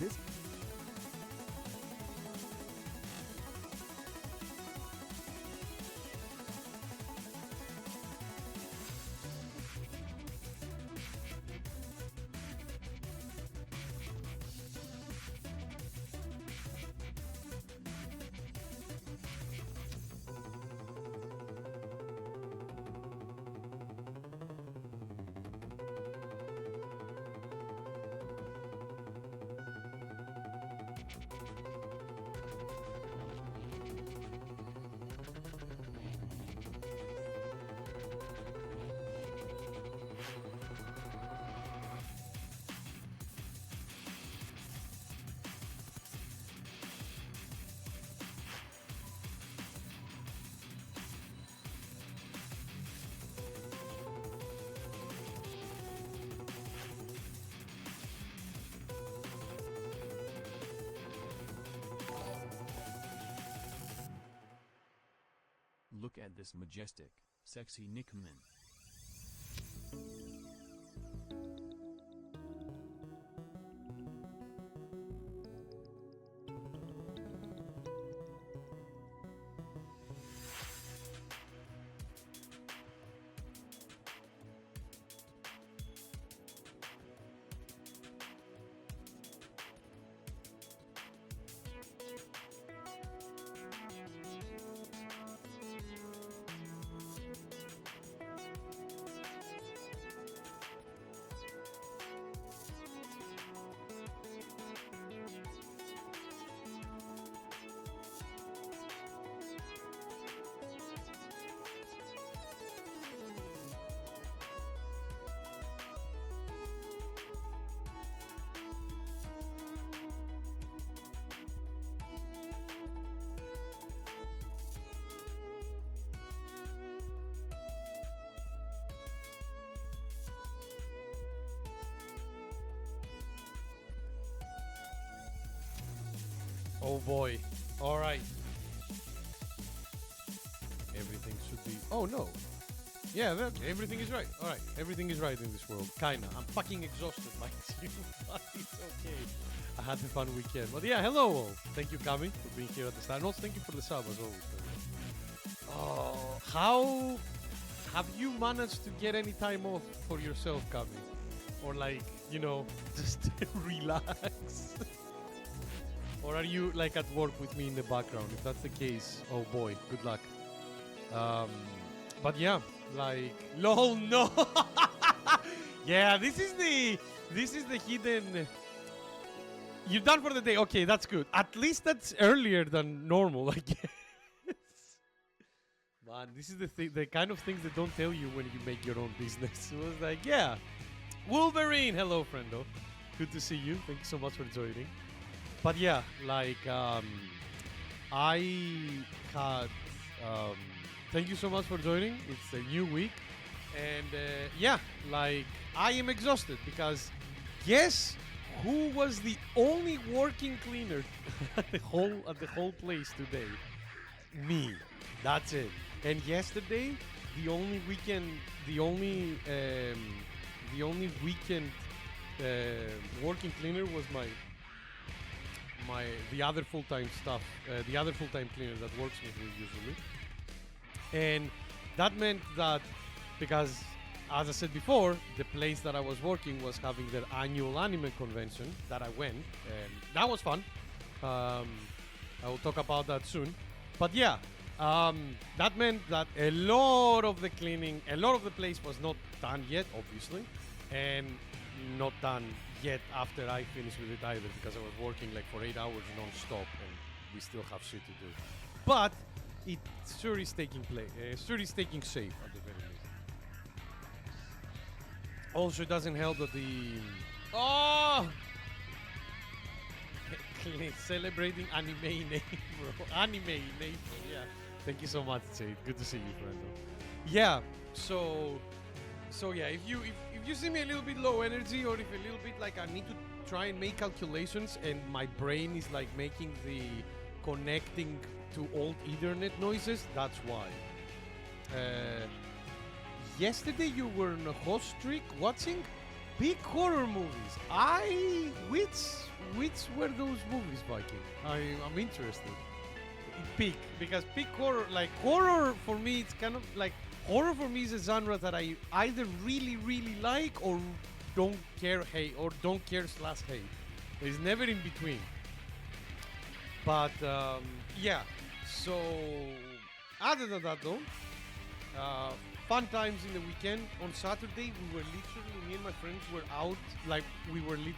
this. Look at this majestic, sexy Nickman. Oh boy. Alright. Everything should be... Oh no. Yeah, everything is right. Alright, everything is right in this world. Kinda. I'm fucking exhausted, mind you, but it's okay. I had a fun weekend. But yeah, hello all. Thank you, Kami, for being here at the start. And also thank you for the sub as always. Oh, how have you managed to get any time off for yourself, Kami? Or like, you know, just relax? Or are you like at work with me in the background? If that's the case, oh boy, good luck. But yeah, like, lol, no. Yeah, this is the hidden. You're done for the day. Okay, that's good. At least that's earlier than normal, I guess. Man, this is the kind of things they don't tell you when you make your own business. It was like, yeah, Wolverine. Hello, friendo. Good to see you. Thank you so much for joining. But yeah, like, I had, thank you so much for joining. It's a new week. And yeah, like, I am exhausted because guess who was the only working cleaner at the whole place today? Me. That's it. And yesterday, the only weekend working cleaner was the other full-time staff, the other full-time cleaner that works with me usually. And that meant that, because as I said before, the place that I was working was having their annual anime convention that I went, and that was fun. I will talk about that soon. But yeah, that meant that a lot of the place was not done yet, obviously, and not done yet after I finished with it either, because I was working like for 8 hours non-stop and we still have shit to do. But it sure is taking shape at the very least. Also, it doesn't help that celebrating anime in April. Anime in April, yeah. Thank you so much, Jade. Good to see you, friendo. Yeah, so yeah, if you see me a little bit low energy, or if a little bit like I need to try and make calculations and my brain is like making the connecting to old Ethernet noises, that's why. Yesterday you were on a host streak watching? Big horror movies. Which were those movies, Viking? I'm interested. Peak, because peak horror, like horror for me, it's kind of like horror for me is a genre that I either really really like or don't care hate or don't care slash hate. There's never in between. But yeah, so other than that though, fun times in the weekend. On Saturday, we were literally, me and my friends were out, like we were me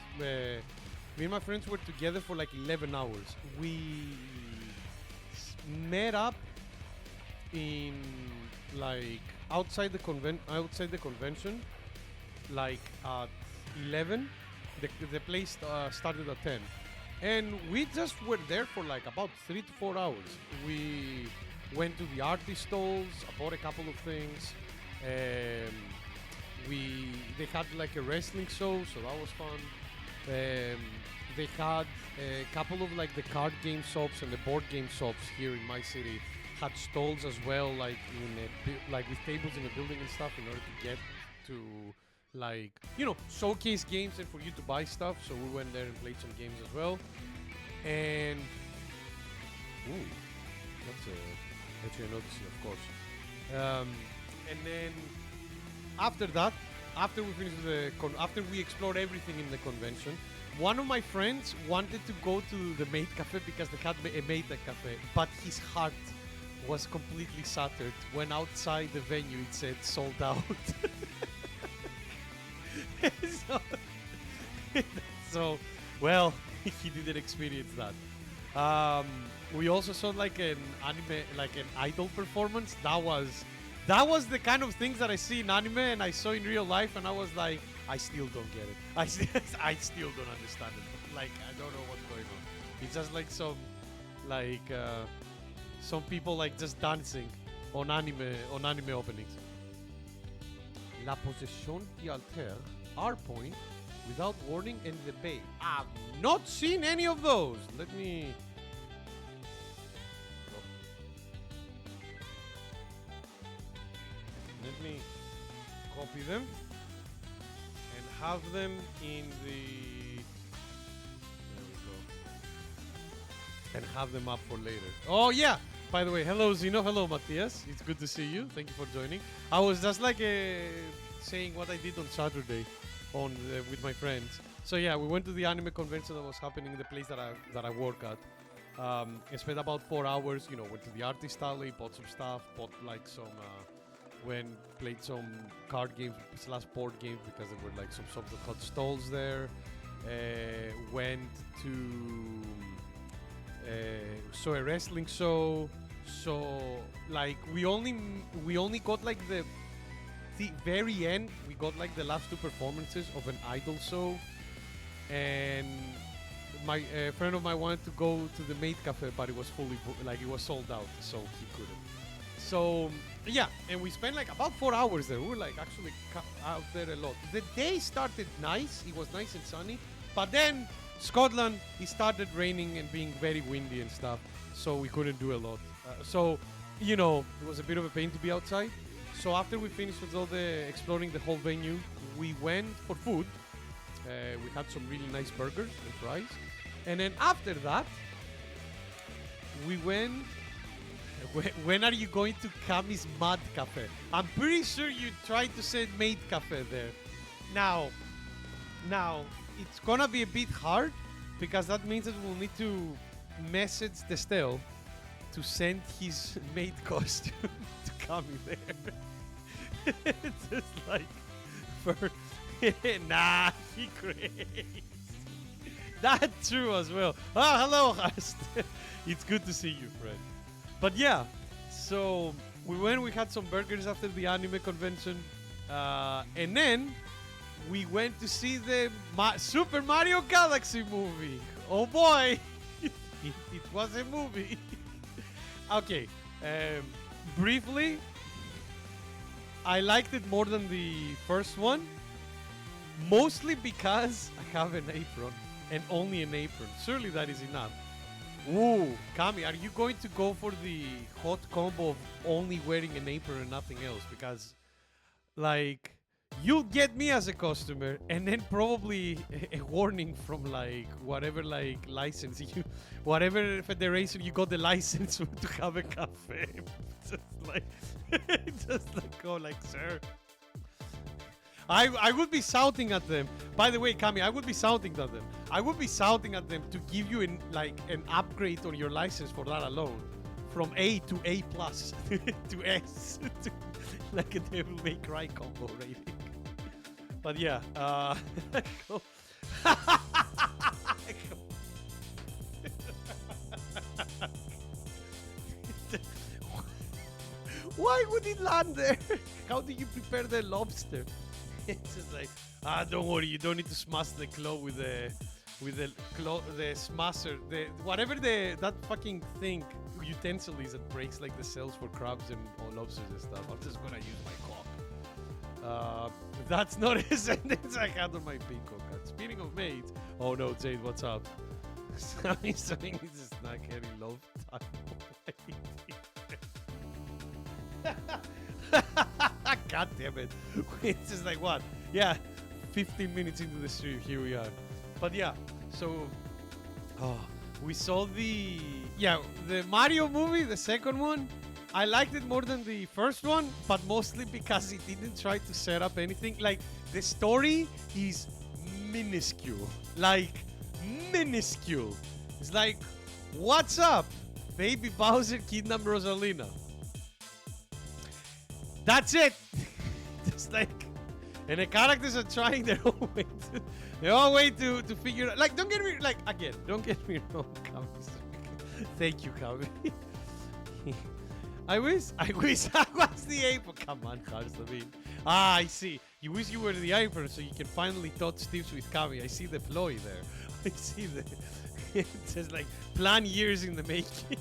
and my friends were together for like 11 hours. We met up in like outside the convention, like at 11. The place started at 10, and we just were there for like about 3 to 4 hours. We went to the artist stalls, bought a couple of things. They had like a wrestling show, so that was fun. They had a couple of like the card game shops and the board game shops here in my city had stalls as well, like like with tables in the building and stuff, in order to get to like, you know, showcase games and for you to buy stuff. So we went there and played some games as well. And that's a notice, of course. And then after that, after we finished after we explored everything in the convention, one of my friends wanted to go to the maid cafe because they had a maid cafe, but his heart was completely shattered when outside the venue it said sold out. so, well, he didn't experience that. We also saw like an anime, like an idol performance. That was the kind of things that I see in anime and I saw in real life, and I was like, I still don't get it. I still don't understand it. Like, I don't know what's going on. It's just like some people like just dancing on anime openings. La possession d'alter, R-point, without warning, and the bay. I've not seen any of those. Let me copy them and have them in the. There we go. And have them up for later. Oh yeah. By the way, hello Zeno, hello Matthias. It's good to see you. Thank you for joining. I was just like saying what I did on Saturday with my friends. So yeah, we went to the anime convention that was happening in the place that I work at. I spent about 4 hours. You know, went to the artist alley, bought some stuff, bought like some. Played some card games / board games because there were like some shops that had stalls there. Went to saw a wrestling show. So like we only got like the very end. We got like the last 2 performances of an idol show, and my friend of mine wanted to go to the maid cafe, but it was fully like it was sold out, so he couldn't. So yeah, and we spent like about 4 hours there. We were like actually out there a lot. The day started nice. It was nice and sunny, but then Scotland, it started raining and being very windy and stuff, so we couldn't do a lot. So, you know, it was a bit of a pain to be outside. So after we finished with all the exploring the whole venue, we went for food. We had some really nice burgers and fries, and then after that, we went. When are you going to Kami's Mad Cafe? I'm pretty sure you tried to say Maid Cafe there. Now, it's gonna be a bit hard because that means that we'll need to message Destel to send his maid costume to Kami there. It's just like, nah, he crazy. That's true as well. Oh, hello, Hast. It's good to see you, friend. But yeah, so we had some burgers after the anime convention, and then we went to see the Super Mario Galaxy movie. Oh boy, it was a movie. Okay, briefly, I liked it more than the first one, mostly because I have an apron, and only an apron. Surely that is enough. Ooh, Kami, are you going to go for the hot combo of only wearing an apron and nothing else? Because, like, you'll get me as a customer, and then probably a warning from like whatever like license you, whatever federation you got the license to have a cafe. Just like, just like go like, sir. I would be shouting at them. By the way, Kami, I would be shouting at them. I would be shouting at them to give you an upgrade on your license for that alone, from A to A plus to S, to like a Devil May Cry combo rating. But yeah, why would it land there? How do you prepare the lobster? It's just like, don't worry, you don't need to smash the claw with the smasher, the whatever that fucking thing utensil is that breaks like the cells for crabs and lobsters and stuff. I'm just gonna use my cock. That's not a sentence I had on my peacock. Speaking of maids, oh no, Jade, what's up? Sammy's saying he's a snack heavy love time. God damn it. It's just like what? Yeah, 15 minutes into the stream, here we are. But yeah, so we saw the Mario movie, the second one. I liked it more than the first one, but mostly because it didn't try to set up anything. Like, the story is minuscule. Like, minuscule. It's like, what's up? Baby Bowser kidnapped Rosalina. That's it. Just like, and the characters are trying their own way to figure out. Like, don't get me wrong, Kami. Thank you, Kami. I wish I was the apron. Come on, Kami. I see. You wish you were the apron so you can finally touch tips with Kami. I see the ploy there. I see the. It's just like plan years in the making.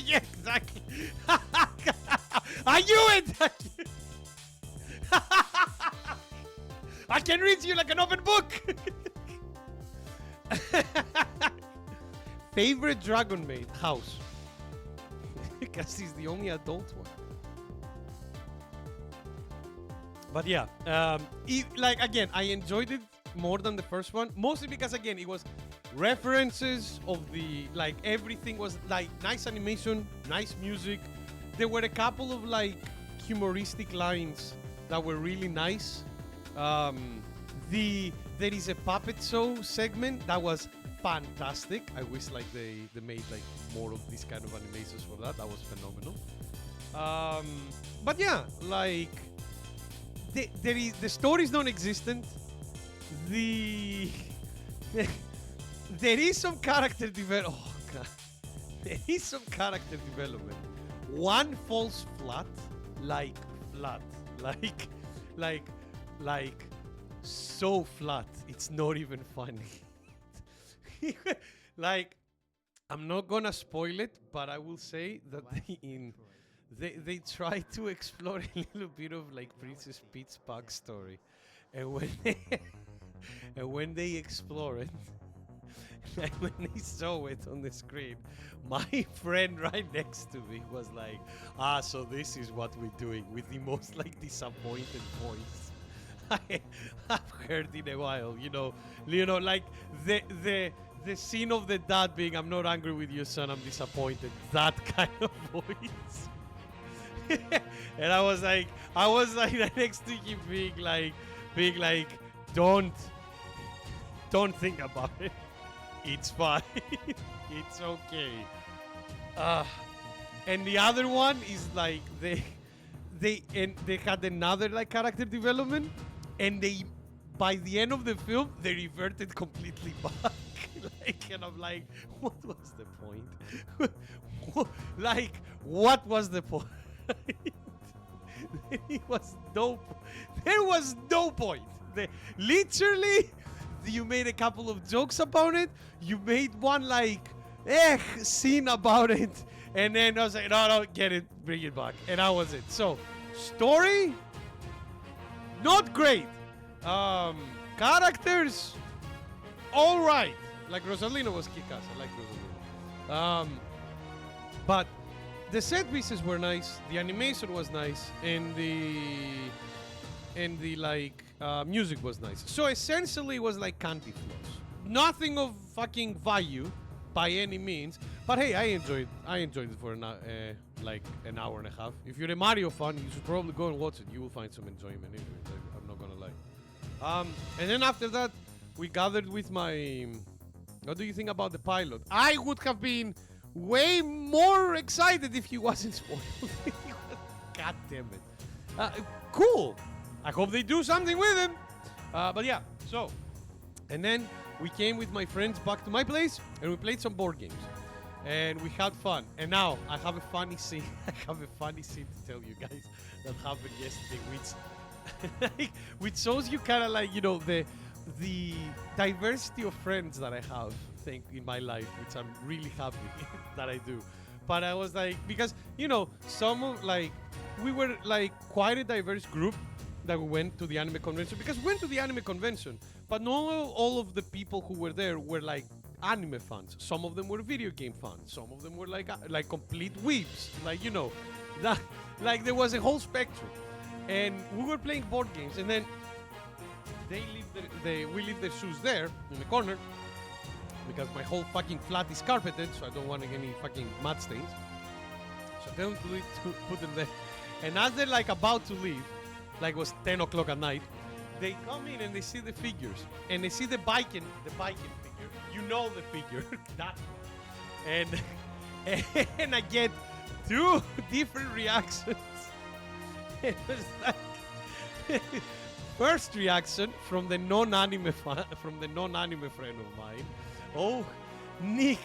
Yeah, exactly. I knew it. I can read you like an open book. Favorite Dragon Maid house? Because he's the only adult one. But yeah, like again, I enjoyed it more than the first one, mostly because again it was references of the like everything was like nice animation, nice music. There were a couple of like humoristic lines that were really nice. There is a puppet show segment that was fantastic. I wish like they made like more of these kind of animations for that. That was phenomenal. But yeah, like the story is non-existent. There is some character development. Oh god, there is some character development. One falls flat, like so flat. It's not even funny. Like, I'm not gonna spoil it, but I will say that they try to explore a little bit of like Princess Peach's backstory, and when they explore it, like when they saw it on the screen, my friend right next to me was like, so this is what we're doing, with the most like disappointed voice I've heard in a while. You know, like the scene of the dad being, "I'm not angry with you, son, I'm disappointed." That kind of voice. And I was like right next to him being like, don't think about it. It's fine. It's okay. And the other one is like they had another like character development, and by the end of the film they reverted completely back. Like, and I'm like, what was the point? Like, what was the point? There was no point. Literally, you made a couple of jokes about it. You made one like scene about it, and then I was like, no, get it, bring it back, and that was it. So, story, not great. Characters, all right. Like Rosalina was kick-ass. I like Rosalina. But the set pieces were nice, the animation was nice, and the like music was nice. So essentially, it was like candy floss. Nothing of fucking value by any means, but hey, I enjoyed it for like an hour and a half. If you're a Mario fan, you should probably go and watch it. You will find some enjoyment in it. I'm not gonna lie. And then after that, we gathered with my. What do you think about the pilot? I would have been way more excited if he wasn't spoiled. God damn it. Cool. I hope they do something with him. But yeah, so. And then we came with my friends back to my place and we played some board games. And we had fun. And now I have a funny scene. I have a funny scene to tell you guys that happened yesterday, which shows you kind of like, you know, the diversity of friends that I have, in my life, which I'm really happy that I do. But I was like, because, you know, we were like quite a diverse group that we went to the anime convention, because we went to the anime convention, but not all of the people who were there were like anime fans. Some of them were video game fans. Some of them were like complete weebs. Like, you know, that, like there was a whole spectrum. And we were playing board games, and then we leave their shoes there in the corner because my whole fucking flat is carpeted, so I don't want any fucking mud stains. So I tell them to put them there. And as they're like about to leave, like it was 10 o'clock at night, they come in and they see the figures, and they see the biking figure. You know the figure, that one. And I get two different reactions. It was like first reaction from the non-anime friend of mine. Oh, Nick,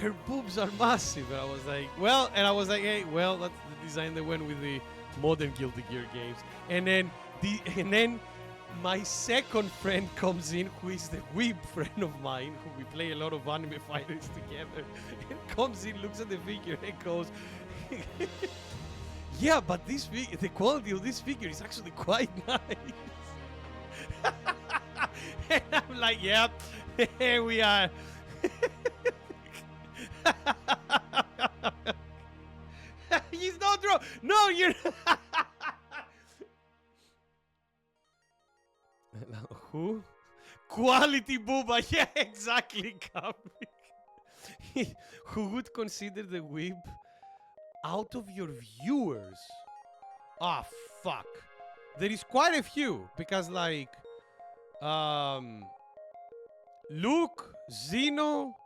her boobs are massive. And I was like, well, hey, well, that's the design that went with the modern Guilty Gear games. And then my second friend comes in, who is the weeb friend of mine, who we play a lot of anime fighters together, and comes in, looks at the figure, and goes, yeah, but the quality of this figure is actually quite nice. And I'm like, yep, here we are. He's not wrong. No, you're. Who? Quality booba. Yeah, exactly, Gabby. Who would consider the weeb out of your viewers? Ah, fuck. There is quite a few, because like Luke, Zeno,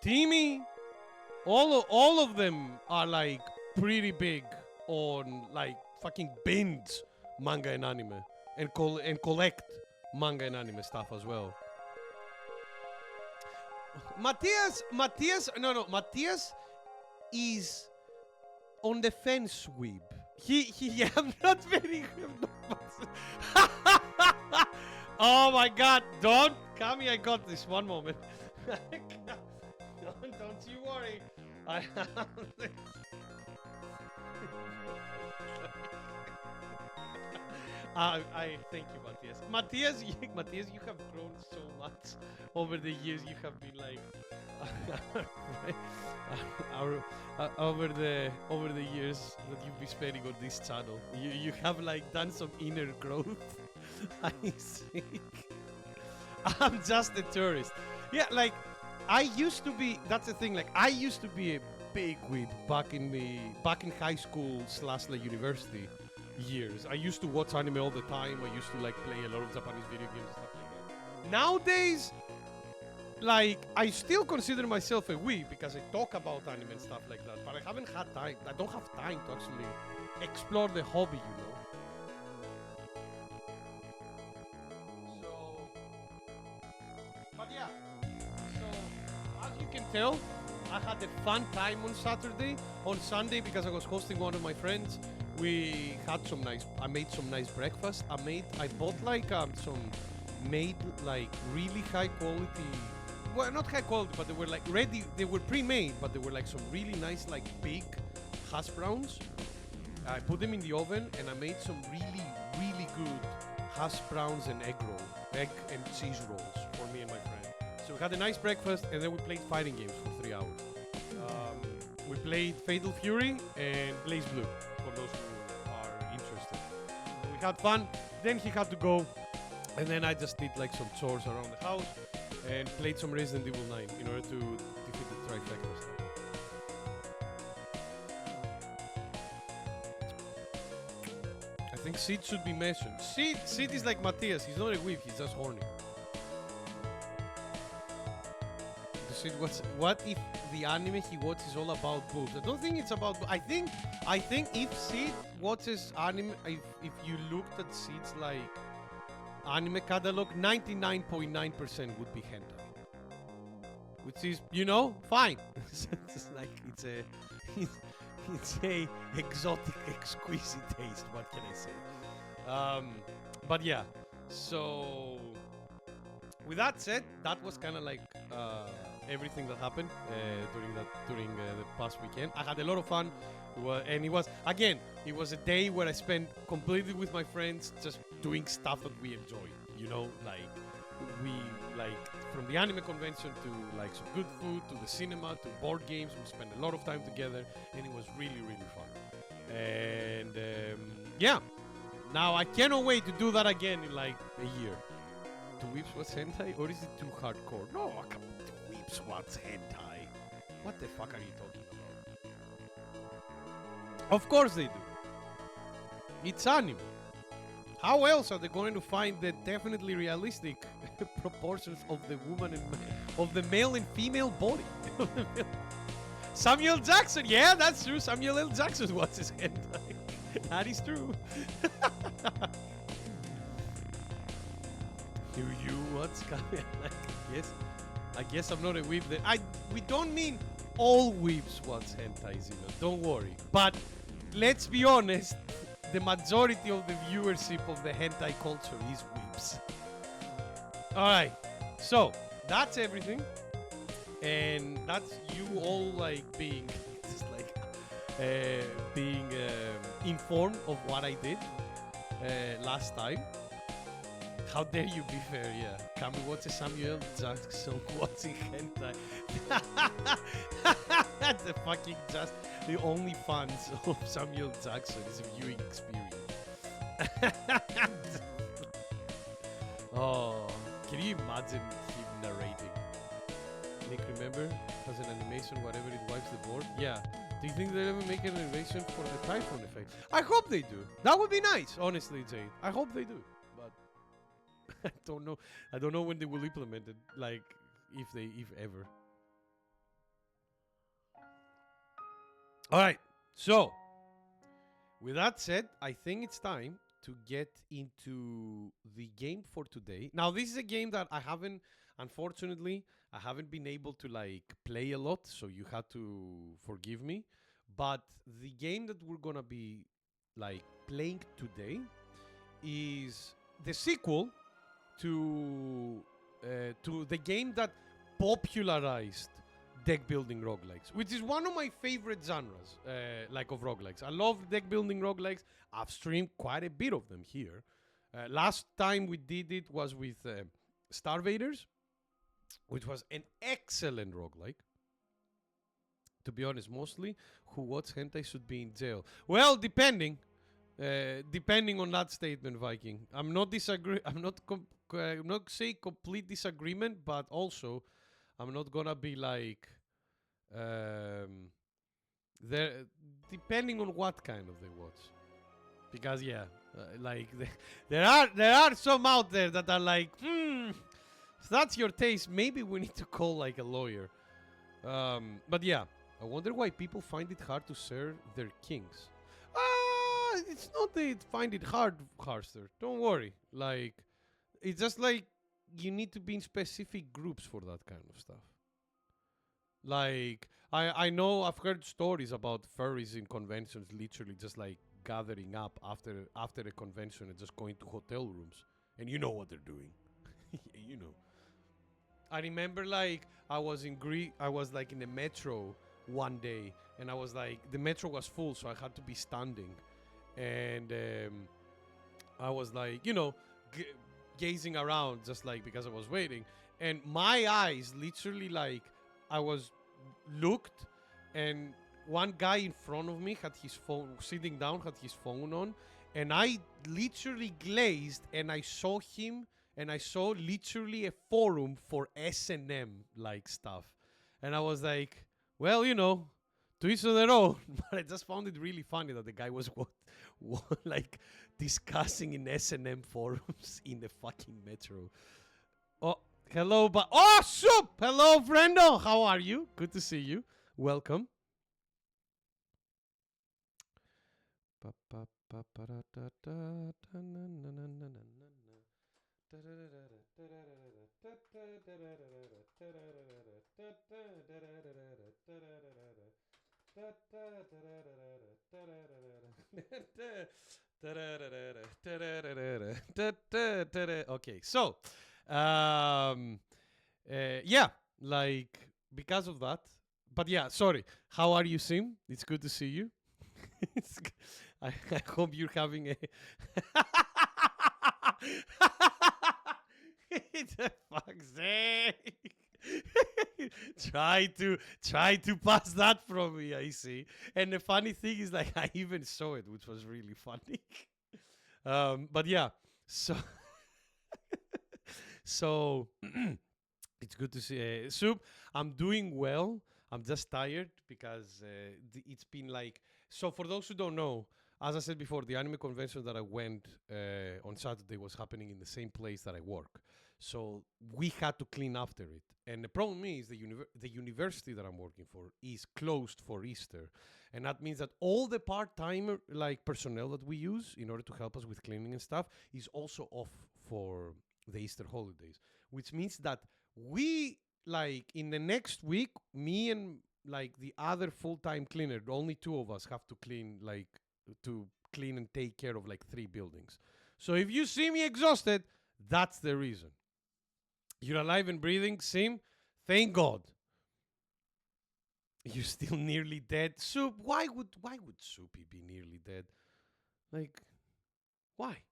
Timmy, all of them are like pretty big on like fucking binge manga and anime, and collect manga and anime stuff as well. Matthias is on the fence weeb. Yeah, I'm not very. Oh my god, don't, Kami, I got this, one moment. Don't you worry. I thank you, Matthias. Matthias, you have grown so much over the years. You have been like over the years that you've been spending on this channel. You have like done some inner growth. I think. I'm just a tourist. Yeah, like I used to be. That's the thing. Like I used to be a big weeb back in high school / like university years. I used to watch anime all the time. I used to like play a lot of Japanese video games and stuff like that. Nowadays, like I still consider myself a weeb because I talk about anime and stuff like that. But I haven't had time. I don't have time to actually explore the hobby, you know. But yeah, so as you can tell, I had a fun time on Saturday. On Sunday, because I was hosting one of my friends, we had I made some nice breakfast. I bought like made like really high quality, well, not high quality, but they were like ready, they were pre-made, but they were like some really nice like big hash browns. I put them in the oven and I made some really good hash browns and egg and cheese rolls for me and my friend. So we had a nice breakfast and then we played fighting games for 3 hours. We played Fatal Fury and Blaze Blue, for those who are interested. We had fun. Then he had to go, and then I just did like some chores around the house and played some Resident Evil 9 in order to defeat the trifecta stuff. I think Sid should be mentioned. Sid is like Matthias. He's not a weeb. He's just horny. Sid, what if the anime he watches is all about boobs? I don't think it's about. I think if Sid watches anime, if you looked at Sid's like anime catalog, 99.9% would be hentai, which is, you know, fine. It's like it's a exotic, exquisite taste. What can I say? But yeah. So with that said, that was kind of like everything that happened during the past weekend. I had a lot of fun, and it was a day where I spent completely with my friends, just doing stuff that we enjoy. You know, like we like from the anime convention to like some good food to the cinema to board games. We spent a lot of time together, and it was really fun. And yeah, now I cannot wait to do that again in like a year. To Weeps What's Hentai, or is it too hardcore? No, come on, to Weeps What's Hentai. What the fuck are you talking about? Of course they do. It's anime. How else are they going to find the definitely realistic proportions of the woman and of the male and female body? Samuel Jackson, yeah, that's true. Samuel L. Jackson watches hentai. That is true. Do you what's coming? I guess I'm not a weeb. We don't mean all weebs watch hentai, Zeno. Don't worry. But let's be honest, the majority of the viewership of the hentai culture is weebs. Alright, so that's everything. And that's you all like being just like being informed of what I did last time. How dare you be fair, yeah. Kami watches Samuel Jackson watching hentai. That's the fucking just the only fans of Samuel Jackson is a viewing experience. Oh, can you imagine him narrating? Nick, remember? Has an animation, whatever it wipes the board? Yeah. Do you think they'll ever make an animation for the typhoon effect? I hope they do. That would be nice, honestly, Jade. I hope they do. I don't know. I don't know when they will implement it. Like, if ever. All right. So, with that said, I think it's time to get into the game for today. Now, this is a game that unfortunately, I haven't been able to like play a lot. So you had to forgive me. But the game that we're gonna be like playing today is the sequel to the game that popularized deck building roguelikes, which is one of my favorite genres, like of roguelikes. I love deck building roguelikes. I've streamed quite a bit of them here. Last time we did it was with Starvaders, which was an excellent roguelike. To be honest, mostly who watch hentai should be in jail. Well, depending on that statement, Viking. I'm not say complete disagreement, but also I'm not gonna be like there depending on what kind of they watch, because yeah, like there are some out there that are like, if that's your taste, maybe we need to call like a lawyer. But yeah, I wonder why people find it hard to serve their kings. It's not they find it hard, Harster. Don't worry. Like, it's just like you need to be in specific groups for that kind of stuff. Like, I know I've heard stories about furries in conventions literally just like gathering up after a convention and just going to hotel rooms. And you know what they're doing. You know. I remember like I was like in the metro one day, and I was like, the metro was full, so I had to be standing. And I was like, you know, gazing around just like because I was waiting. And my eyes literally like, I was looked and one guy in front of me had his phone sitting down, had his phone on, and I literally glazed, and I saw him, and I saw literally a forum for S&M like stuff, and I was like, well, you know, to each their own. But I just found it really funny that the guy was like discussing in S&M forums in the fucking metro. Oh, hello, oh, Soup! Hello, friendo! How are you? Good to see you. Welcome. Okay, so yeah, like because of that. But yeah, sorry. How are you, Sim? It's good to see you. I hope you're having a the fuck's sake. try to pass that from me, I see. And the funny thing is, like, I even saw it, which was really funny. But yeah, so so it's good to see Soup. I'm doing well. I'm just tired because it's been like, so for those who don't know, as I said before, the anime convention that I went on Saturday was happening in the same place that I work. So we had to clean after it. And the problem is the university that I'm working for is closed for Easter. And that means that all the part-time like personnel that we use in order to help us with cleaning and stuff is also off for the Easter holidays, which means that we, like, in the next week, me and like the other full-time cleaner, only two of us have to clean and take care of like 3 buildings. So if you see me exhausted, that's the reason. You're alive and breathing, Sim. Thank God. You're still nearly dead. Soup, why would Soupy be nearly dead? Like, why?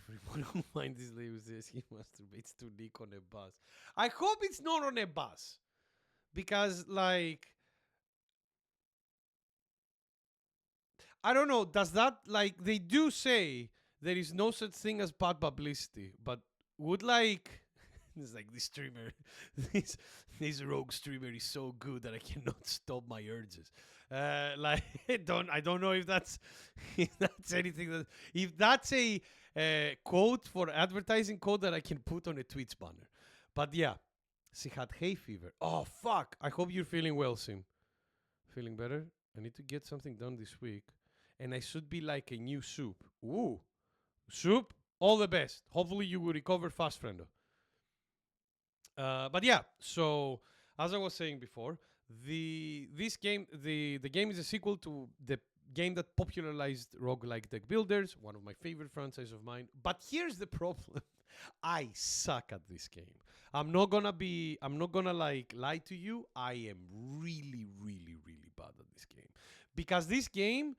Everyone who finds his name says he masturbates to Nick on a bus. I hope it's not on a bus. Because, like, I don't know. Does that, like, they do say there is no such thing as bad publicity, but would, like, it's like this streamer, this rogue streamer is so good that I cannot stop my urges. Like, I don't know if that's anything if that's a quote for advertising code that I can put on a Twitch banner. But yeah, she had hay fever. Oh fuck! I hope you're feeling well, Sim. Feeling better? I need to get something done this week, and I should be like a new Soup. Ooh, Soup! All the best. Hopefully you will recover fast, friendo. But yeah, so as I was saying before, the game is a sequel to the game that popularized roguelike deck builders, one of my favorite franchises of mine. But here's the problem. I suck at this game. I'm not gonna like lie to you. I am really, really, really bad at this game. Because this game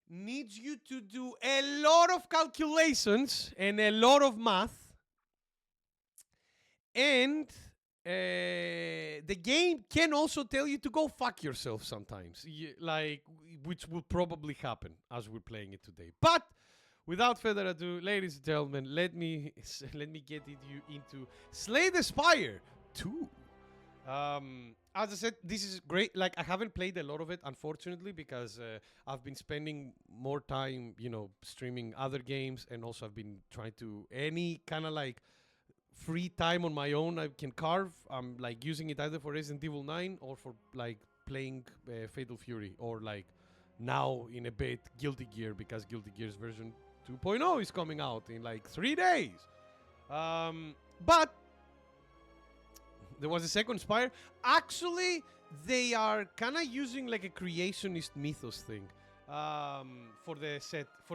needs you to do a lot of calculations and a lot of math. And the game can also tell you to go fuck yourself sometimes, which will probably happen as we're playing it today. But without further ado, ladies and gentlemen, let me get you into Slay the Spire 2. As I said, this is great. Like, I haven't played a lot of it, unfortunately, because I've been spending more time, streaming other games, and also I've been trying to any kind of like free time on my own I can carve. I'm like using it either for Resident Evil 9 or for like playing Fatal Fury, or like now in a bit Guilty Gear, because Guilty Gear's version 2.0 is coming out in like 3 days. But there was a second Spire. Actually, they are kind of using like a creationist mythos thing for the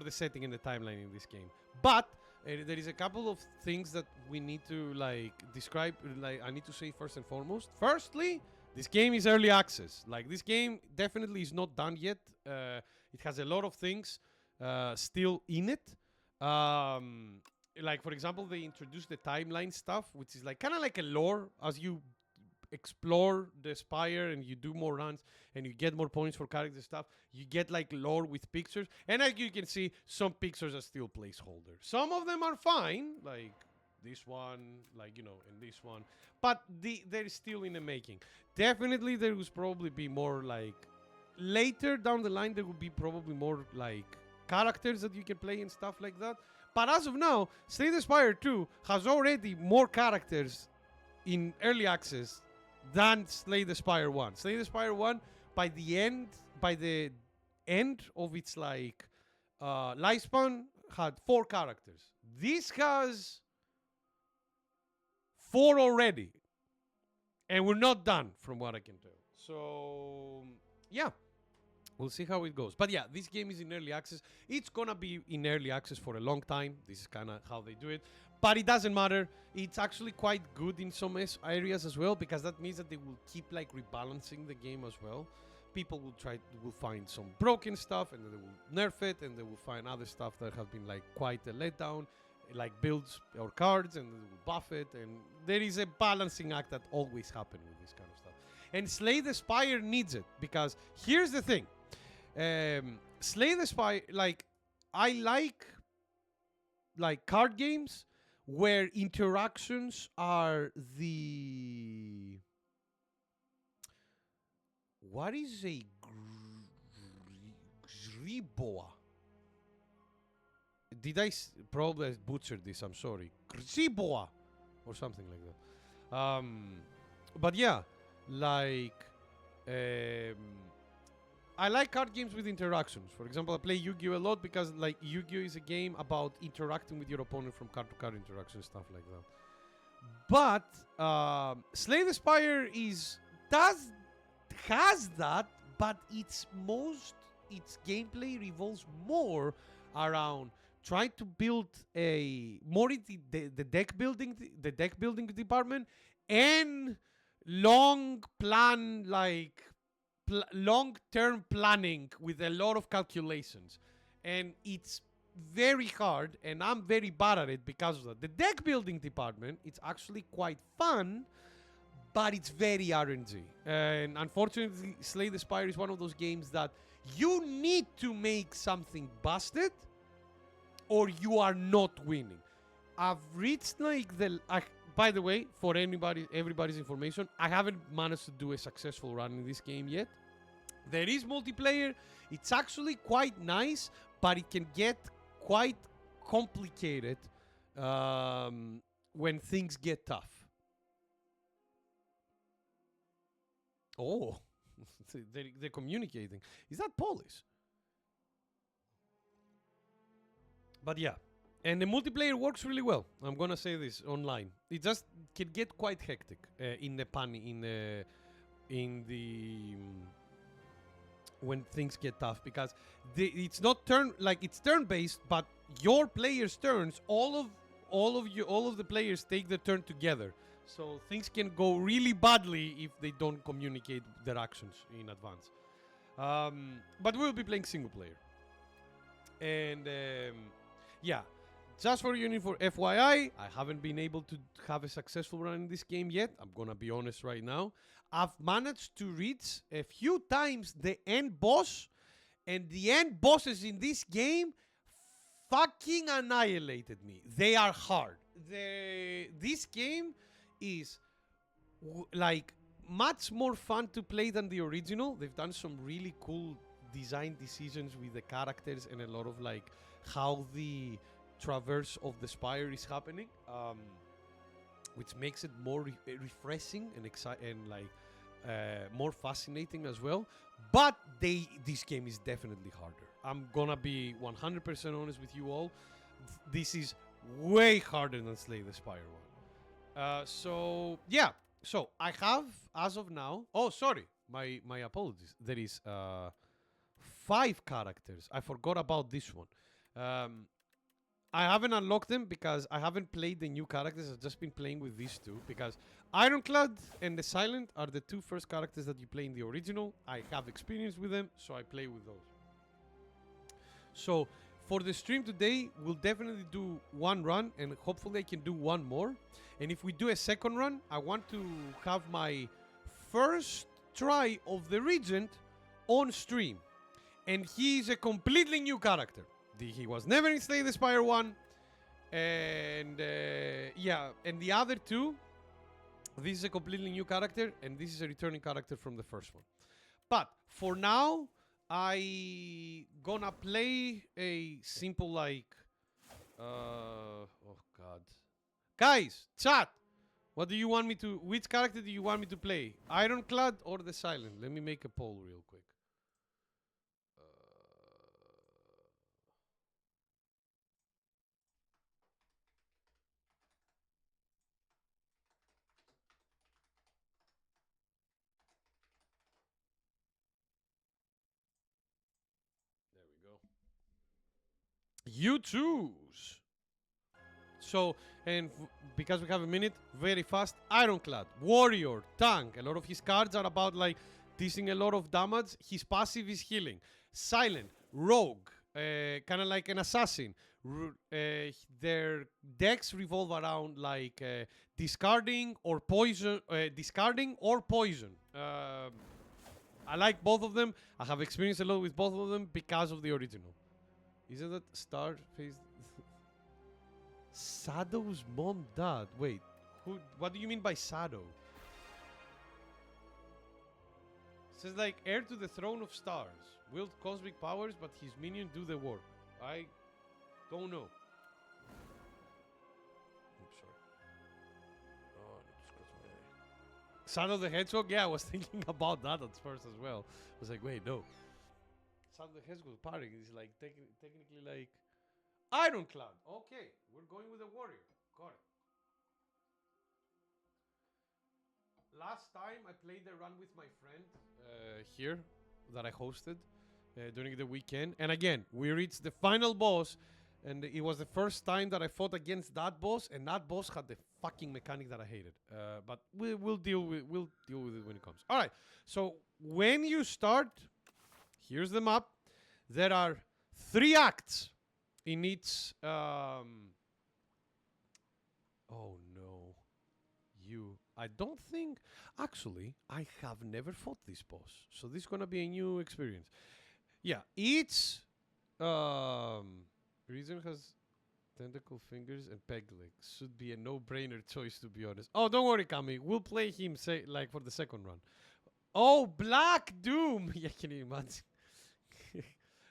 setting and the timeline in this game. But there is a couple of things that we need to like describe. Like, I need to say first and foremost. Firstly, this game is early access. Like, this game definitely is not done yet. It has a lot of things still in it. Like, for example, they introduced the timeline stuff, which is like kind of like a lore as you explore the Spire and you do more runs and you get more points for character stuff, you get like lore with pictures. And as you can see, some pictures are still placeholder. Some of them are fine, like this one, like, you know, and this one. But they're still in the making. Definitely there will probably be more like... Later down the line, there will be probably more like characters that you can play and stuff like that. But as of now, Slay the Spire 2 has already more characters in early access than Slay the Spire 1. Slay the Spire 1, by the end of its like lifespan, had 4 characters. This has 4 already. And we're not done, from what I can tell. So, yeah. We'll see how it goes. But yeah, this game is in early access. It's gonna be in early access for a long time. This is kind of how they do it. But it doesn't matter. It's actually quite good in some areas as well, because that means that they will keep like rebalancing the game as well. People will find some broken stuff, and then they will nerf it, and they will find other stuff that have been like quite a letdown, like builds or cards, and they will buff it. And there is a balancing act that always happens with this kind of stuff. And Slay the Spire needs it, because here's the thing. Slay the Spire, like, I like card games where interactions are the... What is a Griboa? Did I probably butchered this? I'm sorry. Griboa or something like that. But yeah, like I like card games with interactions. For example, I play Yu-Gi-Oh! A lot because like Yu-Gi-Oh! Is a game about interacting with your opponent from card-to-card interaction, stuff like that. But Slay the Spire has that, but its gameplay revolves more around trying to build a more into the deck building department, and long term planning with a lot of calculations. And it's very hard, and I'm very bad at it because of that. The deck building department, it's actually quite fun, but it's very RNG. And unfortunately, Slay the Spire is one of those games that you need to make something busted or you are not winning. I've reached like by the way, for everybody's information, I haven't managed to do a successful run in this game yet. There is multiplayer. It's actually quite nice, but it can get quite complicated when things get tough. Oh, they're communicating. Is that Polish? But yeah. And the multiplayer works really well. I'm gonna say this online. It just can get quite hectic when things get tough, because it's not it's turn-based, but your players' turns, all of the players take the turn together. So things can go really badly if they don't communicate their actions in advance. But we'll be playing single player. And yeah. Just for you, for FYI, I haven't been able to have a successful run in this game yet. I'm gonna be honest right now. I've managed to reach a few times the end boss, and the end bosses in this game fucking annihilated me. They are hard. This game is like much more fun to play than the original. They've done some really cool design decisions with the characters and a lot of like how the traverse of the Spire is happening, which makes it more refreshing and exciting and like more fascinating as well. But this game is definitely harder. I'm gonna be 100% honest with you all. This is way harder than Slay the Spire 1. So yeah. So I have, as of now... Oh, sorry. My apologies. There is 5 characters. I forgot about this one. I haven't unlocked them because I haven't played the new characters. I've just been playing with these 2, because Ironclad and the Silent are the 2 first characters that you play in the original. I have experience with them, so I play with those. So for the stream today, we'll definitely do 1 run, and hopefully I can do 1 more. And if we do a second run, I want to have my first try of the Regent on stream. And he's a completely new character. He was never in Slay the Spire 1. And yeah, and the other two, this is a completely new character, and this is a returning character from the first one. But for now, I gonna play a simple like, oh god, guys, chat. What do you want me to? Which character do you want me to play? Ironclad or the Silent? Let me make a poll real quick. You choose. So, and because we have a minute, very fast. Ironclad, Warrior, Tank. A lot of his cards are about like dealing a lot of damage. His passive is healing. Silent, Rogue, kind of like an assassin. Their decks revolve around like discarding or poison. I like both of them. I have experienced a lot with both of them because of the original. Isn't that Star Face? Shadow's mom dad. Wait, who? What do you mean by Shadow? It says like heir to the throne of stars, wield cosmic powers, but his minions do the work. I don't know. I'm sorry. Oh, Shadow the Hedgehog. Yeah, I was thinking about that at first as well. I was like, wait, no. Shadow the Hedgehog parring is like technically like Ironclad. Okay, we're going with a warrior. Got it. Last time I played the run with my friend here that I hosted during the weekend. And again, we reached the final boss. And it was the first time that I fought against that boss. And that boss had the fucking mechanic that I hated. But we'll deal with it when it comes. All right. So when you start, here's the map. There are 3 acts in each. Oh no, I don't think. Actually, I have never fought this boss, so this is gonna be a new experience. Yeah, each region has tentacle fingers and peg legs. Should be a no-brainer choice, to be honest. Oh, don't worry, Kami. We'll play him say like for the second run. Oh, Black Doom. Yeah, can you imagine?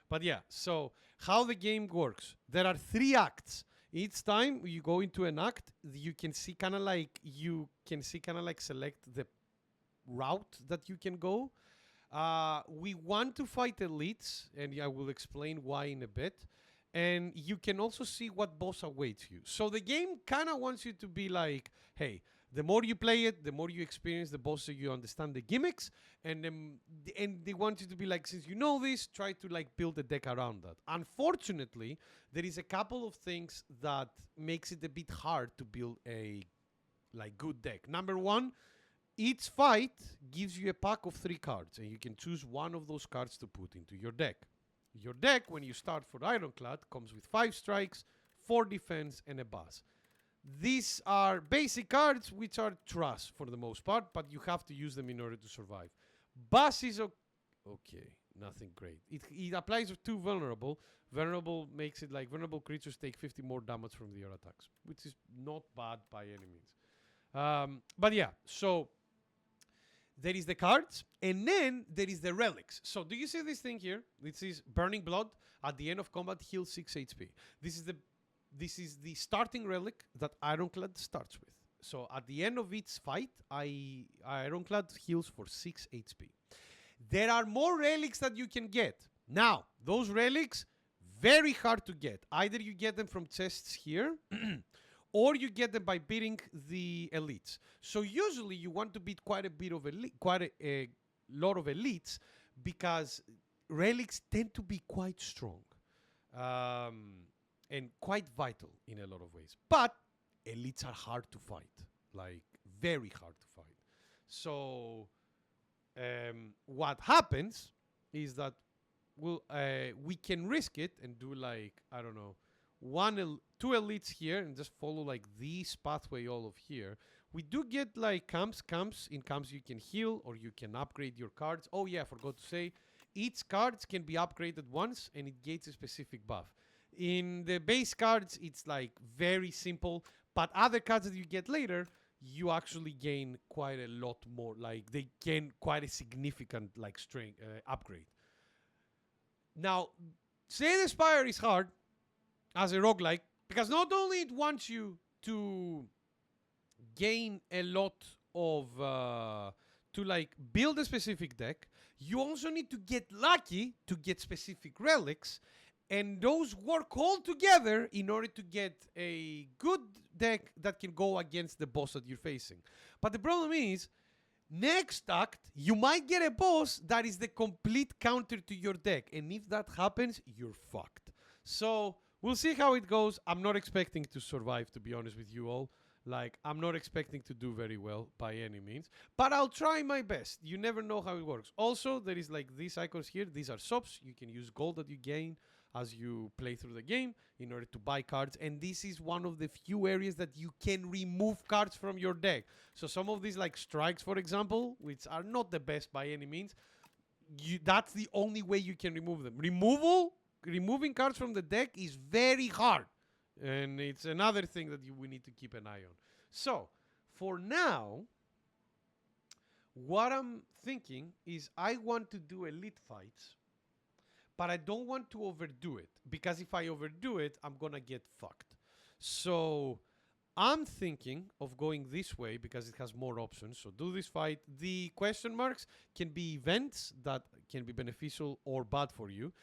But yeah, so how the game works. There are 3 acts. Each time you go into an act, you can see kind of like select the route that you can go. We want to fight elites, and I will explain why in a bit. And you can also see what boss awaits you. So the game kind of wants you to be like, hey, the more you play it, the more you experience the boss, so you understand the gimmicks, and they want you to be like, since you know this, try to like build a deck around that. Unfortunately, there is a couple of things that makes it a bit hard to build a like good deck. Number one, each fight gives you a pack of 3 cards, and you can choose one of those cards to put into your deck. Your deck, when you start for Ironclad, comes with 5 strikes, 4 defense, and a buzz. These are basic cards, which are trash for the most part, but you have to use them in order to survive. Buzz is okay, nothing great. It applies to vulnerable. Vulnerable makes it like vulnerable creatures take 50 more damage from their attacks, which is not bad by any means. But yeah, so there is the cards, and then there is the relics. So do you see this thing here? This is Burning Blood. At the end of combat, heal 6 HP. This is the starting relic that Ironclad starts with. So at the end of each fight, Ironclad heals for 6 HP. There are more relics that you can get. Now, those relics, very hard to get. Either you get them from chests here, or you get them by beating the elites. So usually you want to beat quite a lot of elites, because relics tend to be quite strong. And quite vital in a lot of ways. But elites are hard to fight. Like, very hard to fight. So, what happens is that we can risk it and do like, I don't know, 2 elites here and just follow like this pathway all of here. We do get like camps. In camps you can heal or you can upgrade your cards. Oh yeah, I forgot to say, each cards can be upgraded once and it gets a specific buff. In the base cards, it's like very simple, but other cards that you get later, you actually gain quite a lot more. Like they gain quite a significant like strength upgrade. Now, say the Spire is hard as a roguelike, because not only it wants you to gain a lot of to like build a specific deck, you also need to get lucky to get specific relics, and those work all together in order to get a good deck that can go against the boss that you're facing. But the problem is, next act, you might get a boss that is the complete counter to your deck, and if that happens, you're fucked. So we'll see how it goes. I'm not expecting to survive, to be honest with you all. Like, I'm not expecting to do very well by any means, but I'll try my best. You never know how it works. Also, there is like these icons here. These are subs. You can use gold that you gain as you play through the game in order to buy cards, and this is one of the few areas that you can remove cards from your deck. So some of these like strikes, for example, which are not the best by any means, that's the only way you can remove them. Removing cards from the deck is very hard, and it's another thing that we need to keep an eye on. So for now, what I'm thinking is I want to do elite fights, but I don't want to overdo it, because if I overdo it, I'm gonna get fucked. So I'm thinking of going this way because it has more options. So do this fight. The question marks can be events that can be beneficial or bad for you.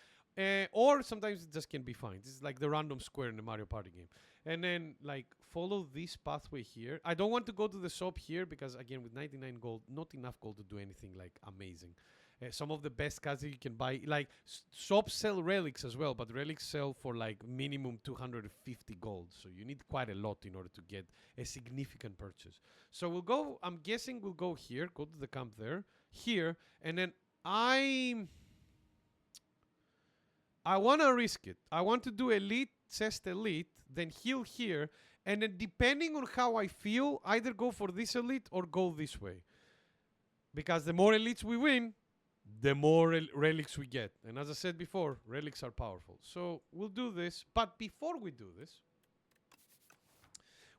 Or sometimes it just can be fine. This is like the random square in the Mario Party game. And then like follow this pathway here. I don't want to go to the shop here because again, with 99 gold, not enough gold to do anything like amazing. Some of the best cards that you can buy, like shops sell relics as well, but relics sell for like minimum 250 gold. So you need quite a lot in order to get a significant purchase. So we'll go, I'm guessing we'll go here, go to the camp there, here, and then I want to risk it. I want to do elite, chest elite, then heal here, and then depending on how I feel, either go for this elite or go this way. Because the more elites we win, the more relics we get. And as I said before, relics are powerful. So we'll do this. But before we do this,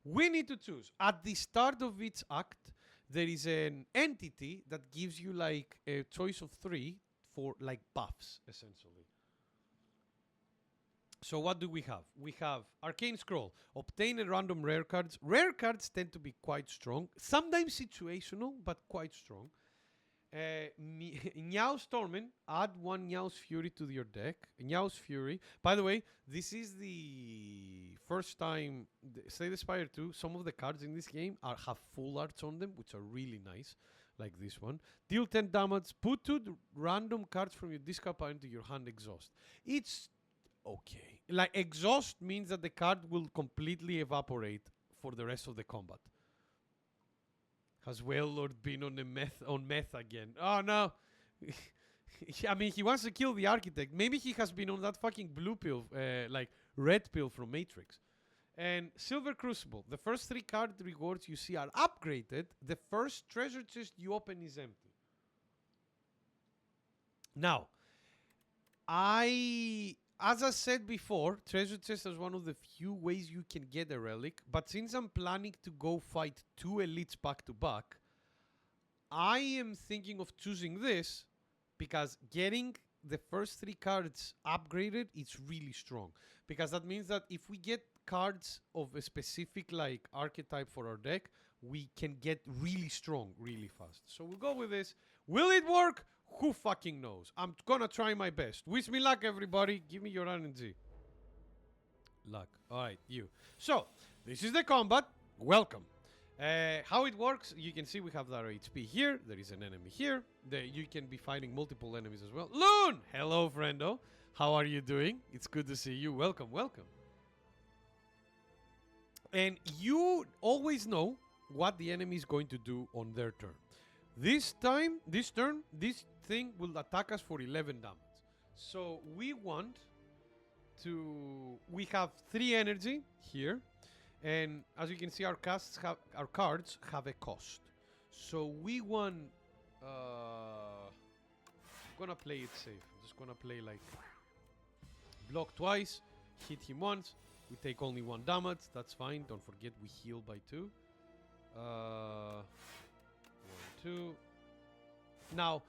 we need to choose. At the start of each act, there is an entity that gives you like a choice of 3 for like buffs, essentially. So what do we have? We have Arcane Scroll. Obtain a random rare cards. Rare cards tend to be quite strong. Sometimes situational, but quite strong. Nyau's Torment. Add 1 Nyau's Fury to your deck. Nyau's Fury. By the way, this is the first time, Slay the Spire 2, some of the cards in this game have full arts on them, which are really nice. Like this one. Deal 10 damage. Put 2 random cards from your discard pile into your hand. Exhaust. It's okay. Like, exhaust means that the card will completely evaporate for the rest of the combat. Has Wailord been on meth again? Oh no. I mean, he wants to kill the architect. Maybe he has been on that fucking blue pill, like red pill from Matrix. And Silver Crucible. The first 3 card rewards you see are upgraded. The first treasure chest you open is empty. Now, as I said before, treasure chest is one of the few ways you can get a relic. But since I'm planning to go fight 2 elites back to back, I am thinking of choosing this because getting the first 3 cards upgraded, it's really strong. Because that means that if we get cards of a specific like archetype for our deck, we can get really strong really fast. So we'll go with this. Will it work? Who fucking knows? I'm gonna try my best. Wish me luck, everybody. Give me your RNG. Luck. Alright, you. So, this is the combat. Welcome. How it works, you can see we have our HP here. There is an enemy here. You can be fighting multiple enemies as well. Loon! Hello, friendo. How are you doing? It's good to see you. Welcome, welcome. And you always know what the enemy is going to do on their turn. This turn, this thing will attack us for 11 damage. So we want to... We have 3 energy here. And as you can see, our cards have a cost. So we want. I'm gonna play it safe. I'm just gonna play like block twice, hit him once. We take only 1 damage. That's fine. Don't forget we heal by 2. 1, 2. Now,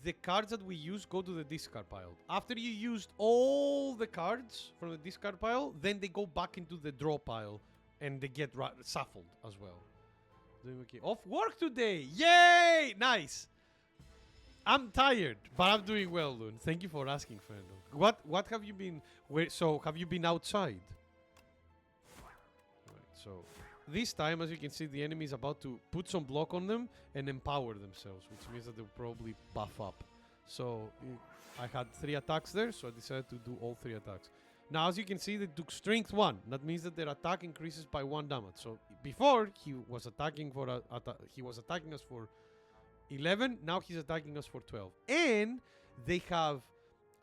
the cards that we use go to the discard pile. After you used all the cards from the discard pile, then they go back into the draw pile and they get shuffled as well. Okay. Off work today! Yay! Nice! I'm tired, but I'm doing well, Loon. Thank you for asking, friend. What have you been... So, have you been outside? Right, so... This time, as you can see, the enemy is about to put some block on them and empower themselves, which means that they'll probably buff up. So, I had 3 attacks there, so I decided to do all 3 attacks. Now, as you can see, they took strength 1. That means that their attack increases by 1 damage. So, before, he was attacking us for 11. Now, he's attacking us for 12. And they have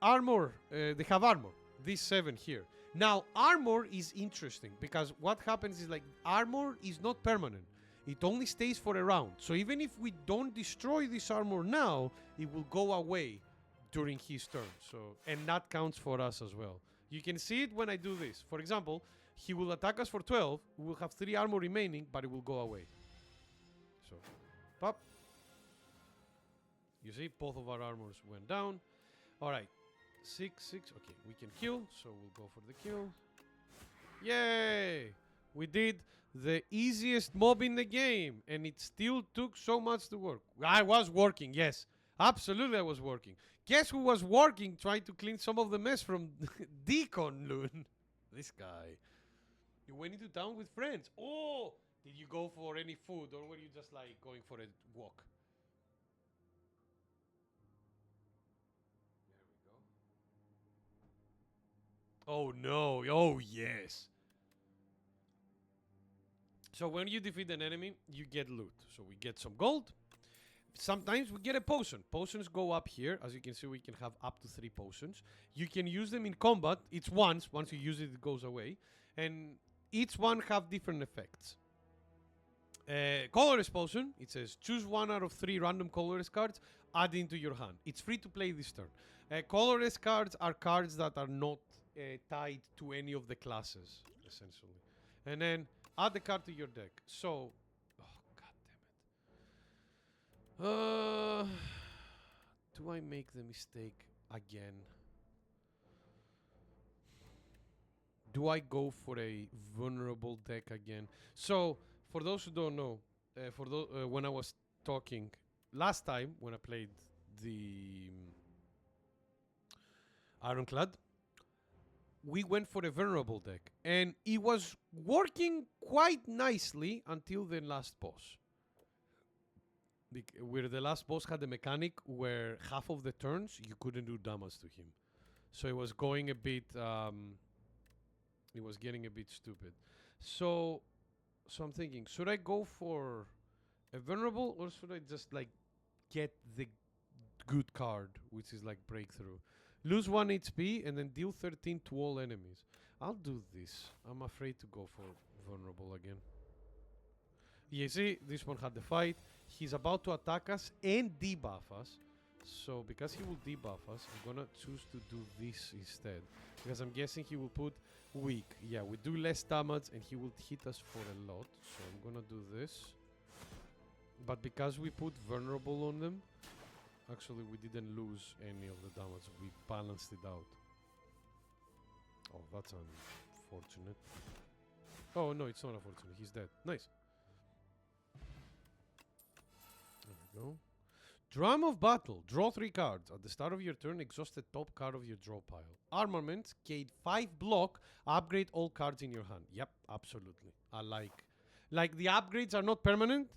armor. These 7 here. Now, armor is interesting because what happens is like armor is not permanent. It only stays for a round. So even if we don't destroy this armor now, it will go away during his turn. So, and that counts for us as well. You can see it when I do this. For example, he will attack us for 12. We will have 3 armor remaining, but it will go away. So, pop. You see, both of our armors went down. All right. 6. Okay, we can kill, so we'll go for the kill. Yay! We did the easiest mob in the game, and it still took so much to work. I was working, yes. Absolutely, I was working. Guess who was working trying to clean some of the mess from Deacon, Loon? This guy. You went into town with friends. Oh! Did you go for any food, or were you just like going for a walk? Oh no, oh yes. So when you defeat an enemy, you get loot. So we get some gold. Sometimes we get a potion. Potions go up here. As you can see, we can have up to 3 potions. You can use them in combat. It's once. Once you use it, it goes away. And each one have different effects. Colorless potion. It says choose 1 out of 3 random colorless cards. Add into your hand. It's free to play this turn. Colorless cards are cards that are not tied to any of the classes, essentially. And then add the card to your deck. So, oh god damn it. Do I make the mistake again? Do I go for a vulnerable deck again? So, for those who don't know, when I was talking last time when I played the Ironclad, we went for a vulnerable deck, and it was working quite nicely until the last boss. Where the last boss had a mechanic where half of the turns you couldn't do damage to him. So it was going a bit, it was getting a bit stupid. So I'm thinking, should I go for a vulnerable, or should I just like get the good card, which is like breakthrough? Lose 1 HP and then deal 13 to all enemies. I'll do this. I'm afraid to go for vulnerable again. You see, this one had the fight. He's about to attack us and debuff us. So because he will debuff us, I'm gonna choose to do this instead. Because I'm guessing he will put weak. Yeah, we do less damage and he will hit us for a lot. So I'm gonna do this. But because we put vulnerable on them, actually, we didn't lose any of the damage. We balanced it out. Oh, that's unfortunate. Oh, no, it's not unfortunate. He's dead. Nice. There we go. Drum of Battle. Draw 3 cards. At the start of your turn, exhaust the top card of your draw pile. Armament. Gain 5 block. Upgrade all cards in your hand. Yep, absolutely. I like the upgrades are not permanent.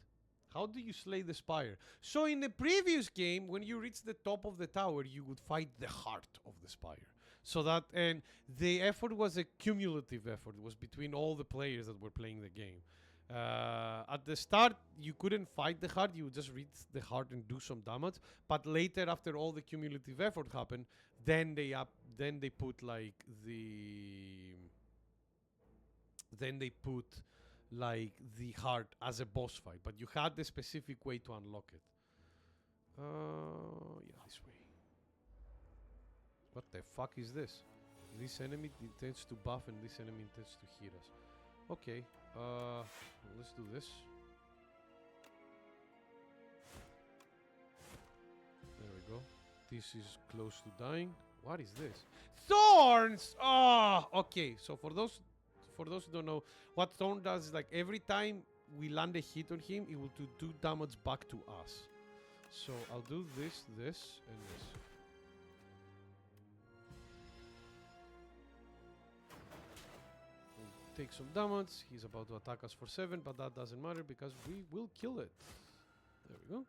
How do you slay the Spire? So in the previous game, when you reach the top of the tower, you would fight the heart of the Spire. So that, and the effort was a cumulative effort. It was between all the players that were playing the game. At the start, you couldn't fight the heart. You would just reach the heart and do some damage. But later, after all the cumulative effort happened, then they put like the Then they put like the heart as a boss fight, but you had the specific way to unlock it. Yeah, this way. What the fuck is this? This enemy intends to buff and this enemy intends to hit us. Okay, let's do this. There we go. This is close to dying. What is this? Thorns! Oh, okay. So for those who don't know, what Thorn does is like every time we land a hit on him, it will do 2 damage back to us. So I'll do this, and this. We'll take some damage. He's about to attack us for 7, but that doesn't matter because we will kill it. There we go.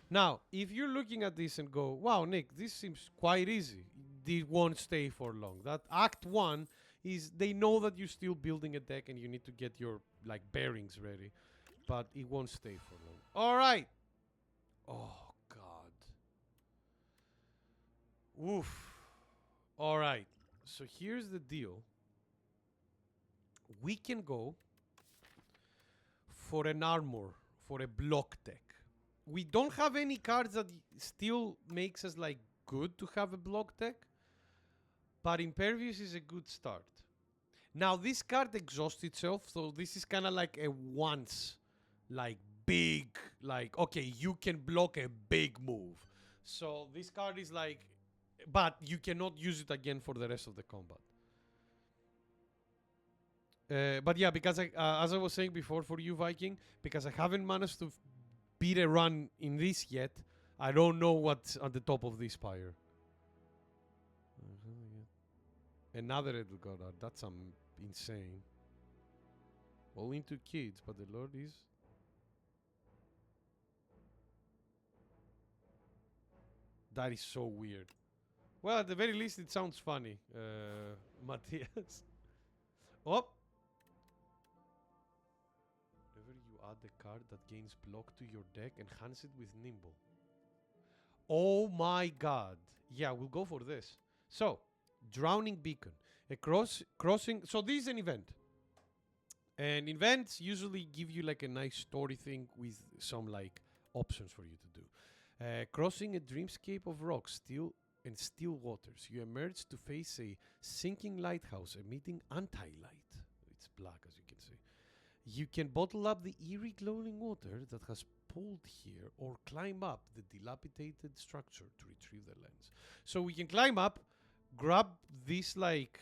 Now, if you're looking at this and go, wow, Nick, this seems quite easy. It won't stay for long. That Act 1 is they know that you're still building a deck and you need to get your like bearings ready. But it won't stay for long. All right. Oh, God. Oof. All right. So here's the deal. We can go for an armor, for a block deck. We don't have any cards that still makes us like good to have a block deck, but Impervious is a good start. Now this card exhausts itself, so this is kind of like a once, like big, like okay, you can block a big move. So this card is like, but you cannot use it again for the rest of the combat. But yeah, because as I was saying before for you Viking, because I haven't managed to beat a run in this yet, I don't know what's on the top of this Spire. Another Edgar, that's insane. All into kids, but the Lord is... That is so weird. Well, at the very least, it sounds funny, Matthias. Oh! Whenever you add the card that gains block to your deck, enhance it with Nimble. Oh my god. Yeah, we'll go for this. So, Drowning Beacon. A crossing... So this is an event. And events usually give you like a nice story thing with some like options for you to do. Crossing a dreamscape of rocks, still waters. You emerge to face a sinking lighthouse emitting anti-light. It's black as you can see. You can bottle up the eerie glowing water that has pulled here or climb up the dilapidated structure to retrieve the lens. So we can climb up, grab this like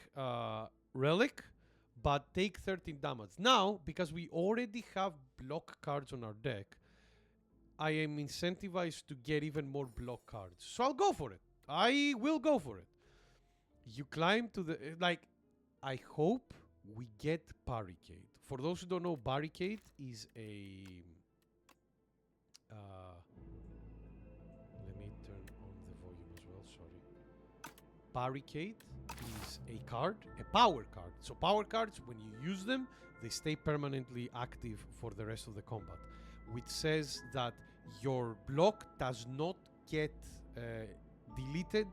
relic, but take 13 damage. Now, because we already have block cards on our deck, I am incentivized to get even more block cards. So I'll go for it. I will go for it. You climb to the... Like, I hope we get Barricade. For those who don't know, Barricade is a... let me turn on the volume as well, sorry. Barricade is a card, a power card. So power cards, when you use them, they stay permanently active for the rest of the combat, which says that your block does not get deleted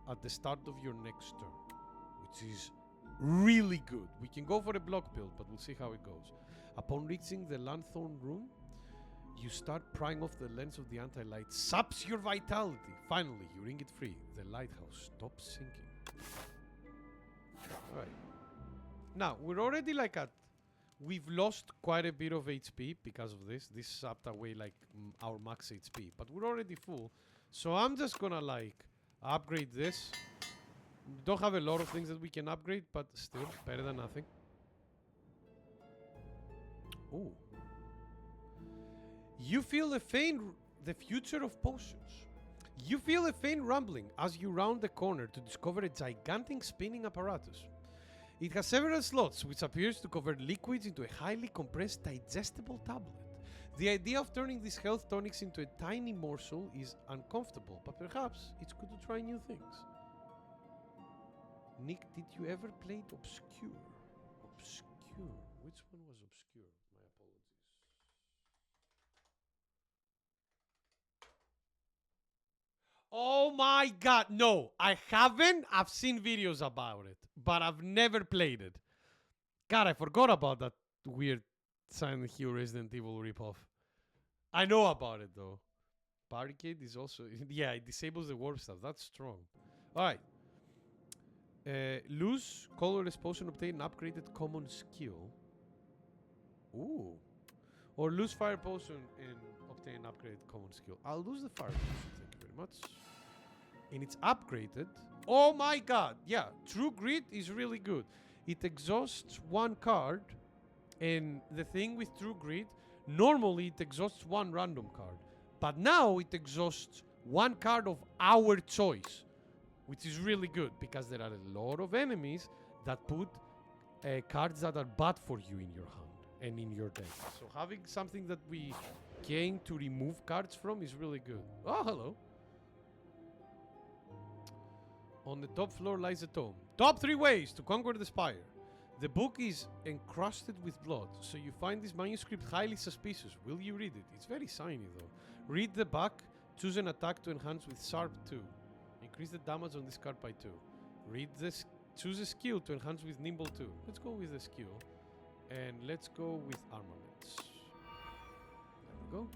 at the start of your next turn, which is really good. We can go for a block build, but we'll see how it goes. Upon reaching the Lanthorn room, you start prying off the lens of the anti-light, saps your vitality. Finally, you ring it free. The lighthouse stops sinking. Alright. Now, we're already like at... We've lost quite a bit of HP because of this. This sapped away like our max HP, but we're already full. So I'm just gonna like upgrade this. Don't have a lot of things that we can upgrade, but still better than nothing. Oh. You feel the future of potions. You feel a faint rumbling as you round the corner to discover a gigantic spinning apparatus. It has several slots, which appears to convert liquids into a highly compressed digestible tablet. The idea of turning these health tonics into a tiny morsel is uncomfortable, but perhaps it's good to try new things. Nick, did you ever play Obscure? Obscure? Which one was Obscure? My apologies. Oh my god, no, I haven't. I've seen videos about it, but I've never played it. God, I forgot about that weird Silent Hill Resident Evil ripoff. I know about it though. Barricade is also yeah, it disables the warp stuff. That's strong. Alright. Lose colorless potion, obtain an upgraded common skill. Ooh. Or lose fire potion and obtain an upgraded common skill. I'll lose the fire potion, thank you very much. And it's upgraded. Oh my god! Yeah, True Grit is really good. It exhausts one card, and the thing with True Grit, normally it exhausts one random card. But now it exhausts one card of our choice, which is really good because there are a lot of enemies that put cards that are bad for you in your hand and in your deck. So having something that we gain to remove cards from is really good. Oh, hello. On the top floor lies a tome. Top 3 ways to conquer the Spire. The book is encrusted with blood, so you find this manuscript highly suspicious. Will you read it? It's very shiny though. Read the back, choose an attack to enhance with Sharp 2. Increase the damage on this card by 2. Read this, choose a skill to enhance with Nimble 2. Let's go with the skill. And let's go with armaments. There we go.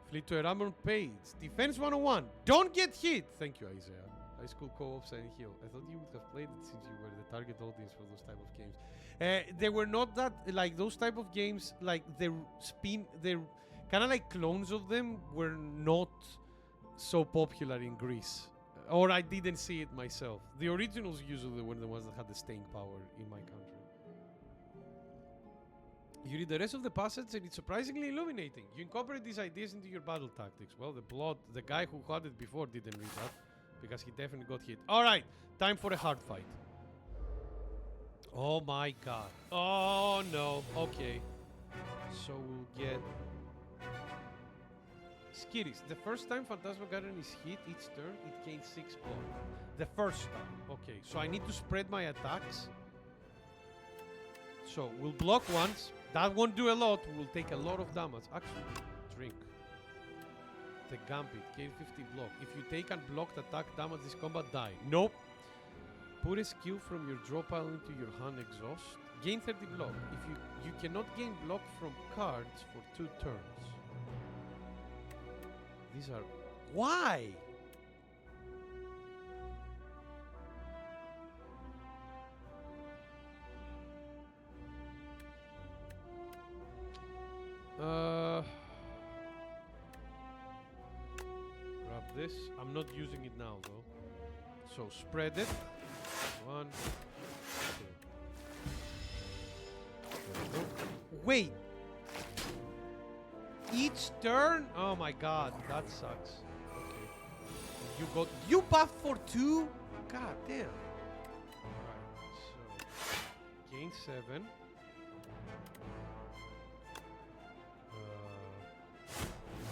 Flee to a random page. Defense 101. Don't get hit! Thank you, Isaiah. High school co-op Silent Hill. I thought you would have played it since you were the target audience for those type of games. They were not that, like, those type of games, like, they're kind of like clones of them were not so popular in Greece. Or I didn't see it myself. The originals usually were the ones that had the staying power in my country. You read the rest of the passage and it's surprisingly illuminating. You incorporate these ideas into your battle tactics. Well, the guy who had it before didn't read that because he definitely got hit. Alright, time for a hard fight. Oh my god. Oh no. Okay. So we'll get Skitties. The first time Phantasmagoran is hit each turn, it gains 6 block. The first time. Okay, so I need to spread my attacks. So we'll block once. That won't do a lot. We'll take a lot of damage. Actually, drink. The Gambit. Gain 50 block. If you take unblocked attack damage this combat, die. Nope. Put a skill from your draw pile into your hand exhaust. Gain 30 block. If you cannot gain block from cards for 2 turns. These are... Why? Grab this. I'm not using it now though. So spread it. 1, 2. Wait. Each turn? Oh my god, that sucks. Okay. You buffed for 2? God damn. Alright, so gain 7.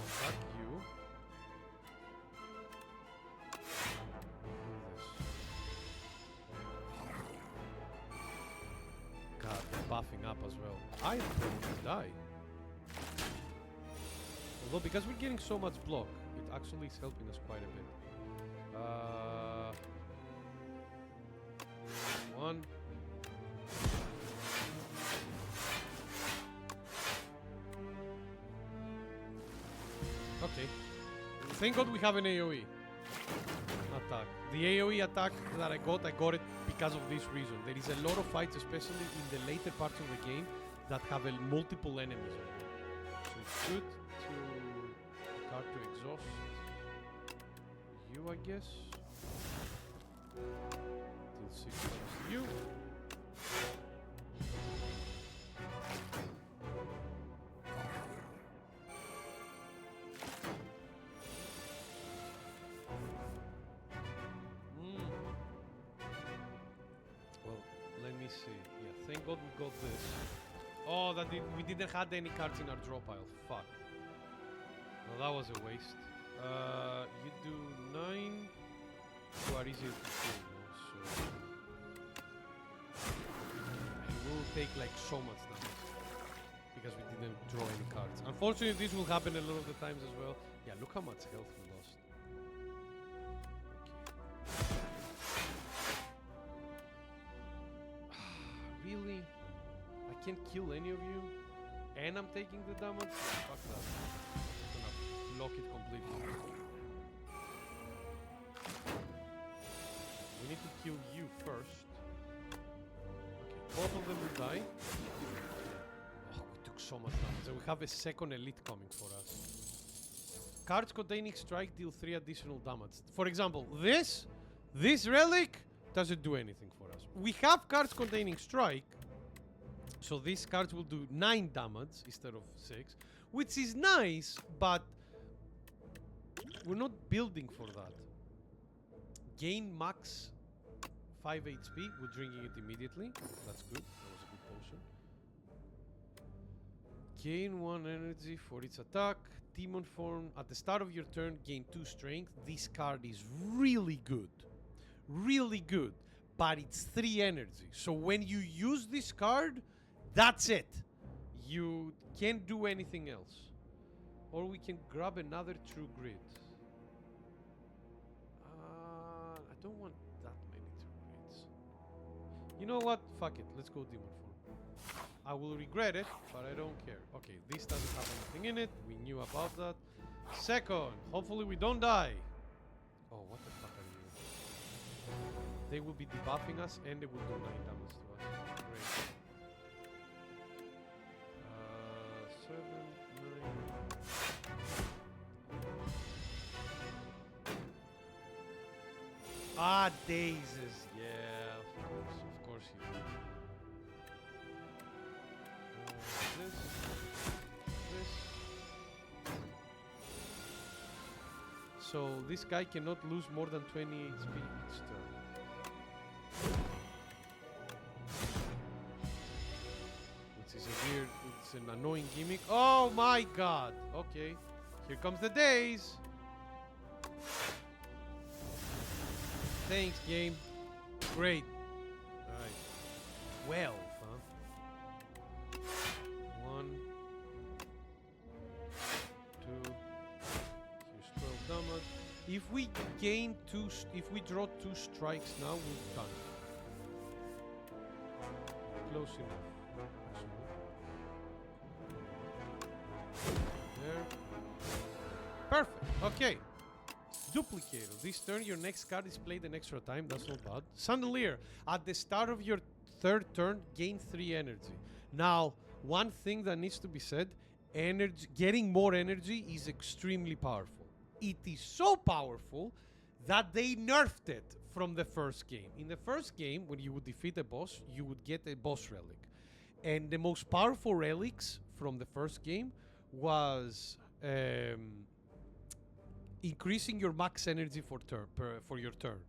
Fuck you. God, they're buffing up as well. I probably die. Although because we're getting so much block, it actually is helping us quite a bit. 1. Okay. Thank God we have an AoE attack. The AoE attack that I got it because of this reason. There is a lot of fights, especially in the later parts of the game, that have multiple enemies on them. So it's good to card to exhaust you, I guess. Till 6 exhaust you. Thank God we got this. Oh, we didn't have any cards in our draw pile. Fuck. Well, that was a waste. You do 9. You are easier to kill, so we'll take like so much damage because we didn't draw any cards. Unfortunately, this will happen a lot of the times as well. Yeah, look how much health we lost. Okay. Really? can't kill any of you, and I'm taking the damage. Fuck that. I'm gonna block it completely. We need to kill you first. Okay, both of them will die. Oh, we took so much damage, and we have a second elite coming for us. Cards containing strike deal 3 additional damage. For example, this relic doesn't do anything for us. We have cards containing strike, so these cards will do 9 damage instead of 6, which is nice, but we're not building for that. Gain max 5 HP. We're drinking it immediately. That's good. That was a good potion. Gain 1 energy for each attack. Demon form. At the start of your turn, gain 2 strength. This card is really good. Really good. But it's 3 energy. So when you use this card, that's it. You can't do anything else. Or we can grab another true grid. I don't want that many true grids. You know what? Fuck it. Let's go demon form. I will regret it, but I don't care. Okay, this doesn't have anything in it. We knew about that. Second, hopefully we don't die. Oh, what the fuck are you? They will be debuffing us and they will do 9 damage to us. Great. 7, 9. Ah, daisies. Yeah, of course you do. This. So this guy cannot lose more than 20 HP each turn. Which is a weird, it's an annoying gimmick. Oh my god! Okay, here comes the days. Thanks, game. Great. Alright. 12, huh? 1, 2. Here's 12 damage. If we gain 2, if we draw 2 strikes now, we're done. Close enough. There. Perfect. Okay. Duplicator. This turn, your next card is played an extra time. That's not bad. Chandelier. At the start of your third turn, gain 3 energy. Now, one thing that needs to be said, energy, getting more energy is extremely powerful. It is so powerful that they nerfed it from the first game. In the first game, when you would defeat a boss, you would get a boss relic. And the most powerful relics from the first game was increasing your max energy for your turn.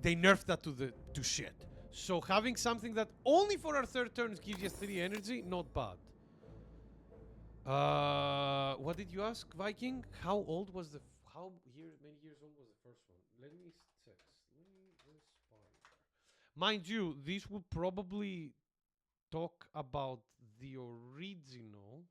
They nerfed that to shit. So having something that only for our third turns gives you 3 energy, not bad. What did you ask, Viking? How old was the many years old was the first one? Let me check. Spire. Mind you, this will probably talk about the original.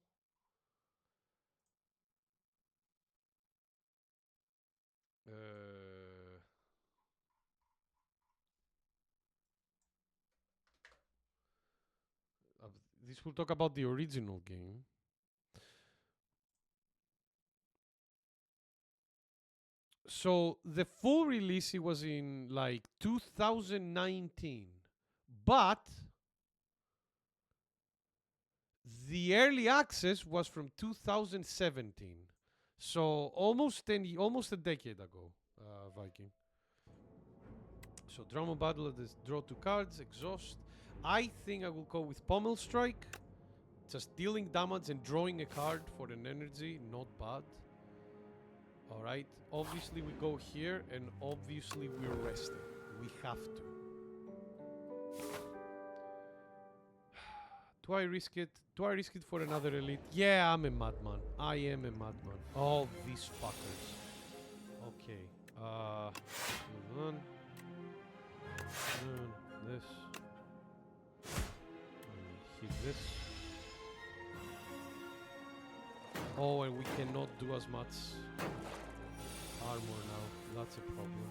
This will talk about the original game. So the full release, it was in like 2019, but the early access was from 2017. So almost a decade ago, Viking. So Drama Battle of this, draw 2 cards, exhaust. I think I will go with Pommel Strike. Just dealing damage and drawing a card for an energy, not bad. Alright, obviously we go here and obviously we're resting. We have to. Do I risk it? Do I risk it for another elite? Yeah, I'm a madman. I am a madman. Oh, these fuckers. Okay. Hold on. This. Hit this. Oh, and we cannot do as much armor now. That's a problem.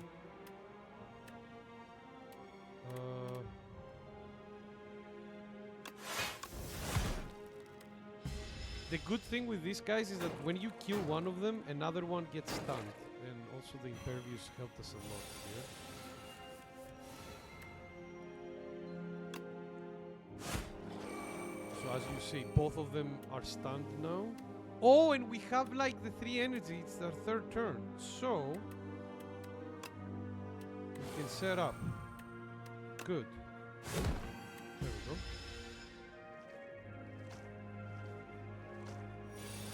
The good thing with these guys is that when you kill one of them, another one gets stunned. And also the Impervious helped us a lot here. So as you see, both of them are stunned now. Oh, and we have like the 3 energy. It's their 3rd turn. So we can set up. Good. There we go.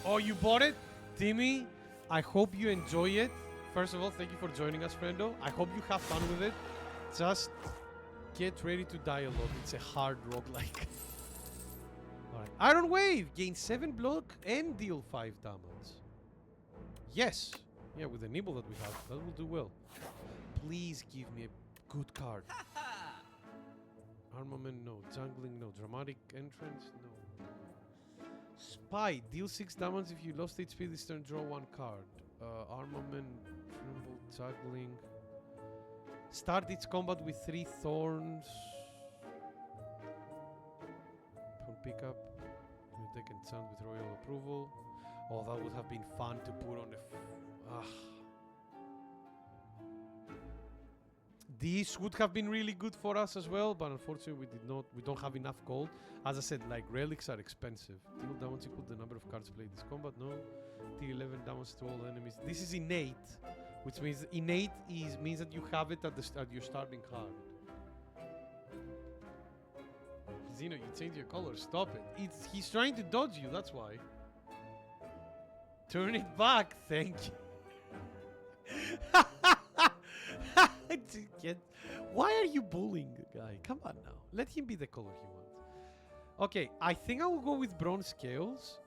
Oh, you bought it? Timmy, I hope you enjoy it. First of all, thank you for joining us, friendo. I hope you have fun with it. Just get ready to die a lot. It's a hard roguelike. Alright. Iron Wave! Gain 7 block and deal 5 damage. Yes! Yeah, with the nibble that we have, that will do well. Please give me a good card. Armament, no. Jungling, no. Dramatic entrance, no. Spy, deal 6 damage if you lost HP this turn, draw 1 card. Armament, tremble, juggling. Start each combat with 3 thorns. From pickup, you take enchant with royal approval. Oh, that would have been fun to put on a... These would have been really good for us as well, but unfortunately we don't have enough gold. As I said, like, relics are expensive. Deal damage equal to the number of cards played this combat, no. Deal 11 damage to all enemies. This is innate, which means innate means that you have it at your starting card. Zeno, you change your color, stop it. He's trying to dodge you, that's why. Turn it back, thank you. Why are you bullying the guy? Come on now. Let him be the color he wants. Okay, I think I will go with bronze scales.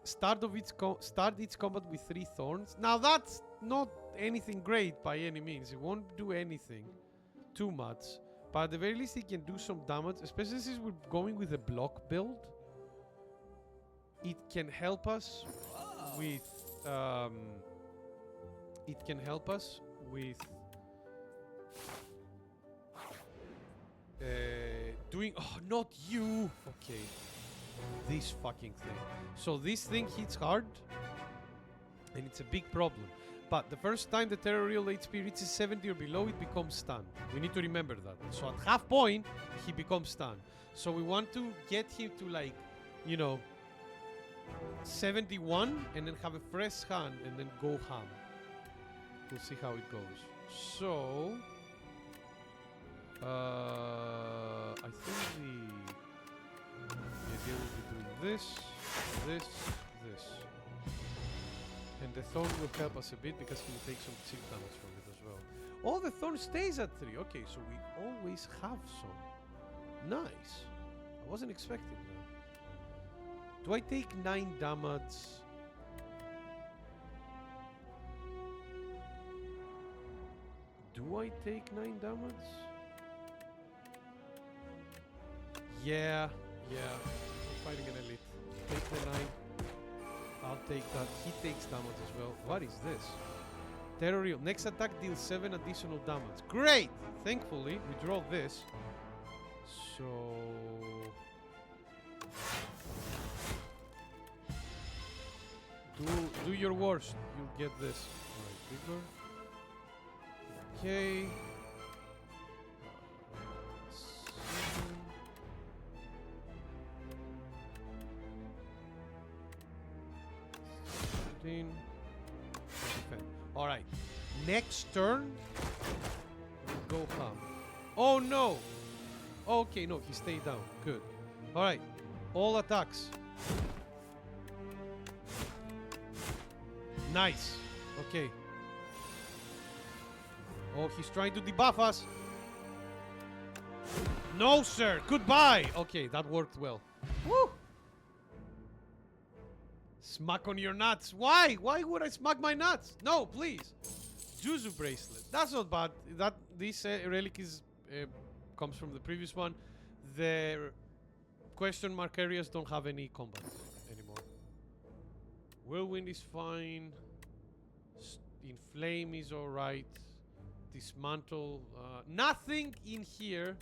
Start each combat with 3 thorns. Now that's not anything great by any means. It won't do anything too much. But at the very least it can do some damage. Especially since we're going with a block build. It can help us with... doing... Oh, not you! Okay. This fucking thing. So this thing hits hard. And it's a big problem. But the first time the terrorial HP reaches 70 or below, it becomes stunned. We need to remember that. So at half point, he becomes stunned. So we want to get him to, like, you know, 71 and then have a fresh hand and then go ham. We'll see how it goes. So... I think the idea will be doing this, this. And the thorn will help us a bit because he will take some chip damage from it as well. Oh, the thorn stays at 3. Okay, so we always have some. Nice. I wasn't expecting that. Do I take 9 damage? Do I take 9 damage? Yeah. I'm fighting an elite. Take the 9. I'll take that. He takes damage as well. What is this? Terrorial. Next attack deals 7 additional damage. Great! Thankfully, we draw this. So... Do your worst. You'll get this. Alright, bigger. Okay. 17. Alright. Next turn, we'll go ham. Oh no! Okay, no, he stayed down. Good. Alright. All attacks. Nice. Okay. Oh, he's trying to debuff us. No, sir. Goodbye. Okay, that worked well. Woo! Smack on your nuts. Why? Why would I smack my nuts? No, please. Juzu bracelet. That's not bad. This relic is comes from the previous one. The question mark areas don't have any combat anymore. Whirlwind is fine. Inflame is alright. Dismantle. Nothing in here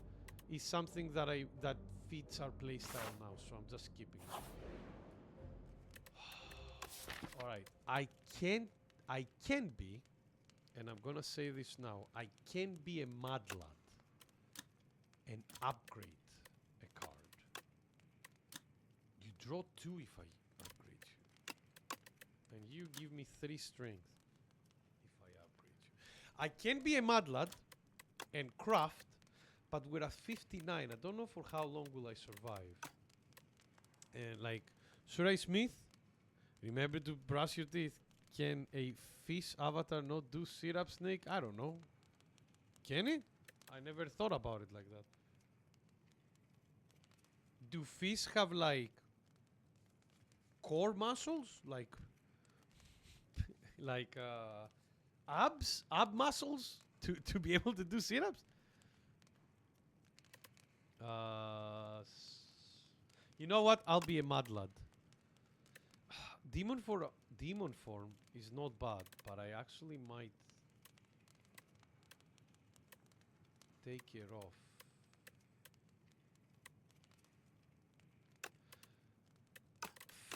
is something that fits our playstyle now, so I'm just skipping. All right. I can be, and I'm gonna say this now. I can be a mad lad and upgrade a card. You draw 2 if I upgrade you, and you give me 3 strength if I upgrade you. I can be a mad lad and craft, but we're at 59. I don't know for how long will I survive. And like, Surai Smith, remember to brush your teeth. Can a fish avatar not do syrup, Snake? I don't know. Can it? I never thought about it like that. Do fish have like core muscles? Like like ab muscles to be able to do sit-ups? You know what? I'll be a mad lad. Demon form is not bad, but I actually might take it off.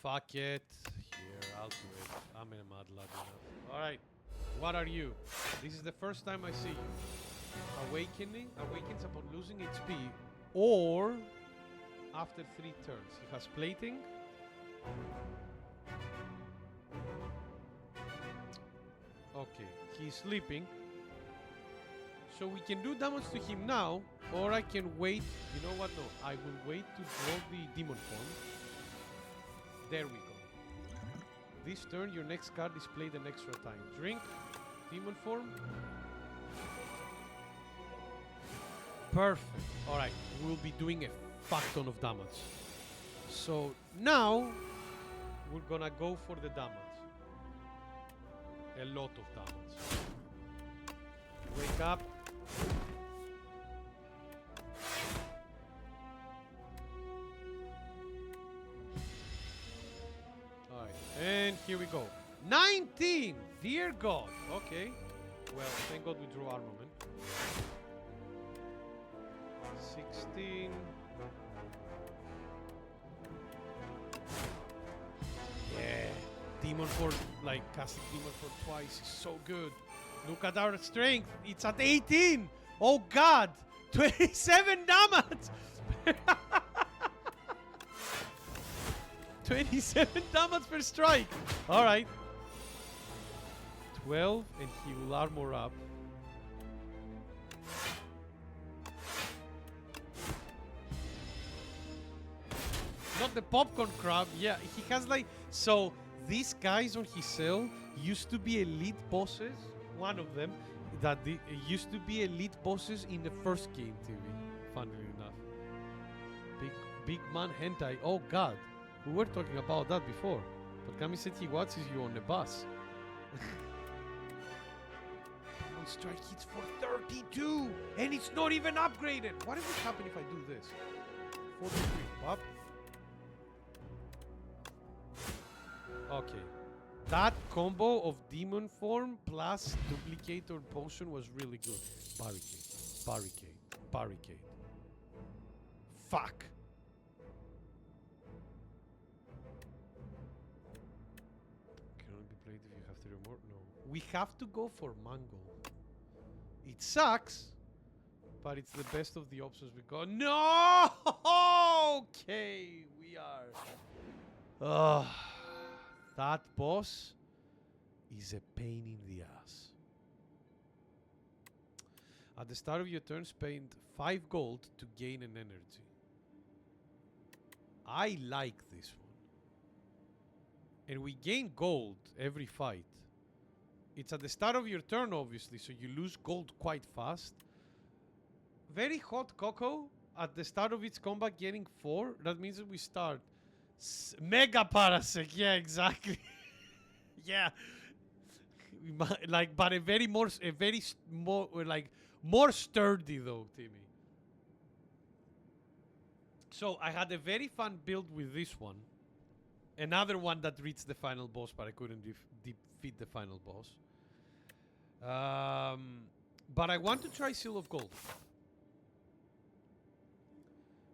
Fuck it. Here, I'll do it. I'm in a mad lad enough. Alright. What are you? This is the first time I see you. Awakens upon losing HP or after 3 turns. He has plating. Okay, he's sleeping. So we can do damage to him now, or I can wait. You know what? No, I will wait to draw the demon form. There we go. This turn, your next card is played an extra time. Drink, demon form. Perfect. Alright, we'll be doing a fuck ton of damage. So now, we're gonna go for the damage. A lot of damage. Wake up. Alright, and here we go. 19! Dear God. Okay. Well, thank God we drew armament. 16. Yeah. Demon for, like, casting Demon for twice is so good. Look at our strength. It's at 18. Oh, God. 27 damage. 27 damage per strike. All right. 12, and he will armor up. Not the popcorn crab. Yeah, he has like... So, these guys on his cell used to be elite bosses. One of them that used to be elite bosses in the first game, TV. Funnily enough. Big man hentai. Oh, God. We were talking about that before. But Kami said he watches you on the bus. One strike hits for 32! And it's not even upgraded! What would happen if I do this? 43. Up. Okay. That combo of demon form plus duplicator potion was really good. Barricade. Barricade. Barricade. Fuck. Can only be played if you have 3 or more? No. We have to go for Mango. It sucks, but it's the best of the options we got. No! Okay, we are... that boss is a pain in the ass. At the start of your turn, spend 5 gold to gain an energy. I like this one. And we gain gold every fight. It's at the start of your turn, obviously, so you lose gold quite fast. Very hot cocoa. At the start of its combat, getting 4. That means that we start... Mega Parasec, yeah, exactly. Yeah. Like, but more sturdy though, Timmy. So I had a very fun build with this one. Another one that reached the final boss, but I couldn't defeat the final boss. But I want to try Seal of Gold.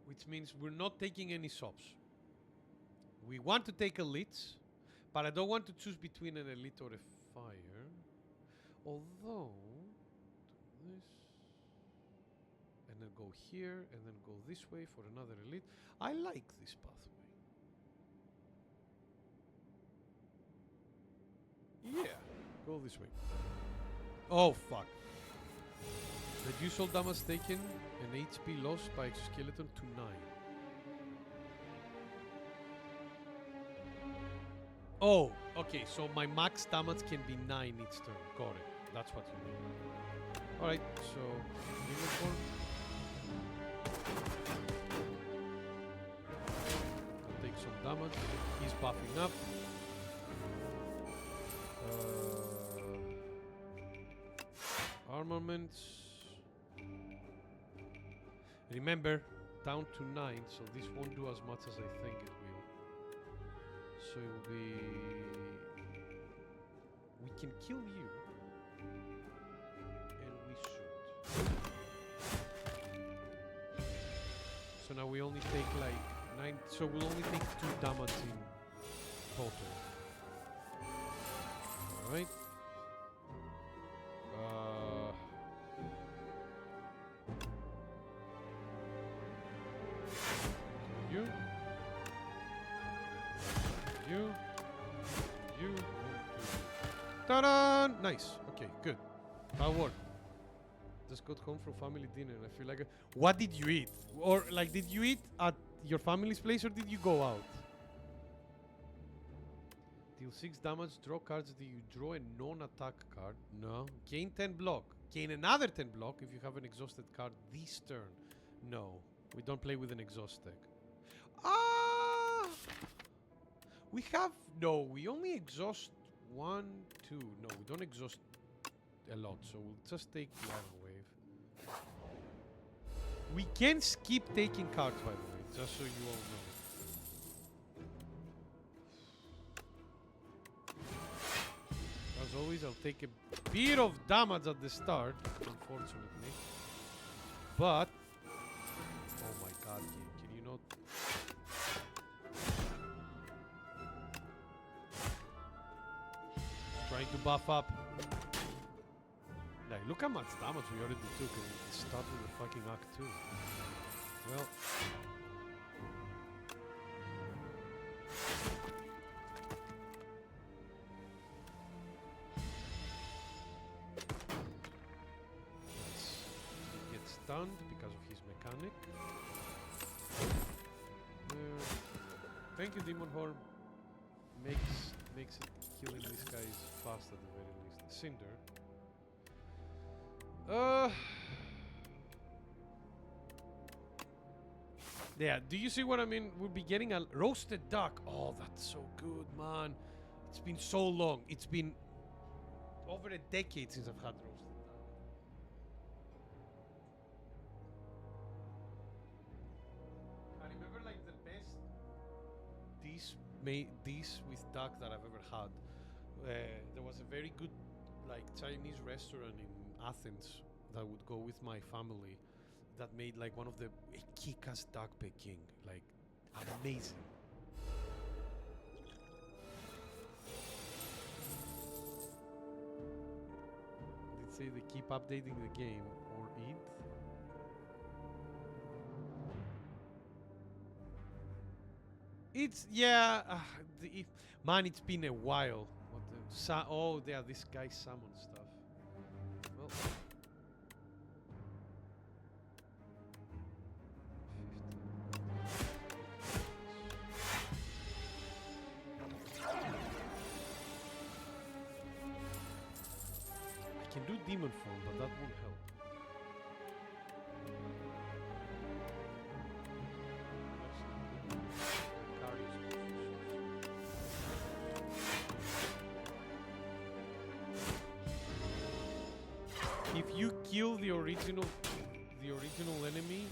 Which means we're not taking any subs. We want to take elites, But I don't want to choose between an elite or a fire. Although, do this, and then go here, and then go this way for another elite. I like this pathway. Yeah, go this way. Oh, fuck. Reduce all damage taken and HP lost by exoskeleton to 9. Oh, okay, so my max damage can be 9 each turn. Got it. That's what you mean. Alright, so demon form. I'll take some damage. He's buffing up. Armaments. Remember, down to 9, so this won't do as much as I think it will. So it will be... We can kill you. And we should. So now we only take like 9... So we'll only take 2 damage in total. Alright. You. Ta-da! Nice. Okay, good. That worked. Just got home from family dinner and I feel like... What did you eat? Or, like, did you eat at your family's place or did you go out? Deal 6 damage, draw cards. Do you draw a non-attack card? No. Gain 10 block. Gain another 10 block if you have an exhausted card this turn. No. We don't play with an exhaust deck. Ah! We have... No, we only exhaust 1, 2. No, we don't exhaust a lot, so we'll just take the Iron Wave. We can skip taking cards, by the way, just so you all know. As always, I'll take a bit of damage at the start, unfortunately. But... Oh my god, can you not... Trying to buff up. Like, look how much damage we already took and we start with the fucking Act 2. Well... He gets stunned because of his mechanic. Thank you, Demon Horn. Makes it killing these guys fast at the very least. Cinder. Yeah, do you see what I mean? We'll be getting a roasted duck. Oh, that's so good, man. It's been so long. It's been over a decade since I've had roasted duck. I remember like the best dish with duck that I've ever had. There was a very good like Chinese restaurant in Athens that would go with my family that made like one of the kick-ass duck Peking, like amazing. Did say they keep updating the game or eat? It's yeah, man. It's been a while. What the, oh, yeah, this guy salmon stuff. Well. I can do demon form, but that won't help. If you kill the original enemy,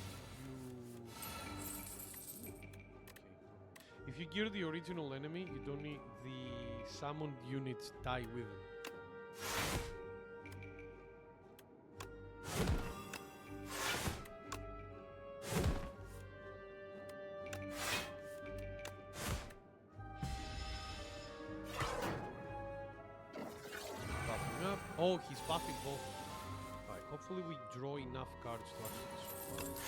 if you kill the original enemy, you don't need the summoned units die with them. Oh, he's buffing both. Alright, hopefully we draw enough cards to actually survive.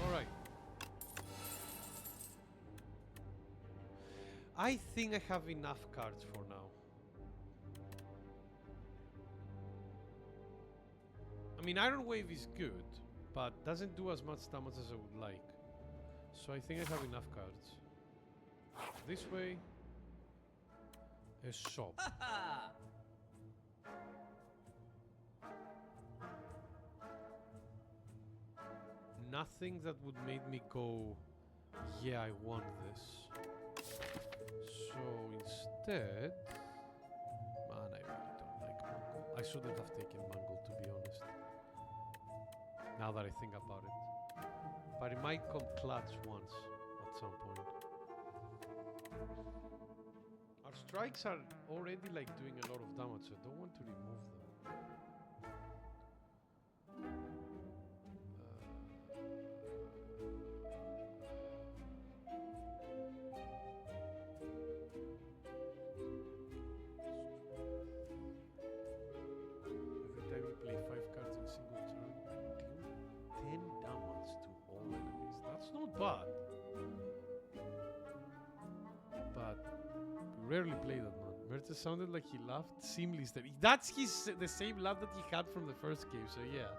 Alright. I think I have enough cards for now. I mean, Iron Wave is good, but doesn't do as much damage as I would like. So I think I have enough cards. This way. A shop. Nothing that would make me go, yeah, I want this. So instead, man, I really don't like Mangle. I shouldn't have taken Mangle, to be honest. Now that I think about it. But it might come clutch once, at some point. Our strikes are already like doing a lot of damage, so I don't want to remove them. Every time you play 5 cards in a single turn, deal 10 damage to all enemies. That's not bad. But we rarely play that, man. Merta sounded like he laughed seamlessly. That's the same laugh that he had from the first game, so yeah.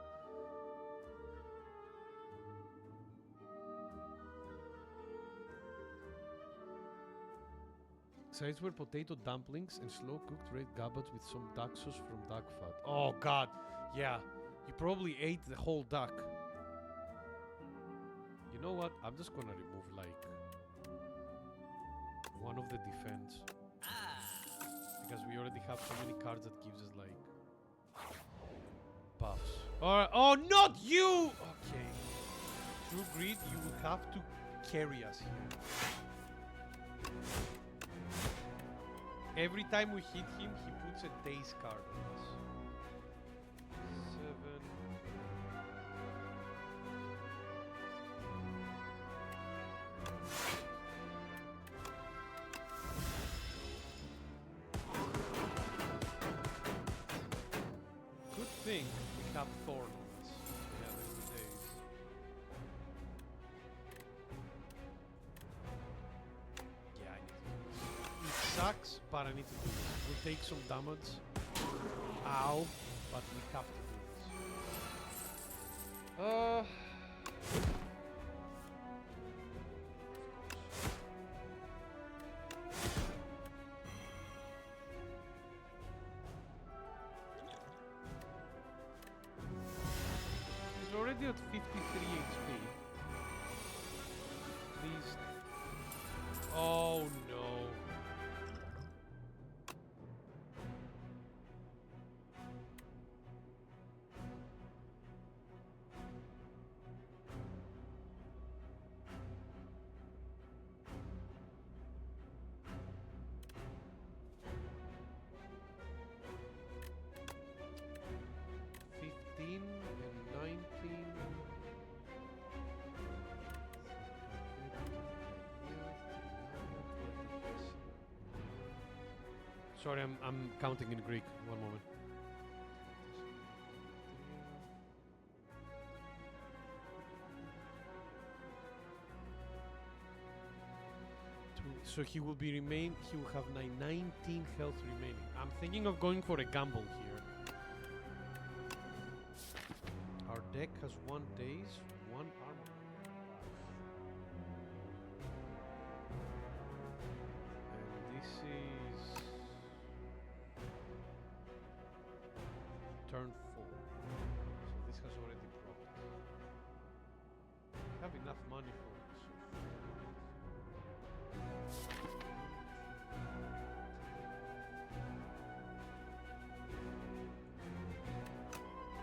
Sides were potato dumplings and slow-cooked red garbage with some duck sauce from duck fat. Oh god, yeah. You probably ate the whole duck. You know what? I'm just gonna remove, like, one of the defense. Because we already have so many cards that gives us, like, buffs. Alright. Oh, not you! Okay. True Greed, you will have to carry us here. Every time we hit him, he puts a daze card on us. 7. Good thing we have Thorn on us. Yeah, there's the daze. Yeah, I need to do this. It sucks, but I need to do this. We'll take some damage. Ow. But we have to do this. He's already at 53 HP. Please. Oh no. Sorry, I'm counting in Greek. One moment. So he will be remain. He will have 19 health remaining. I'm thinking of going for a gamble here. Our deck has 1 daze, 1 armor. And this is turn 4. So this has already propped. I have enough money for it.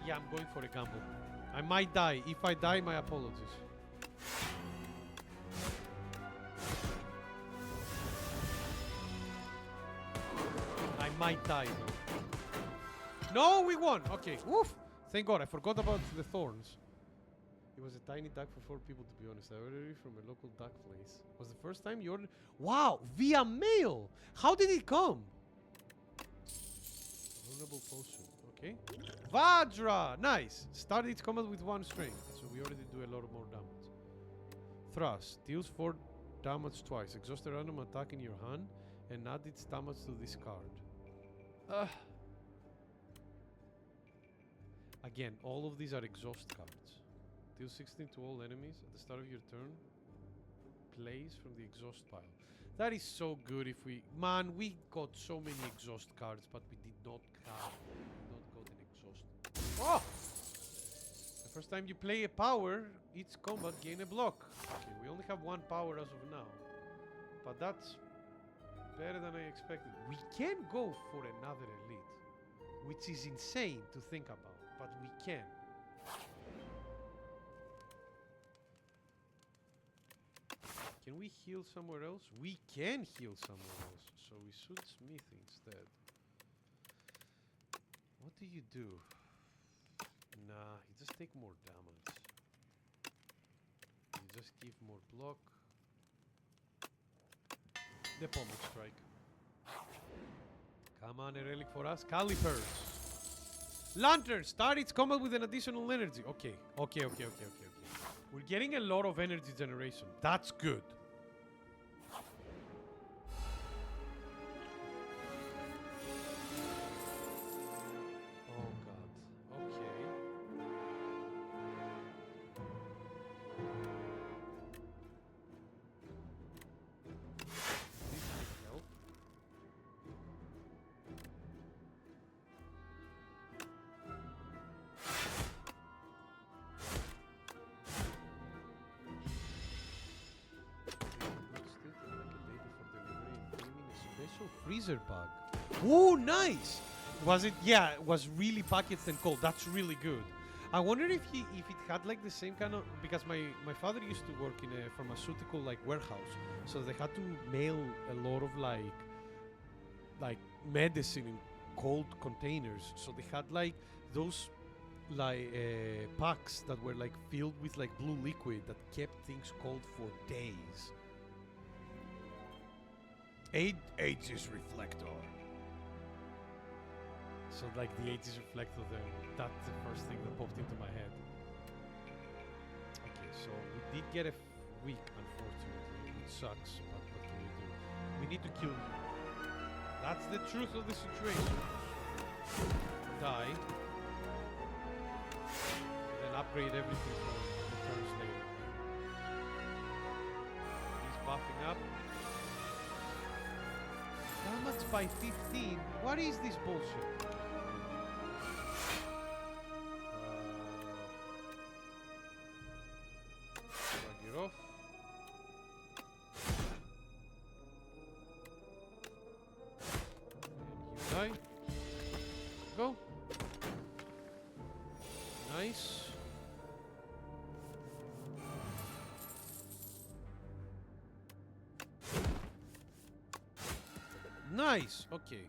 Yeah, I'm going for a gamble. I might die. If I die, my apologies. I might die though. No, we won. Okay, woof. Thank God, I forgot about the thorns. It was a tiny duck for 4 people, to be honest. I ordered it from a local duck place. Was the first time you ordered? Wow, via mail. How did it come? Vulnerable potion. Okay. Vajra, nice. Started its combat with 1 strength, so we already do a lot more damage. Thrust deals 4 damage twice. Exhaust a random attack in your hand and add its damage to this card. Again, all of these are exhaust cards. Deal 16 to all enemies at the start of your turn. Plays from the exhaust pile. That is so good if we... Man, we got so many exhaust cards, but we did not have... not got an exhaust. Oh! The first time you play a power, each combat gain a block. Okay, we only have 1 power as of now. But that's better than I expected. We can go for another elite, which is insane to think about, but we can. Can we heal somewhere else? We can heal somewhere else, so we should smith instead. What do you do? Nah, you just take more damage. You just give more block. The pommel strike. Come on, a relic for us. Calipers. Lantern, start its combat with an additional energy. Okay. We're getting a lot of energy generation. That's good. Oh god. Okay. This will help. Freezer bug. Oh, nice! Was it? Yeah, it was really packaged and cold. That's really good. I wonder if it had like the same kind of, because my father used to work in a pharmaceutical like warehouse, so they had to mail a lot of like medicine in cold containers. So they had like those like packs that were like filled with like blue liquid that kept things cold for days. Aegis Reflector. So like the Aegis Reflector there, that's the first thing that popped into my head. Okay, so we did get a weak, unfortunately, which sucks, but what can we do? We need to kill you. That's the truth of the situation. Die. And then upgrade everything for the turns later. He's buffing up. Damage by 15? What is this bullshit? Drag it off. And you die. Go. Nice. Nice, okay.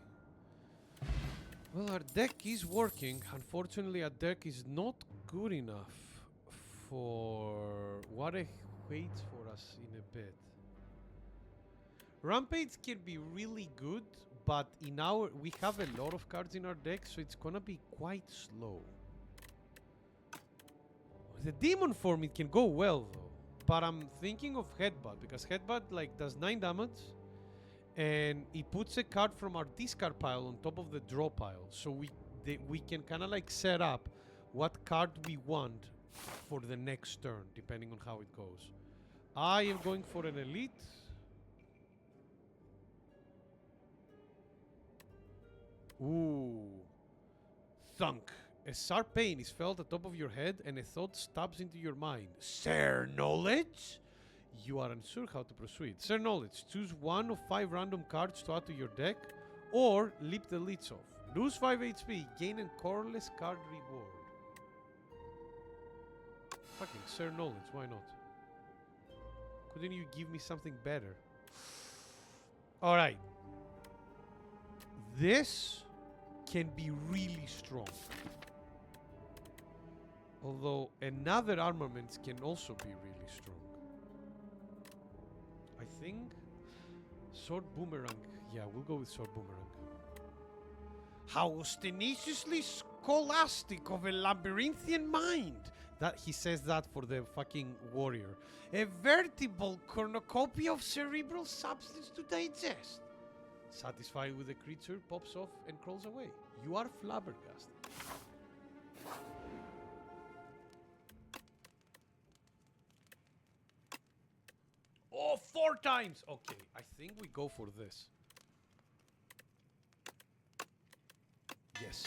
Well, our deck is working. Unfortunately, our deck is not good enough for what waits for us in a bit. Rampage can be really good, but we have a lot of cards in our deck, so it's gonna be quite slow. The demon form, it can go well though, but I'm thinking of Headbutt, because Headbutt like does 9 damage. And it puts a card from our discard pile on top of the draw pile. So we can kind of like set up what card we want for the next turn, depending on how it goes. I am going for an elite. Ooh. Thunk. A sharp pain is felt at the top of your head and a thought stabs into your mind. Sir Knowledge? You are unsure how to proceed. Sir Knowledge, choose 1 of 5 random cards to add to your deck, or leap the leech off. Lose 5 HP, gain a colorless card reward. Fucking Sir Knowledge, why not? Couldn't you give me something better? Alright. This can be really strong. Although another armament can also be really strong. I think sword boomerang. Yeah, we'll go with sword boomerang. How tenaciously scholastic of a labyrinthian mind. That he says that for the fucking warrior. A veritable cornucopia of cerebral substance to digest. Satisfied with the creature, pops off and crawls away. You are flabbergasted. Oh, 4 times! Okay, I think we go for this. Yes.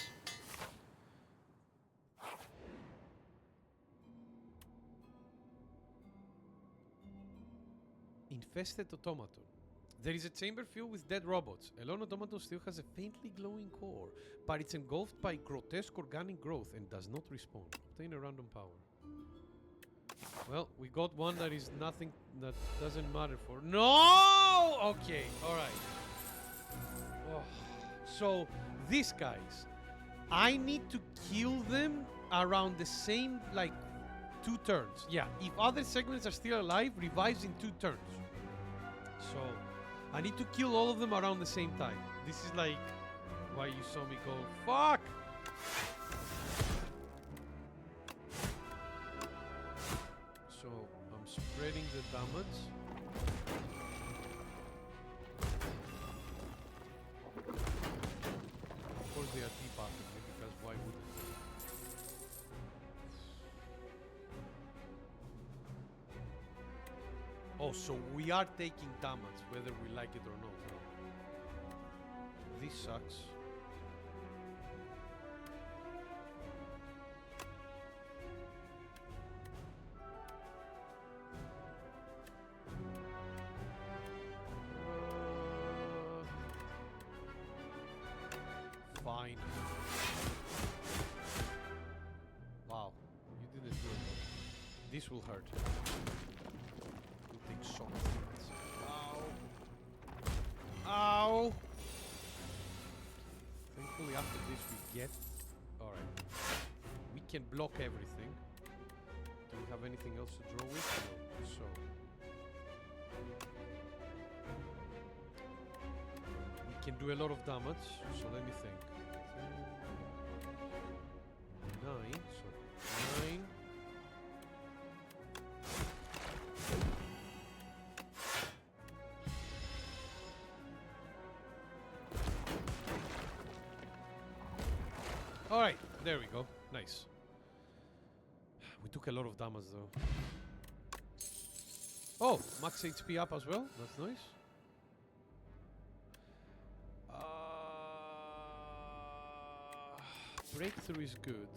Infested automaton. There is a chamber filled with dead robots. A lone automaton still has a faintly glowing core, but it's engulfed by grotesque organic growth and does not respawn. Obtain a random power. Well, we got one that is nothing, that doesn't matter for... No! Okay, alright. Oh. So, these guys, I need to kill them around the same, like, 2 turns. Yeah, if other segments are still alive, revives in 2 turns. So, I need to kill all of them around the same time. This is like why you saw me go, fuck! So, I'm spreading the damage. Of course they are debuffing me, because why wouldn't they? Oh, so we are taking damage, whether we like it or not. This sucks. Fine. Wow, you didn't do it. This will hurt. So ow. Ow. Thankfully after this we get... Alright. We can block everything. Do we have anything else to draw with? No. So... we can do a lot of damage. So let me think. 9. So 9. Alright, there we go. Nice. We took a lot of damage though. Oh, max HP up as well. That's nice. Breakthrough is good.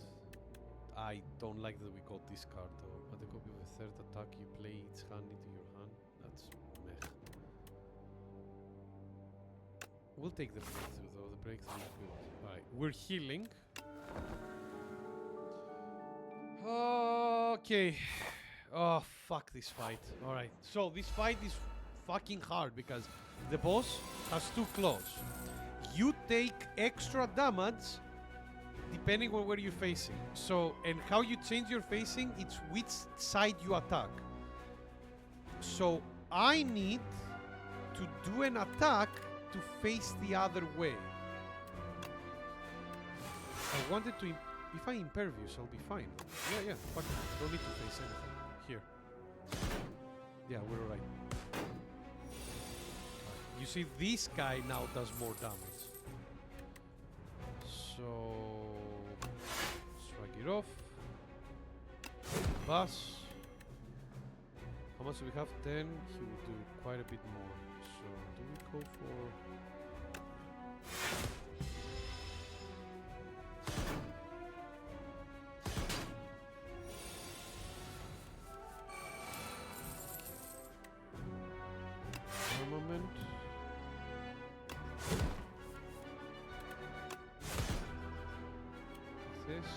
I don't like that we got this card though. Add a copy of the third attack you play each hand into your hand. That's meh. We'll take the breakthrough though. The breakthrough is good. Alright, we're healing. Okay. Oh, fuck this fight. Alright, so this fight is fucking hard because the boss has 2 claws. You take extra damage depending on where you're facing. So, and how you change your facing, it's which side you attack. So, I need to do an attack to face the other way. I wanted to... If I impervious, I'll be fine. Yeah, fuck it. Don't need to face anything. Here. Yeah, we're alright. You see, this guy now does more damage. So... Shrug it off. Bus. How much do we have? 10. He will do quite a bit more. So, do we go for... Armament. This.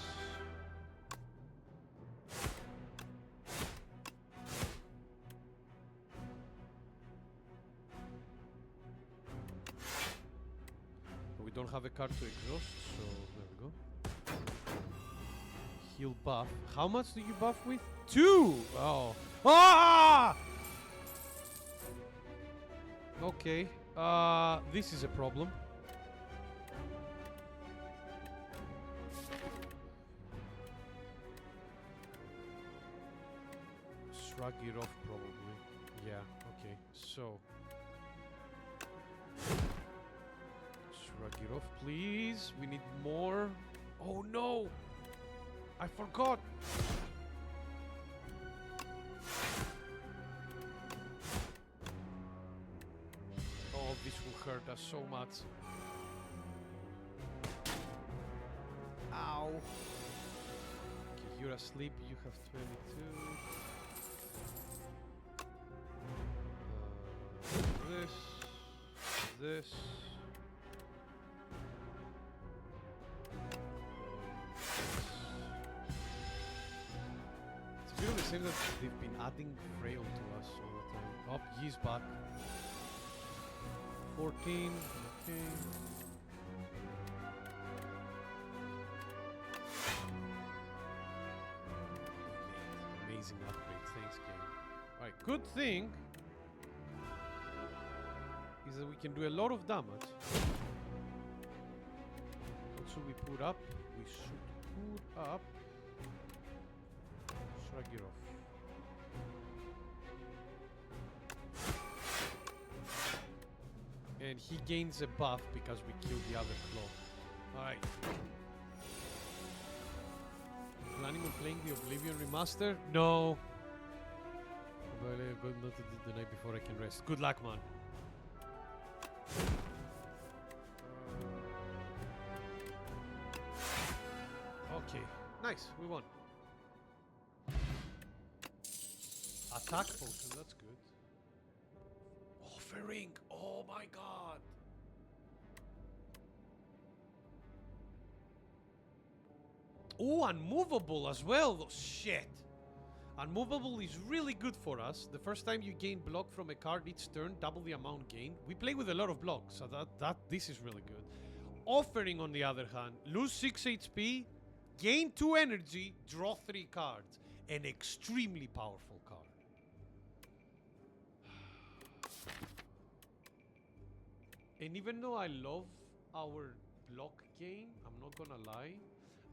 We don't have a card to exhaust, so there we go. heal buff. How much do you buff with? 2! Oh. Ah! Okay. This is a problem. Shrug it off, probably. Yeah, okay. So. Shrug it off, please. We need more. Oh no! I forgot! Oh, this will hurt us so much. Ow! Okay, you're asleep. You have 22. This. It's really the same that they've been adding frail to us all the time. Oh, he's back. 14, okay. Amazing upgrade, thanks game. Alright, good thing is that we can do a lot of damage. What should we put up? We should put up... Shrug it off. And he gains a buff because we killed the other claw. Alright. Planning on playing the Oblivion Remaster? No. But not to do the night before I can rest. Good luck, man. Okay. Nice. We won. Attack potion. That's good. Offering. Oh my god. Oh, unmovable as well. Oh, shit. Unmovable is really good for us. The first time you gain block from a card each turn, double the amount gained. We play with a lot of blocks, so this is really good. Offering, on the other hand, lose 6 HP, gain 2 energy, draw 3 cards. An extremely powerful card. And even though I love our block game, I'm not gonna lie,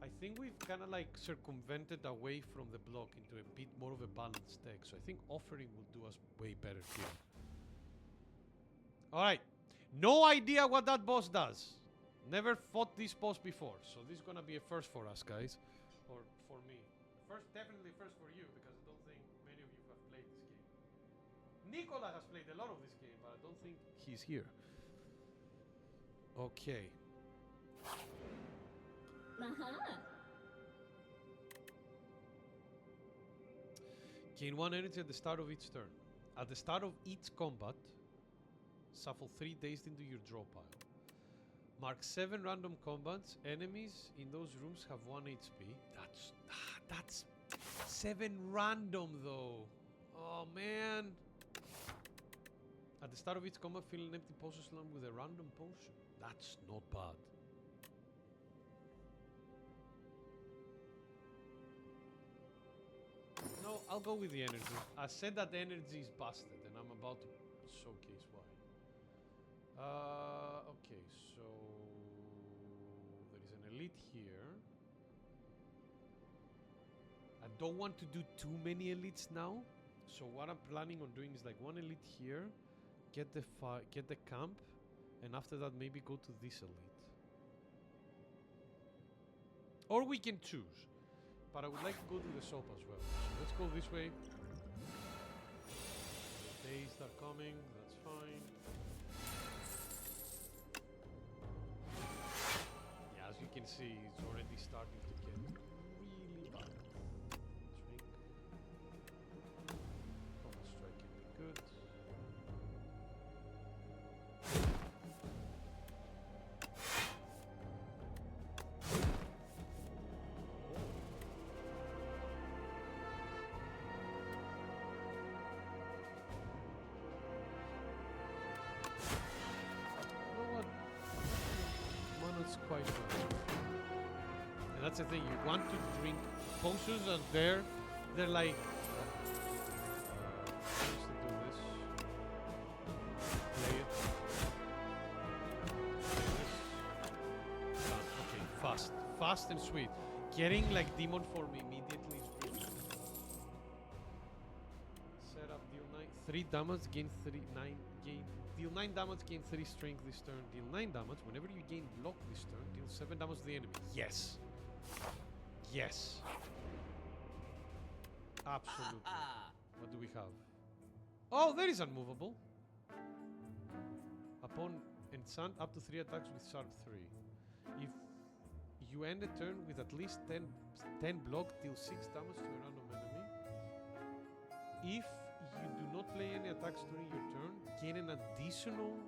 I think we've kind of like circumvented away from the block into a bit more of a balanced deck. So I think offering will do us way better here. Alright. No idea what that boss does. Never fought this boss before. So this is gonna be a first for us, guys. Or for me. First, definitely first for you, because I don't think many of you have played this game. Nicola has played a lot of this game, but I don't think he's here. Okay. Gain 1 energy at the start of each turn. At the start of each combat, shuffle 3 dazed into your draw pile. Mark 7 random combats. Enemies in those rooms have 1 HP. That's 7 random though. Oh man. At the start of each combat, fill an empty potion slot with a random potion. That's not bad. No, I'll go with the energy. I said that the energy is busted, and I'm about to showcase why. Okay, so there is an elite here. I don't want to do too many elites now, so what I'm planning on doing is like 1 elite here, get the camp, and after that maybe go to this elite. Or we can choose. But I would like to go to the shop as well. So let's go this way. Days are coming, that's fine. Yeah, as you can see, it's already starting to get really bad. Drink. Combo strike can be good. Quite good. That's the thing. You want to drink potions, and they're like. Used to do this. Play it. Done. Okay, fast and sweet. Getting like demon form immediately is really good. Set up, deal 3 damage, gain 9 deal 9 damage, gain 3 strength this turn, deal 9 damage. Whenever you gain block this turn, deal 7 damage to the enemy. Yes. Yes. Absolutely. What do we have? Oh, there is unmovable. Upon enchant, up to 3 attacks with sharp 3. If you end a turn with at least 10 block, deal 6 damage to a random enemy. If you do not play any attacks during your turn, gain an additional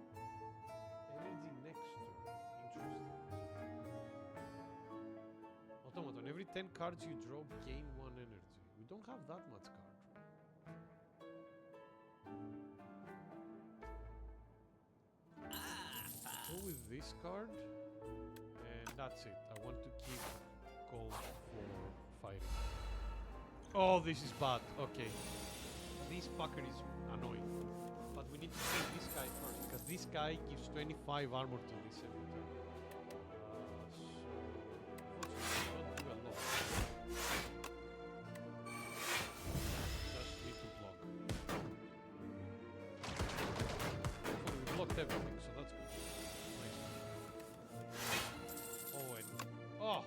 energy next turn. Interesting. Automaton, every 10 cards you draw, gain 1 energy. We don't have that much card. Go with this card. That's it. I want to keep gold for fighting. Oh, this is bad. Okay. This fucker is annoying. But we need to kill this guy first, because this guy gives 25 armor to this every turn. So, unfortunately, we don't do a lot. Just need to block. Hopefully we blocked everything, so that's good. Oh!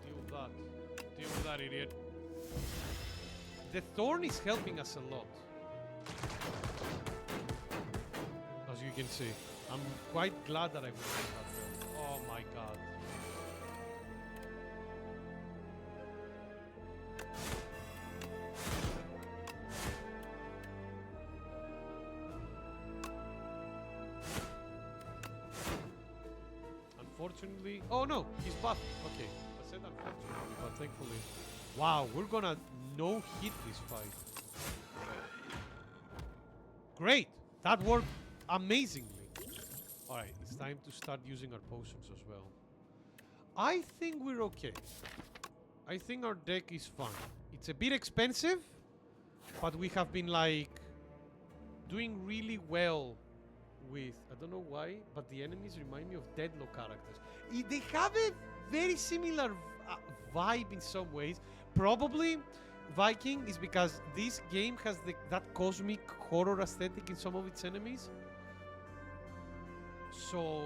Deal with that. Deal with that, idiot. The thorn is helping us a lot. As you can see. I'm quite glad that I wouldn't have that. Oh my god. Unfortunately, oh no, he's buffed. Okay, I said unfortunately, but thankfully. Wow, we're gonna no-hit this fight. Great, that worked amazingly. Alright, it's time to start using our potions as well. I think we're okay. I think our deck is fine. It's a bit expensive, but we have been like doing really well with, I don't know why, but the enemies remind me of Deadlock characters. They have a very similar vibe in some ways. Probably Viking is because this game has that cosmic horror aesthetic in some of its enemies. So,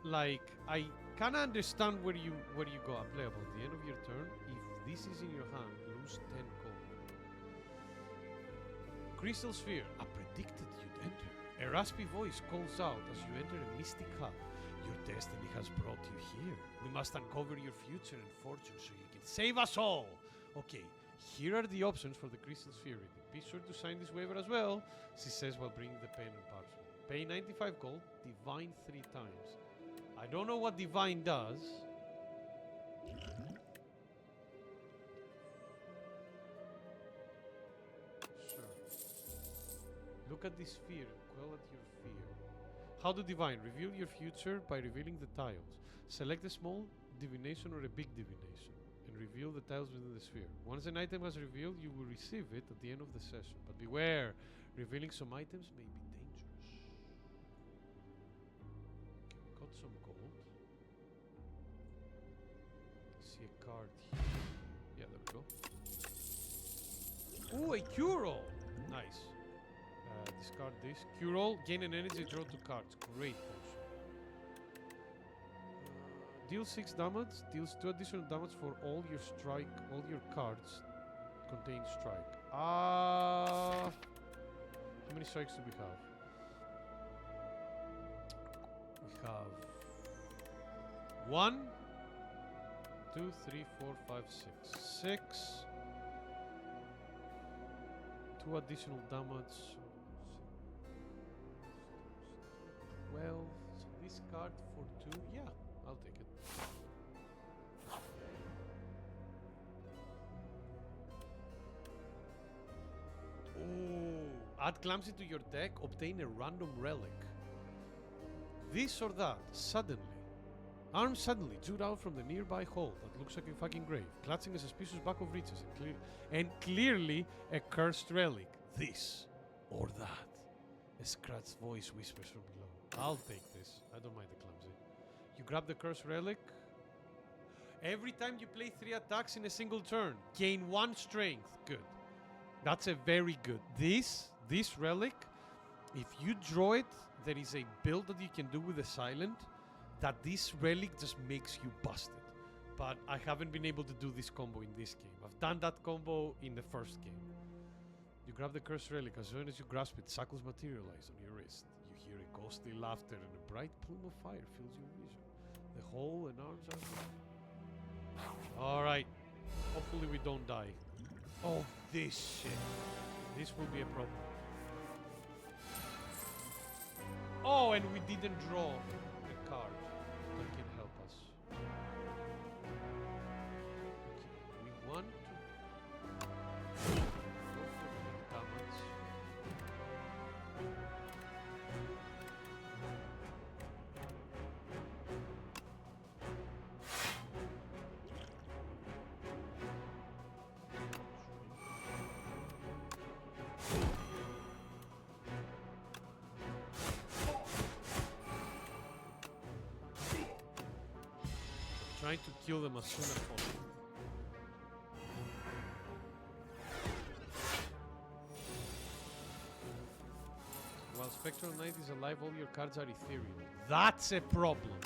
like, I kind of understand where you go. Unplayable. At the end of your turn, if this is in your hand, lose 10 gold. Crystal Sphere. I predicted you'd enter. A raspy voice calls out as you enter a mystic hut. Your destiny has brought you here. We must uncover your future and fortune so you can save us all. Okay, here are the options for the Crystal Sphere reading. Be sure to sign this waiver as well, she says while bringing the pen and parchment. Pay 95 gold, divine 3 times. I don't know what divine does. Look at this sphere and quell at your fear. How to divine. Reveal your future by revealing the tiles. Select a small divination or a big divination and reveal the tiles within the sphere. Once an item has revealed, you will receive it at the end of the session. But beware, revealing some items may be dangerous. Okay, got some gold. See a card here. Yeah, there we go. Ooh, a cure-all! Nice. Discard this. Cure-all, gain an energy, draw 2 cards. Great potion. Deal 6 damage, deals 2 additional damage for all your cards contain strike. How many strikes do we have? We have 1, 2, 3, 4, 5, 6. 6. 2 additional damage. 12. So this card for 2. Yeah, I'll take it. Ooh. Add Clumsy to your deck. Obtain a random relic. this or that. Suddenly. Arms suddenly jut out from the nearby hole that looks like a fucking grave, clutching a suspicious bag of riches and clearly a cursed relic. This or that. A scratched voice whispers from below. I'll take this. I don't mind the clumsy. You grab the cursed relic. Every time you play 3 attacks in a single turn, gain 1 strength. Good. That's a very good. This relic, if you draw it, there is a build that you can do with a silent that this relic just makes you busted. But I haven't been able to do this combo in this game. I've done that combo in the first game. You grab the cursed relic. As soon as you grasp it, shackles materialize on your wrist. You hear a ghostly laughter and a bright plume of fire fills your vision. The hole and arms are... Alright. Hopefully we don't die. Oh, this shit. This will be a problem. Oh, and we didn't draw a card that can help us. Okay, we want to go for the big damage. Trying to kill them as soon as possible. While Spectral Knight is alive, all your cards are ethereal. That's a problem.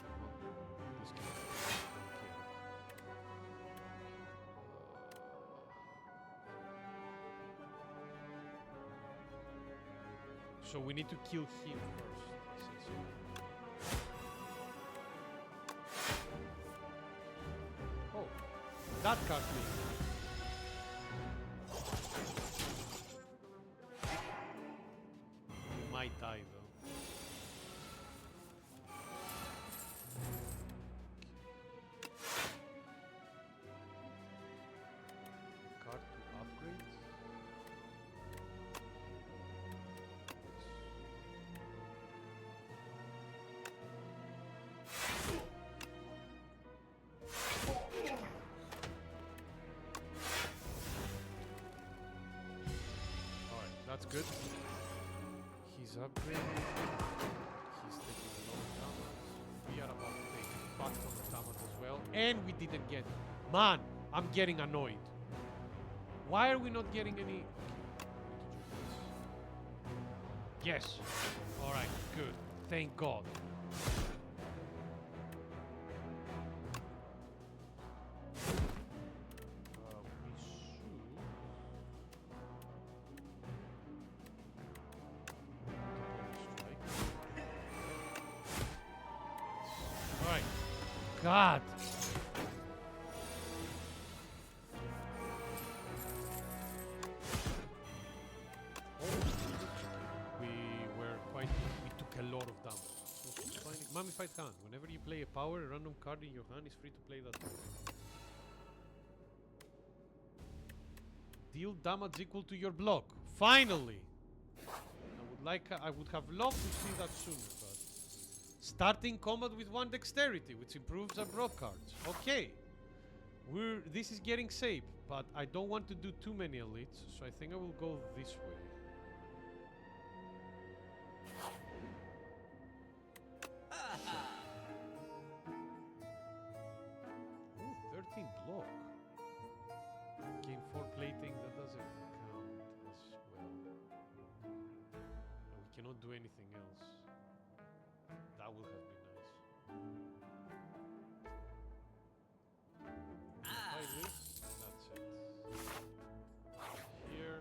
This game. Okay. So we need to kill him first, essentially. That card, please. You might die, though. Card to upgrade. That's good. He's upgrading. He's taking a lot of damage. We are about to take back on the damage as well. And we didn't get it. Man, I'm getting annoyed. Why are we not getting any... Yes. Alright, good. Thank God. God. We took a lot of damage. Mummified hand. Whenever you play a power, a random card in your hand is free to play that card. Deal damage equal to your block. Finally! I would have loved to see that sooner, but... Starting combat with 1 dexterity, which improves our block cards. Okay. This is getting safe, but I don't want to do too many elites, so I think I will go this way. Ooh, 13 block. Gain 4 plating, that doesn't count as well. We cannot do anything else. That would have been nice. That's it. Here.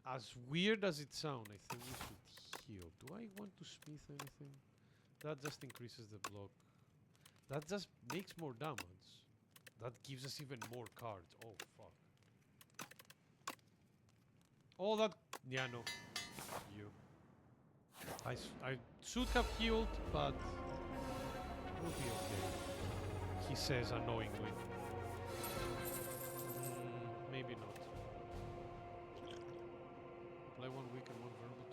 As weird as it sounds, I think we should heal. Do I want to smith anything? That just increases the block. That just makes more damage. That gives us even more cards. Oh, fuck. Oh, that... Yeah, no. You. I should have healed, but we'll be okay. He says annoyingly. Maybe not. Apply 1 weak and 1 verbal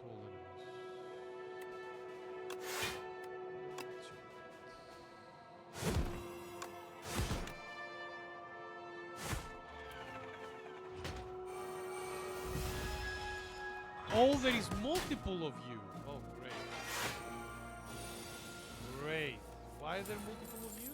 Oh, there is multiple of you. Oh, great. Great. Why are there multiple of yous?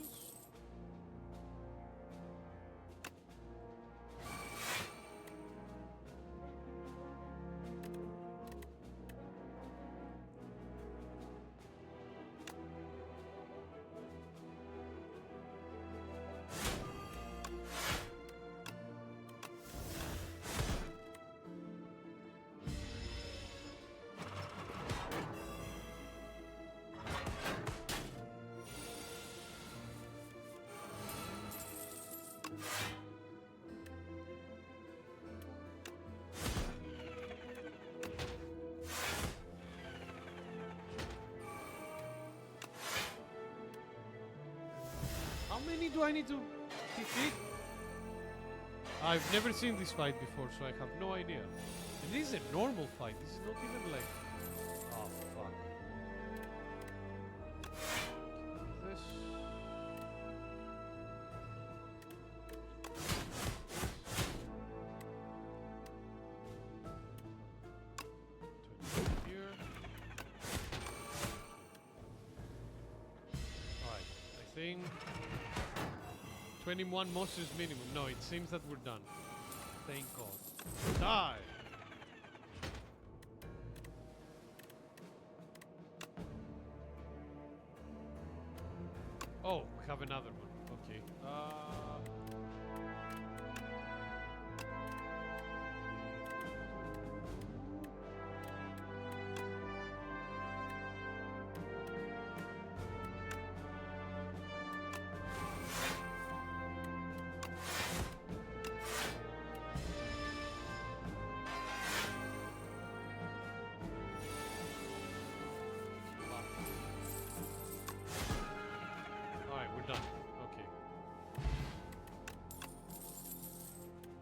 How many do I need to defeat? I've never seen this fight before, so I have no idea. And this is a normal fight. This is not even like... Oh, fuck. This... Here. Alright, I think... 21 monsters minimum. No, it seems that we're done. Thank God. Die! Oh, we have another one. Okay. Alright, we're done. Okay.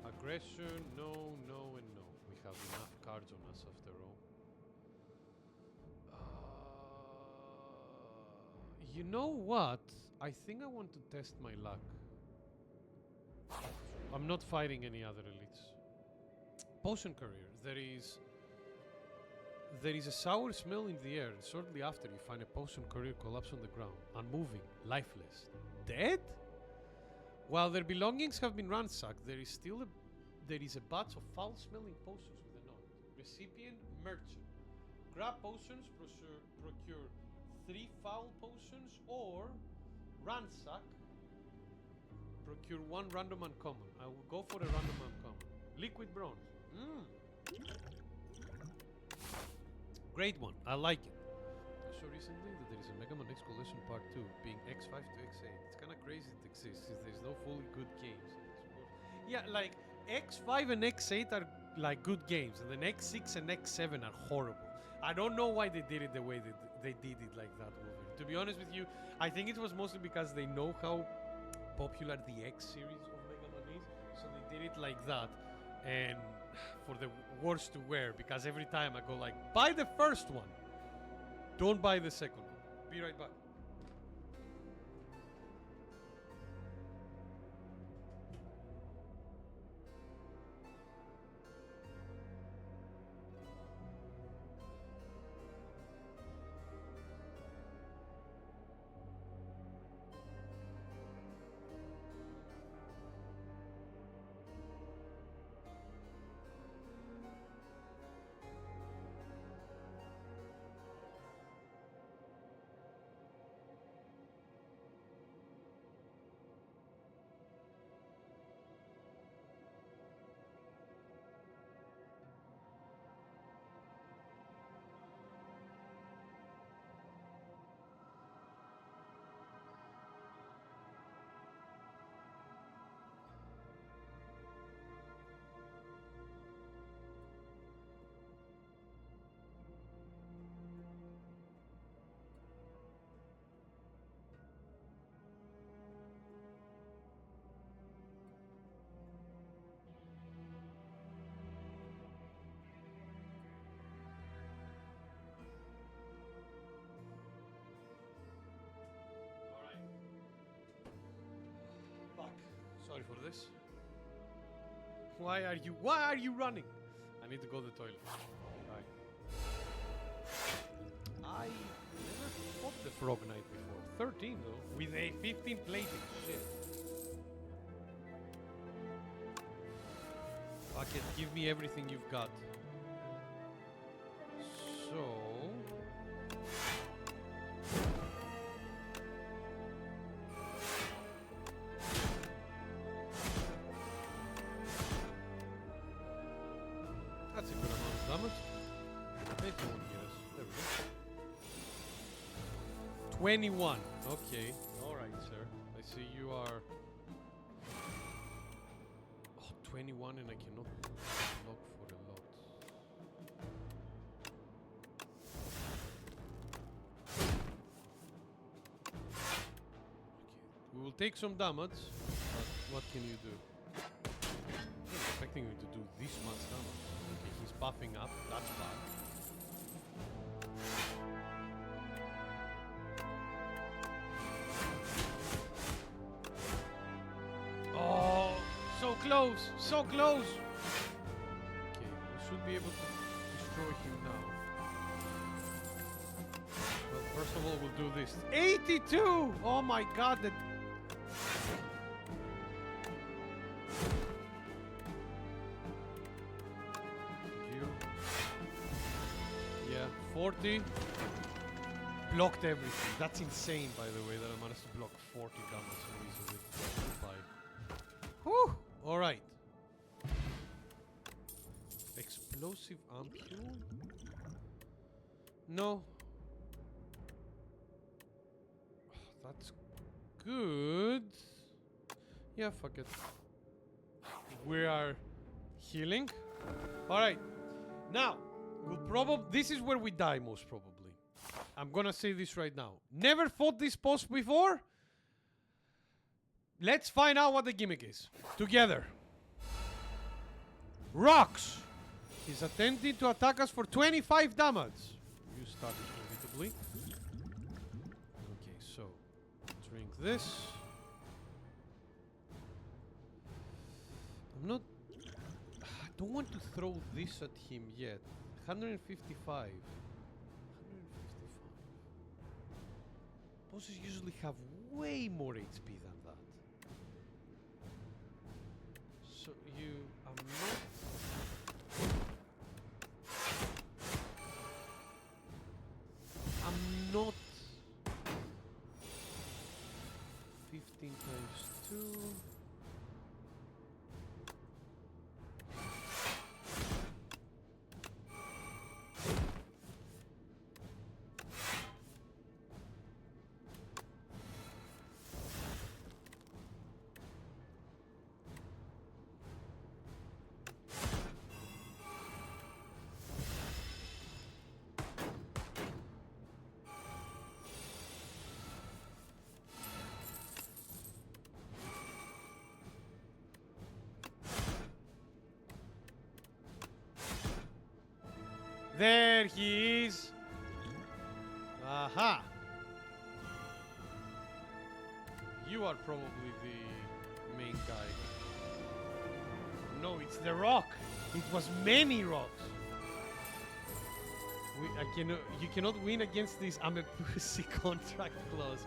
Aggression, no, no, and no. We have enough cards on us after all. You know what? I think I want to test my luck. I'm not fighting any other elites. Potion Courier. There is a sour smell in the air, and shortly after you find a potion courier collapsed on the ground, unmoving, lifeless. Dead? While their belongings have been ransacked, there is a batch of foul-smelling potions with a note. Recipient, merchant. Grab potions, procure 3 foul potions, or ransack, procure 1 random uncommon. I will go for a random uncommon. Liquid bronze. Great one. I like it. I saw recently that there is a Mega Man X Collection Part 2, being X5 to X8. It's kind of crazy it exists, since there's no fully good games in this world. Yeah, like, X5 and X8 are, like, good games, and then X6 and X7 are horrible. I don't know why they did it the way they did it like that, Wolverine. To be honest with you, I think it was mostly because they know how popular the X series of Mega Man is, so they did it like that. And for the worse to wear, because every time I go like, buy the first one, don't buy the second one. Be right back. Sorry for this. Why are you running? I need to go to the toilet. Bye. I never fought the Frog Knight before. 13 though, with a 15 plating. Shit. Fuck it, give me everything you've got. So... That's a good amount of damage. Maybe it won't get us. There we go. 21. Okay. Alright, sir. I see you are... Oh, 21 and I cannot block for a lot. Okay. We will take some damage, but what can you do? I'm not expecting him to do this much damage. Okay, he's buffing up. That's bad. Oh, so close, so close. Okay, we should be able to destroy him now. Well, first of all, we'll do this. 82! Oh my god, that... You. Yeah, 40. Blocked everything. That's insane, by the way, that I managed to block 40 damage so easily. Whew! Alright. Explosive ampule? No. That's good. Yeah, fuck it. We are healing. Alright. Now, we'll probably... This is where we die, most probably. I'm gonna say this right now. Never fought this boss before? Let's find out what the gimmick is. Together. Rocks. He's attempting to attack us for 25 damage. You started inevitably. Okay, so drink this. I'm not... I don't want to throw this at him yet. 155. 155. Bosses usually have way more HP than that. So you are not... I'm not... 15 times 2... There he is. Aha. You are probably the main guy. No, it's the rock. It was many rocks. You cannot win against this. I'm a pussy contract clause.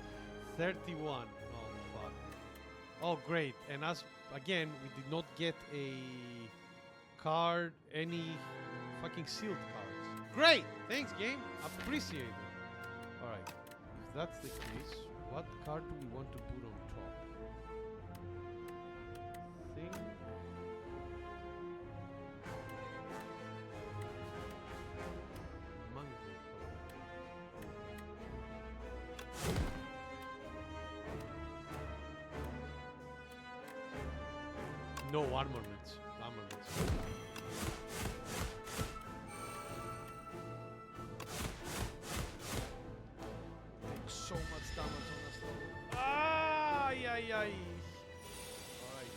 31. Oh fuck. Oh great. And as again, we did not get a card, any fucking sealed cards. Great! Thanks, game. Appreciate it. Alright. If that's the case, what card do we want to put on top? Thing. Mango. No armaments. Armaments. So much damage on us though. Ay, ay, ay. Alright.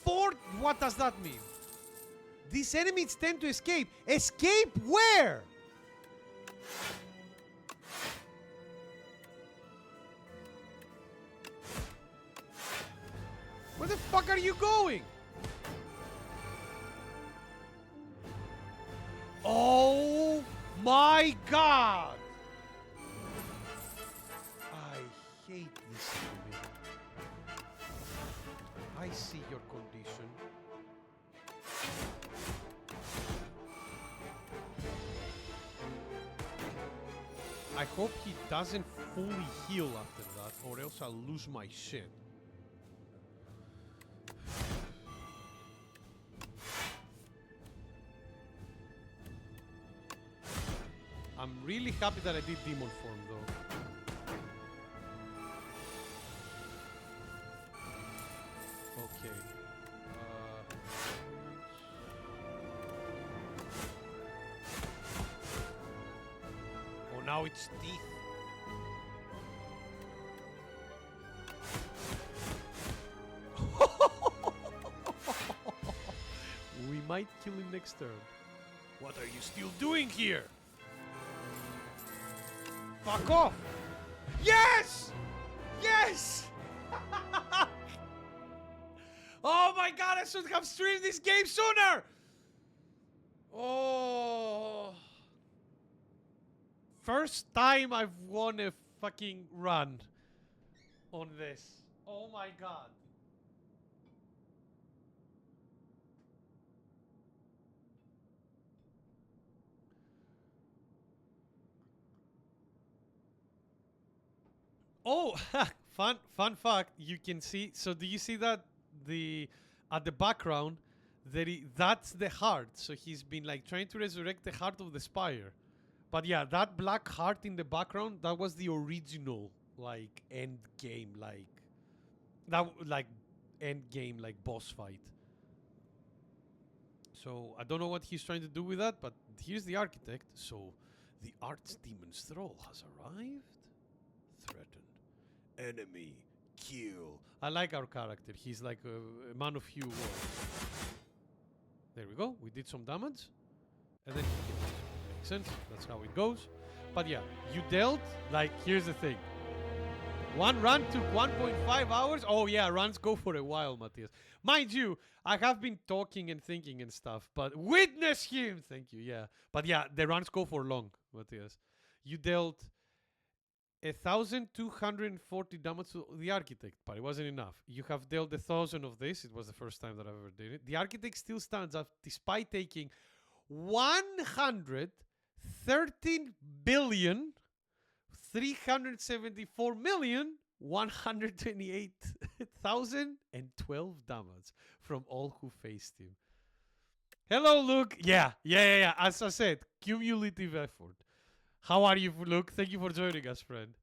Four. What does that mean? These enemies tend to escape. Escape where? Where the fuck are you going? Oh my god! see me. I see your condition. I hope he doesn't fully heal after that, or else I'll lose my shit. I'm really happy that I did Demon Form, though. Okay. Oh, now it's teeth. We might kill him next turn. What are you still doing here? Fuck off! Yes! Yes! Oh my god, I should have streamed this game sooner! Oh. First time I've won a fucking run on this. Oh my god. Oh, fun fact. You can see. So do you see that at the background that's the heart. So he's been like trying to resurrect the heart of the Spire. But yeah, that black heart in the background, that was the original like end game, end game boss fight. So I don't know what he's trying to do with that, but here's the architect. So the Archdemon's thrall has arrived. Threatened. Enemy. Kill. I like our character. He's like a man of few words. There we go. We did some damage. And then he kills. Makes sense. That's how it goes. But yeah, you dealt, here's the thing. One run took 1.5 hours. Oh yeah, runs go for a while, Matthias. Mind you, I have been talking and thinking and stuff, but witness him! Thank you, yeah. But yeah, the runs go for long, Matthias. You dealt 1,240 damage to the architect, but it wasn't enough. You have dealt 1,000 of this. It was the first time that I've ever did it. The architect still stands up despite taking 113,374,128,012 damage from all who faced him. Hello, Luke. Yeah. As I said, cumulative effort. How are you, Luke? Thank you for joining us, friend.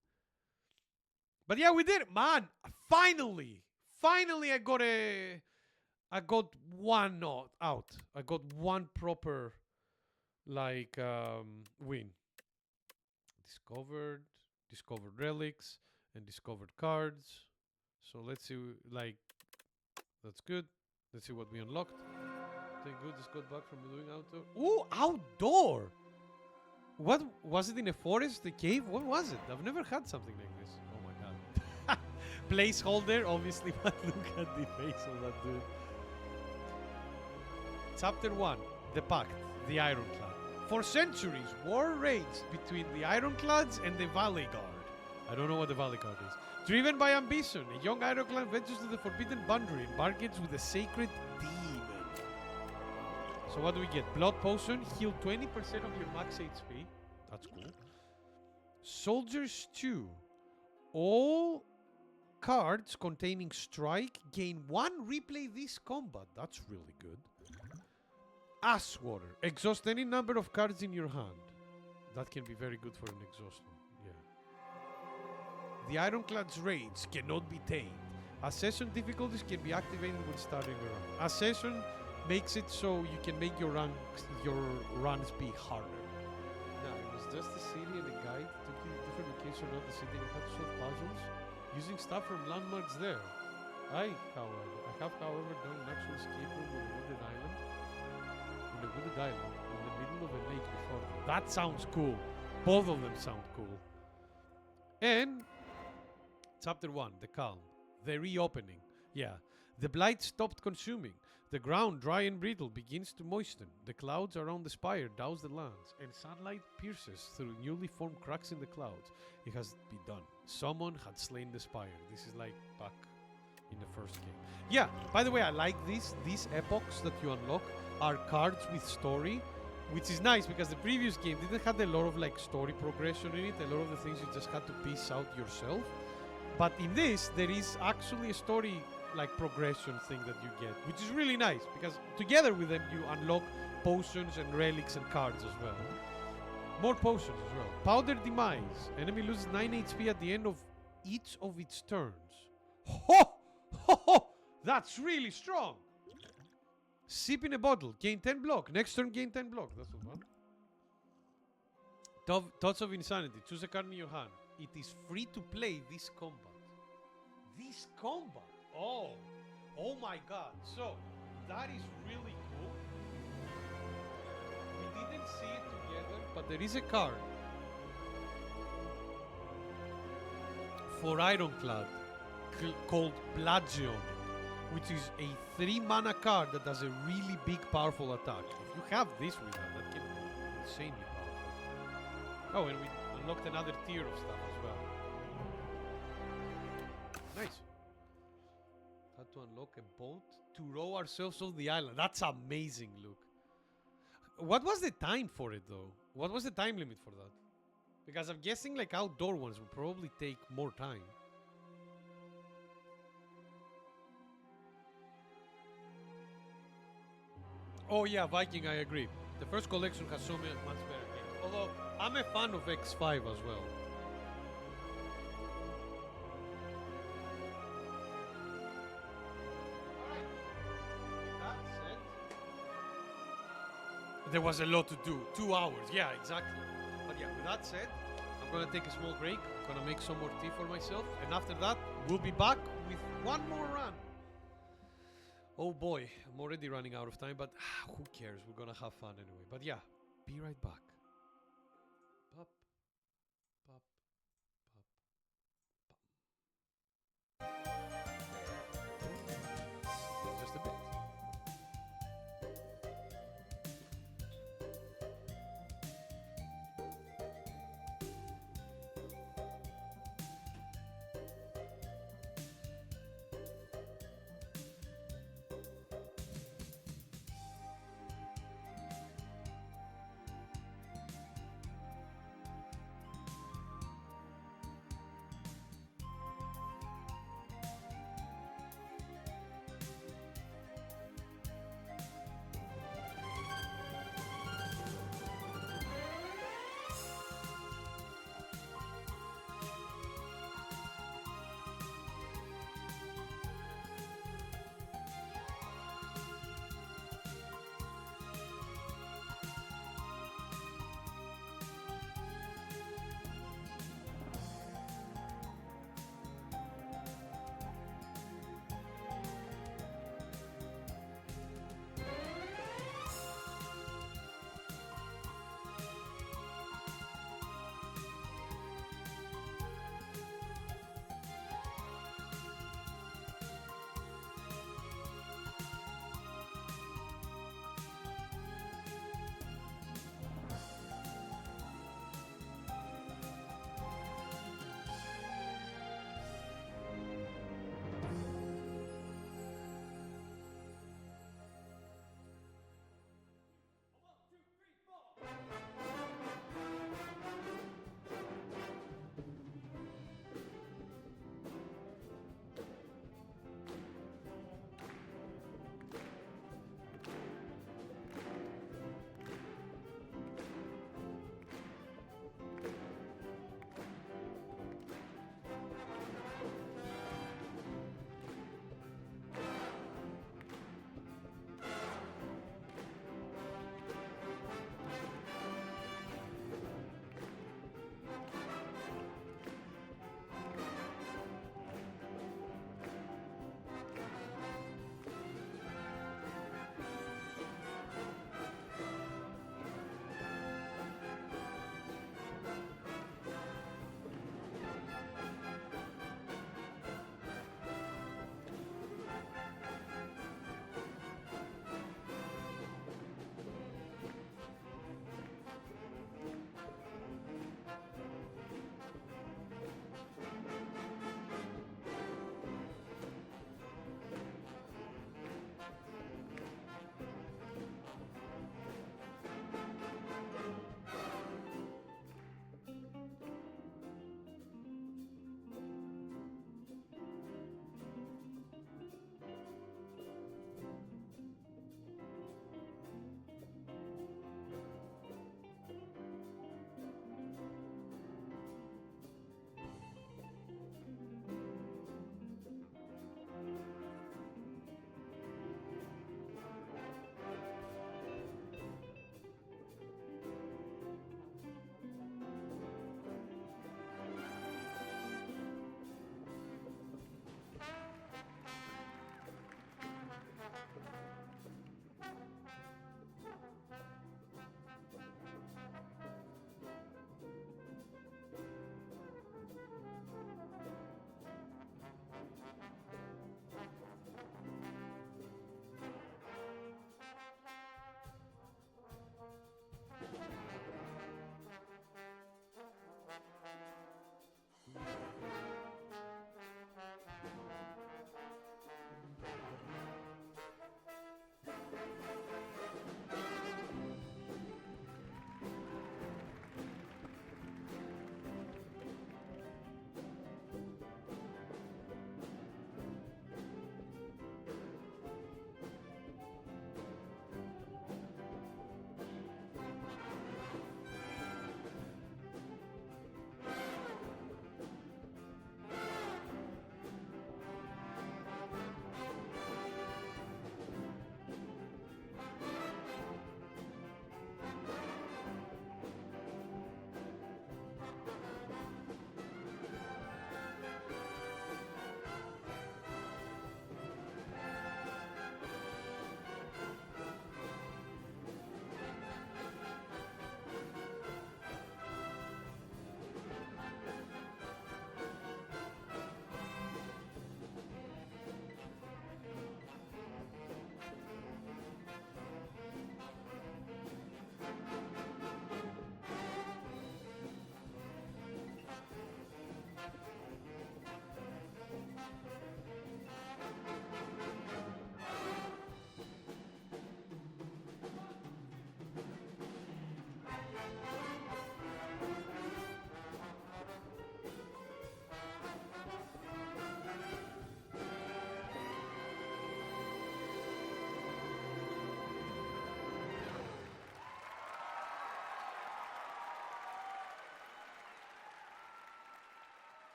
But yeah, we did it, man. Finally, I got one out. I got one proper, win. Discovered relics, and discovered cards. So let's see, that's good. Let's see what we unlocked. Thank goodness got back from doing outdoor. Ooh, outdoor! What was it, in a forest, a cave? What was it? I've never had something like this. Oh my god. Placeholder, obviously, but look at the face of that dude. Chapter 1. The Pact, the Ironclad. For centuries, war raged between the Ironclads and the Valley Guard. I don't know what the Valley Guard is. Driven by ambition, a young Ironclad ventures to the Forbidden Boundary and bargains with a sacred demon. So what do we get? Blood Potion, heal 20% of your max HP. That's cool. Soldier's Stew. All cards containing strike gain 1 replay this combat. That's really good. Ash Water. Exhaust any number of cards in your hand. That can be very good for an exhaustion. Yeah. The Ironclad's raids cannot be tamed. Accession difficulties can be activated when starting a run. Accession makes it so you can make your runs be harder. No, it was just a city and a guide took you to different locations around the city and had to solve puzzles using stuff from landmarks there. I have however done an actual escape room on a wooded island. In the middle of a lake before them. That sounds cool. Both of them sound cool. And Chapter 1, The Calm. The reopening. Yeah. The blight stopped consuming. The ground, dry and brittle, begins to moisten. The clouds around the spire douse the lands, and sunlight pierces through newly formed cracks in the clouds. It has been done. Someone had slain the spire. This is like back in the first game. Yeah, by the way, I like this. These epochs that you unlock are cards with story, which is nice because the previous game didn't have a lot of like story progression in it. A lot of the things you just had to piece out yourself. But in this, there is actually a story like progression thing that you get, which is really nice because together with them you unlock potions and relics and cards as well. More potions as well. Powder Demise. Enemy loses 9 HP at the end of each of its turns. Ho! Ho ho! That's really strong. Sip in a bottle. Gain 10 block. Next turn gain 10 block. That's not bad. Thoughts of Insanity. Choose a card in your hand. It is free to play this combat. This combat? Oh, oh my god. So, that is really cool. We didn't see it together, but there is a card for Ironclad called Bludgeoning, which is a 3-mana card that does a really big, powerful attack. If you have this with that can be insanely powerful. Oh, and we unlocked another tier of stuff as well. Nice. Had to unlock a boat to row ourselves off the island. That's amazing, Luke. What was the time for it, though? What was the time limit for that? Because I'm guessing, like, outdoor ones will probably take more time. Oh, yeah, Viking, I agree. The first collection has so many much better games. Although, I'm a fan of X5 as well. There was a lot to do. 2 hours. Yeah, exactly. But yeah, with that said, I'm going to take a small break. I'm going to make some more tea for myself. And after that, we'll be back with one more run. Oh boy, I'm already running out of time, but who cares? We're going to have fun anyway. But yeah, be right back. Pop, pop, pop, pop. Just a bit.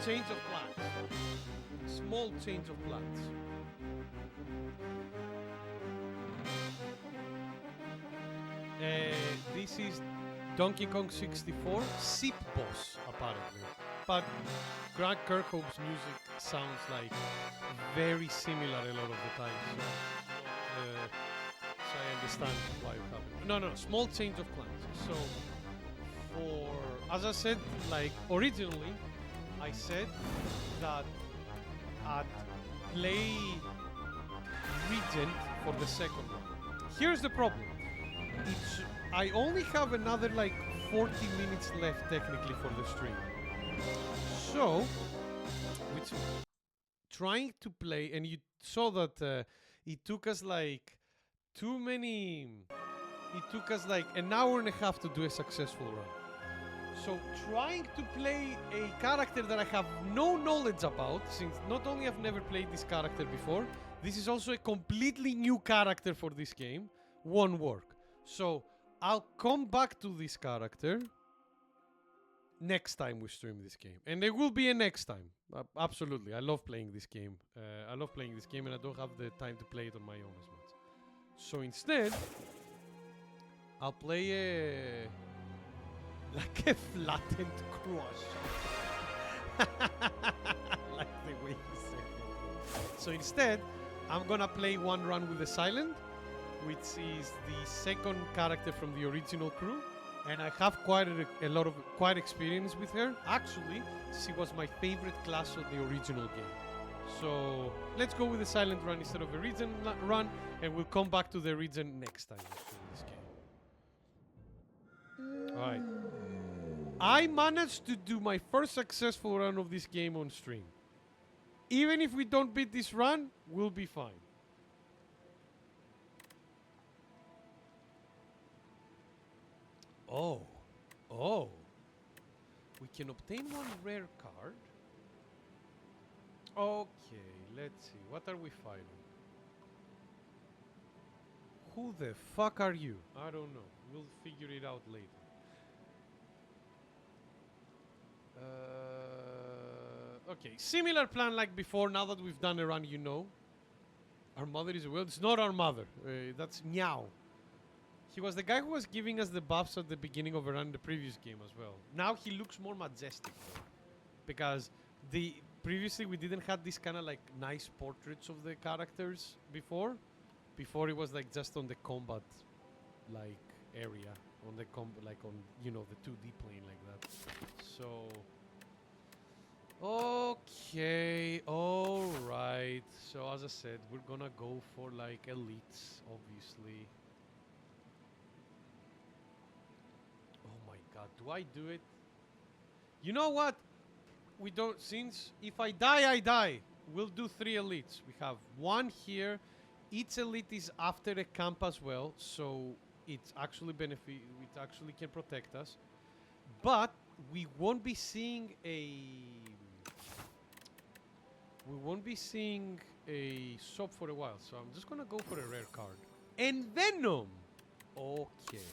change of plans. Small change of plans. This is Donkey Kong 64 Sip Boss, apparently. But Grant Kirkhope's music sounds like very similar a lot of the time. So I understand why you have it. No, small change of plans. So, as I said, like originally, I said that I'd play Regent for the second one. Here's the problem. I only have another like 40 minutes left technically for the stream. So, which trying to play, and you saw that it took us like it took us like an hour and a half to do a successful run. So trying to play a character that I have no knowledge about, since not only I've never played this character before, this is also a completely new character for this game, won't work. So I'll come back to this character next time we stream this game. And there will be a next time. Absolutely. I love playing this game. And I don't have the time to play it on my own as much. So instead, I'll play like a flattened croissant. Like the way he said it. So instead, I'm gonna play one run with the Silent, which is the second character from the original crew, and I have quite a lot of experience with her. Actually, she was my favorite class of the original game. So let's go with the Silent run instead of a Regen run, and we'll come back to the Regen next time we stream this game. Alright. I managed to do my first successful run of this game on stream. Even if we don't beat this run, we'll be fine. Oh. We can obtain one rare card. Okay, let's see. What are we fighting? Who the fuck are you? I don't know. We'll figure it out later. Okay, similar plan like before. Now that we've done a run, you know. Our mother is well. It's not our mother. That's Meow. He was the guy who was giving us the buffs at the beginning of a run in the previous game as well. Now he looks more majestic though, because previously we didn't have this kind of like nice portraits of the characters before. Before it was like just on the combat like area, on the like on, you know, the 2D plane like that. So okay, all right. So as I said, we're gonna go for like elites, obviously. God, do I do it? You know what? We don't, since if I die, I die. We'll do 3 elites. We have 1 here. Each elite is after a camp as well, so it's actually it actually can protect us. But we won't be seeing a shop for a while, so I'm just gonna go for a rare card. And Venom! Okay.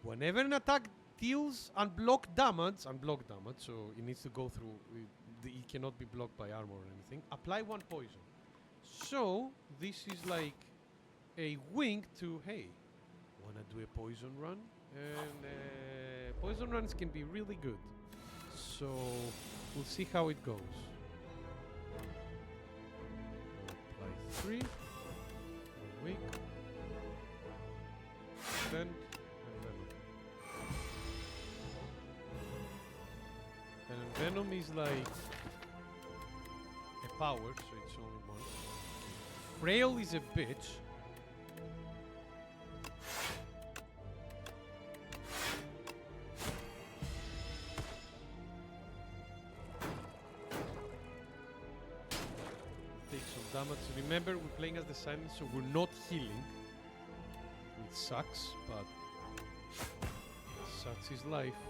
Whenever an attack deals unblocked damage, so it needs to go through, it cannot be blocked by armor or anything, apply 1 poison. So, this is like a wink to, hey, wanna do a poison run? And poison runs can be really good. So, we'll see how it goes. Apply 3, 1 week, then and Venom is like a power, so it's only 1. Frail is a bitch. Take some damage. Remember, we're playing as the Silent, so we're not healing. Which sucks, but such is life.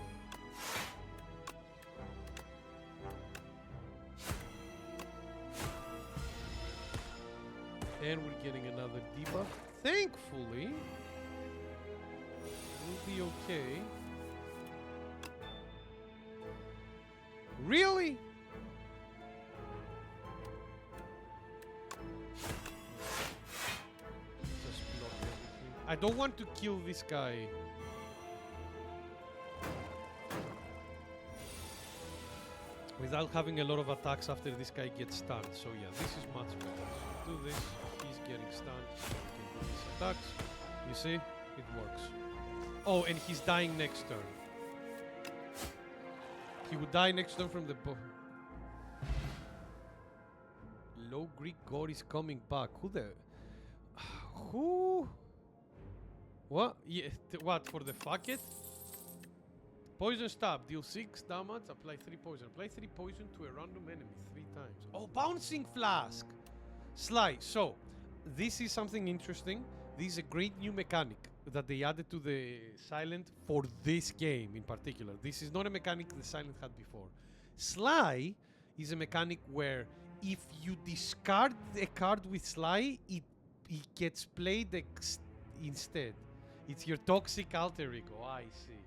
And we're getting another debuff. Thankfully, we'll be okay. Really? Just block everything. I don't want to kill this guy. Without having a lot of attacks after this guy gets stunned. So yeah, this is much better. So do this, he's getting stunned, so we can do these attacks. You see? It works. Oh, and he's dying next turn. He would die next turn from the Low Greek God is coming back. Who the... Who? What? Yeah, what, for the fuck it? Poison stab, deal 6 damage, apply 3 poison. Apply 3 poison to a random enemy 3 times. Oh, bouncing flask! Sly. So, this is something interesting. This is a great new mechanic that they added to the Silent for this game in particular. This is not a mechanic the Silent had before. Sly is a mechanic where if you discard a card with Sly, it gets played instead. It's your toxic alter ego. I see.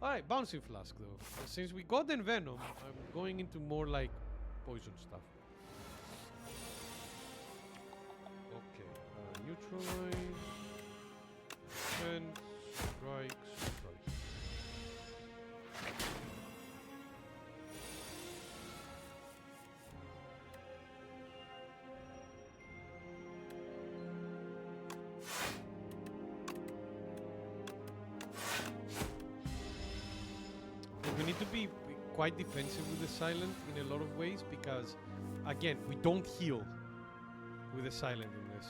Alright, bouncing flask though. Since we got Envenom, I'm going into more like poison stuff. Okay, neutralize. And strike. We need to be quite defensive with the Silent in a lot of ways because, again, we don't heal with the Silent in this.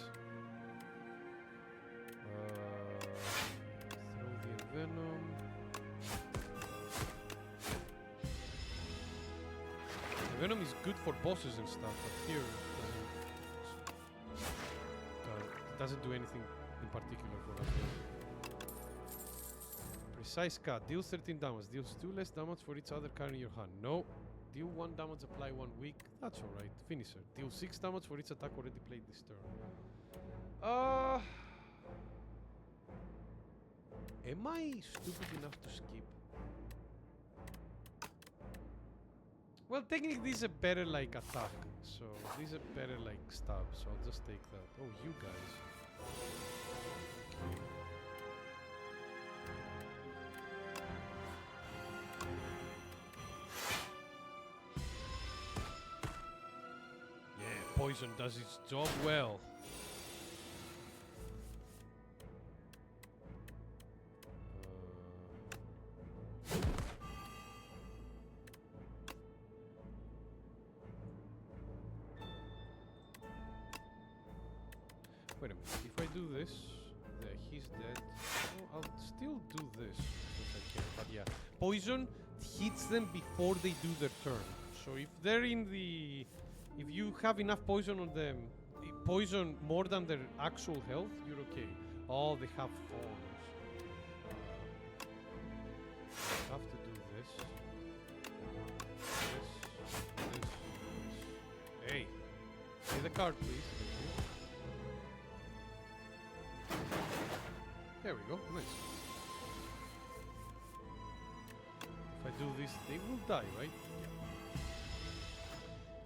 Throw the Venom. The Venom is good for bosses and stuff, but here it doesn't do anything in particular for us. Precise cut. Deals 13 damage. Deals 2 less damage for each other card in your hand. No. Deal 1 damage, apply 1 weak. That's alright. Finisher. Deal 6 damage for each attack already played this turn. Am I stupid enough to skip? Well, technically this is a better like attack. So this is a better like stab. So I'll just take that. Oh, you guys. Okay. Poison does its job well. Wait a minute. If I do this, he's dead. Oh, I'll still do this if I can. But yeah, poison hits them before they do their turn. So if they're in the... If you have enough poison on them, poison more than their actual health, you're okay. Oh, they have thorns. I have to do this. This. Hey, play the card, please. Thank you. There we go. Nice. If I do this, they will die, right? Yeah.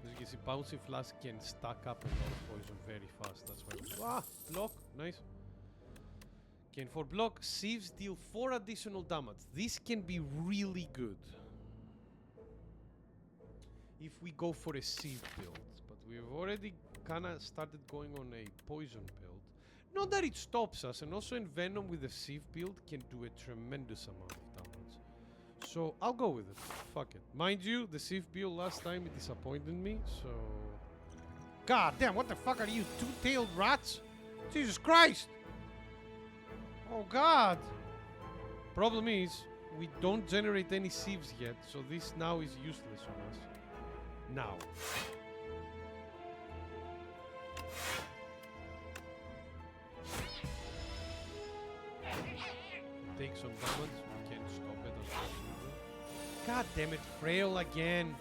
As you can see, Bouncing Flask can stack up a lot of poison very fast. That's why we... block. Nice. Okay, and for block, Sieves deal 4 additional damage. This can be really good if we go for a Sieve build. But we've already kind of started going on a poison build. Not that it stops us, and also Envenom with a Sieve build can do a tremendous amount of damage. So I'll go with it. Fuck it. Mind you, the Sieve build last time it disappointed me, so... God damn, what the fuck are you, two-tailed rats? Jesus Christ! Oh God! Problem is, we don't generate any Sieves yet, so this now is useless on us. Now. Take some damage, we can't stop it. God damn it, Frail again.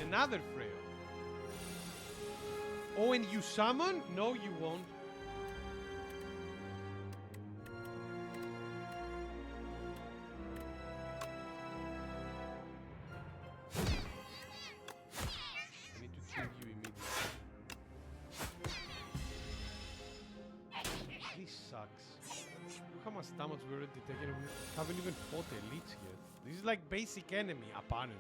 Another frail. Oh, and you summon? No, you won't. I need to kill you immediately. This sucks. Look how much damage we already taken. We haven't even fought elites yet. This is like basic enemy, apparently.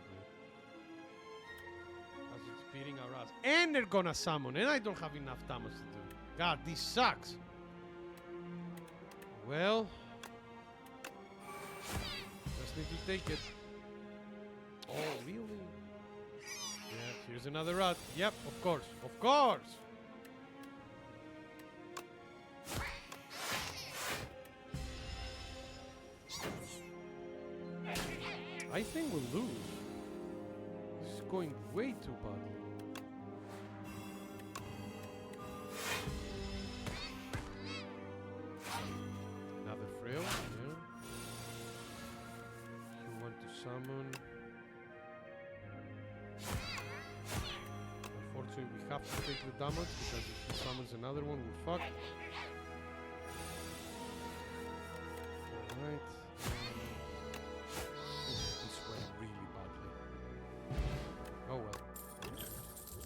As it's beating our ass. And they're gonna summon, and I don't have enough damage to do. God, this sucks. Well, just need to take it. Oh, really? Yeah, here's another rat. Yep, of course. Of course! I think we'll lose. This is going way too badly. Another frail, yeah. You want to summon. Unfortunately, we have to take the damage because if he summons another one, we're fucked. Alright. This went really badly. Oh well.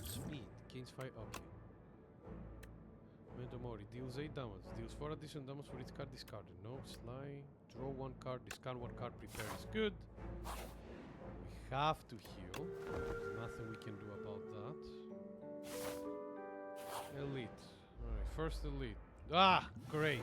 Speed. Gains 5. Okay. Mentomori. Deals 8 damage. Deals 4 additional damage for each card discarded. No. Sly. Draw 1 card. Discard 1 card. Prepare is good. We have to heal. There's nothing we can do about that. Elite. Alright. First elite. Ah! Great.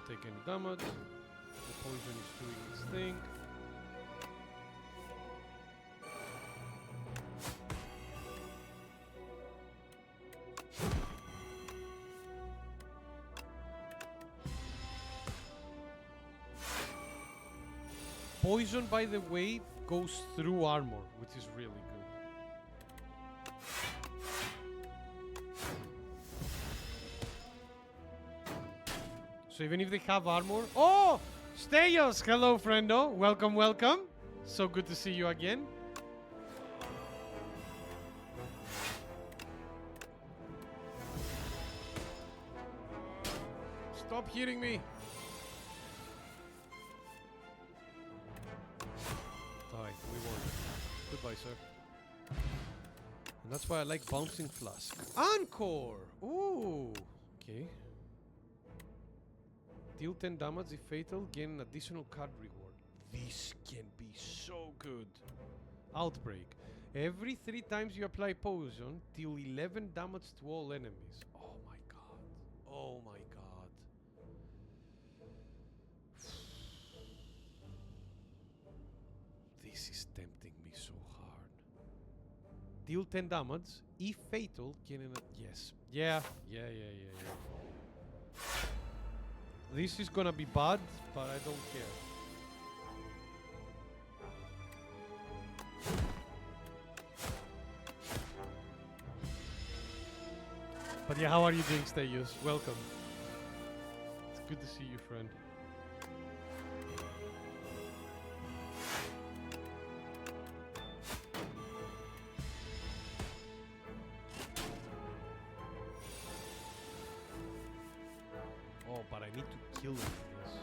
Take any damage. The poison is doing its thing. Poison, by the way, goes through armor, which is really good. So even if they have armor... Oh! Steyos! Hello, friendo. Welcome, welcome. So good to see you again. Stop hitting me. Die. We won. Goodbye, sir. And that's why I like Bouncing Flask. Encore! Ooh! Okay. Deal 10 damage if fatal, gain an additional card reward. This can be so good. Outbreak. Every 3 times you apply poison, deal 11 damage to all enemies. Oh my god. Oh my god. This is tempting me so hard. Deal 10 damage. If fatal, gain an... Yes. Yeah. This is gonna be bad, but I don't care. But yeah, how are you doing, Steyos? Welcome. It's good to see you, friend. Oh, but I need to kill him. Yes.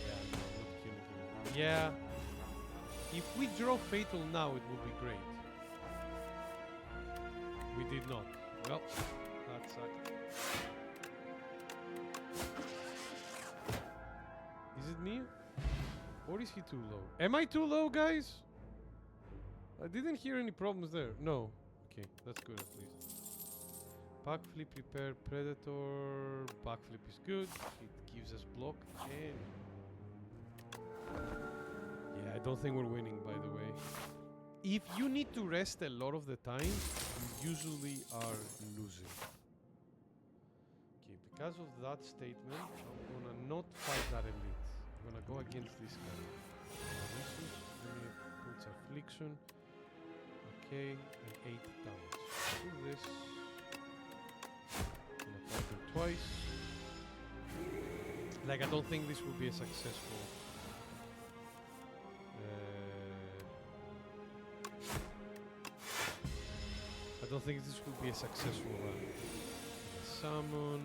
Yeah, no, not killing him. Yeah. If we draw Fatal now, it would be great. We did not. Well, that sucked. Is it me? Or is he too low? Am I too low, guys? I didn't hear any problems there. No. Okay, that's good at least. Backflip, prepare Predator. Backflip is good. It gives us block and... Yeah, I don't think we're winning, by the way. If you need to rest a lot of the time, you usually are losing. Okay, because of that statement, I'm gonna not fight that elite. I'm gonna go against this guy. Puts affliction. Okay, and 8 damage. Do this. Gonna fight him twice. Like, I don't think this will be a successful. I don't think this will be a successful run. Summon.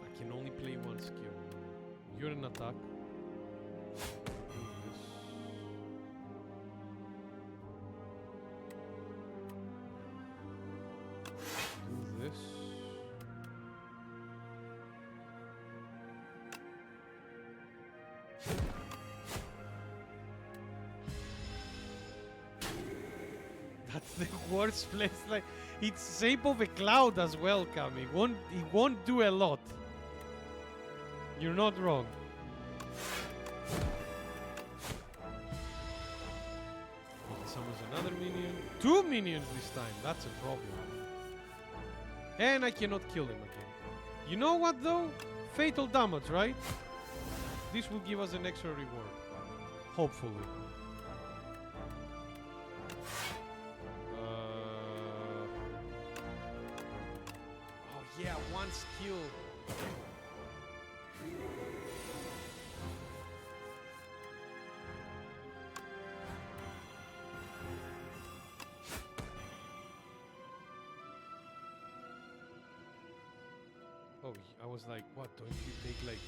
I can only play one skill. You're an attack. Do this. Do this. That's the worst place. Like, it's shape of a cloud as well, Kami. It won't do a lot. You're not wrong. He summons another minion. 2 minions this time. That's a problem. And I cannot kill him again. You know what though? Fatal damage, right? This will give us an extra reward. Hopefully. Oh yeah, one skill. Oh, I was like, what? Don't you take like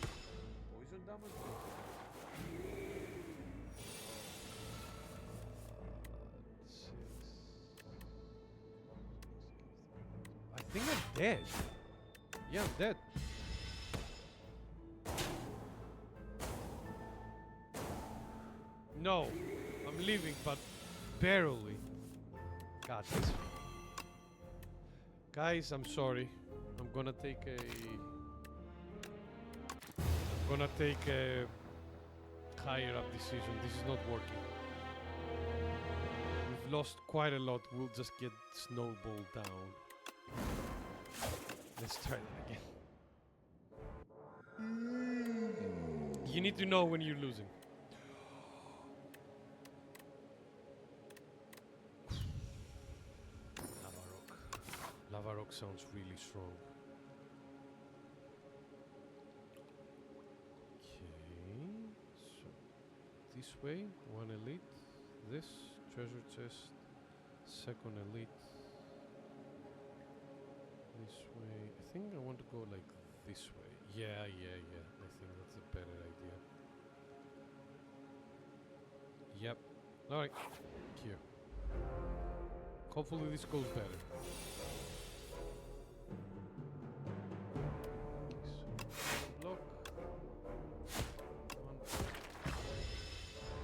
poison damage? I think I'm dead. Yeah, I'm dead. No, I'm leaving, but barely. God, guys, I'm sorry. I'm gonna take a higher up decision. This is not working. We've lost quite a lot. We'll just get snowballed down. Let's try that again. You need to know when you're losing. Lava Rock sounds really strong. Okay, so this way, 1 elite. This treasure chest, 2nd elite. This way. I think I want to go like this way. Yeah. I think that's a better idea. Yep. Alright. Here. Hopefully this goes better. Block.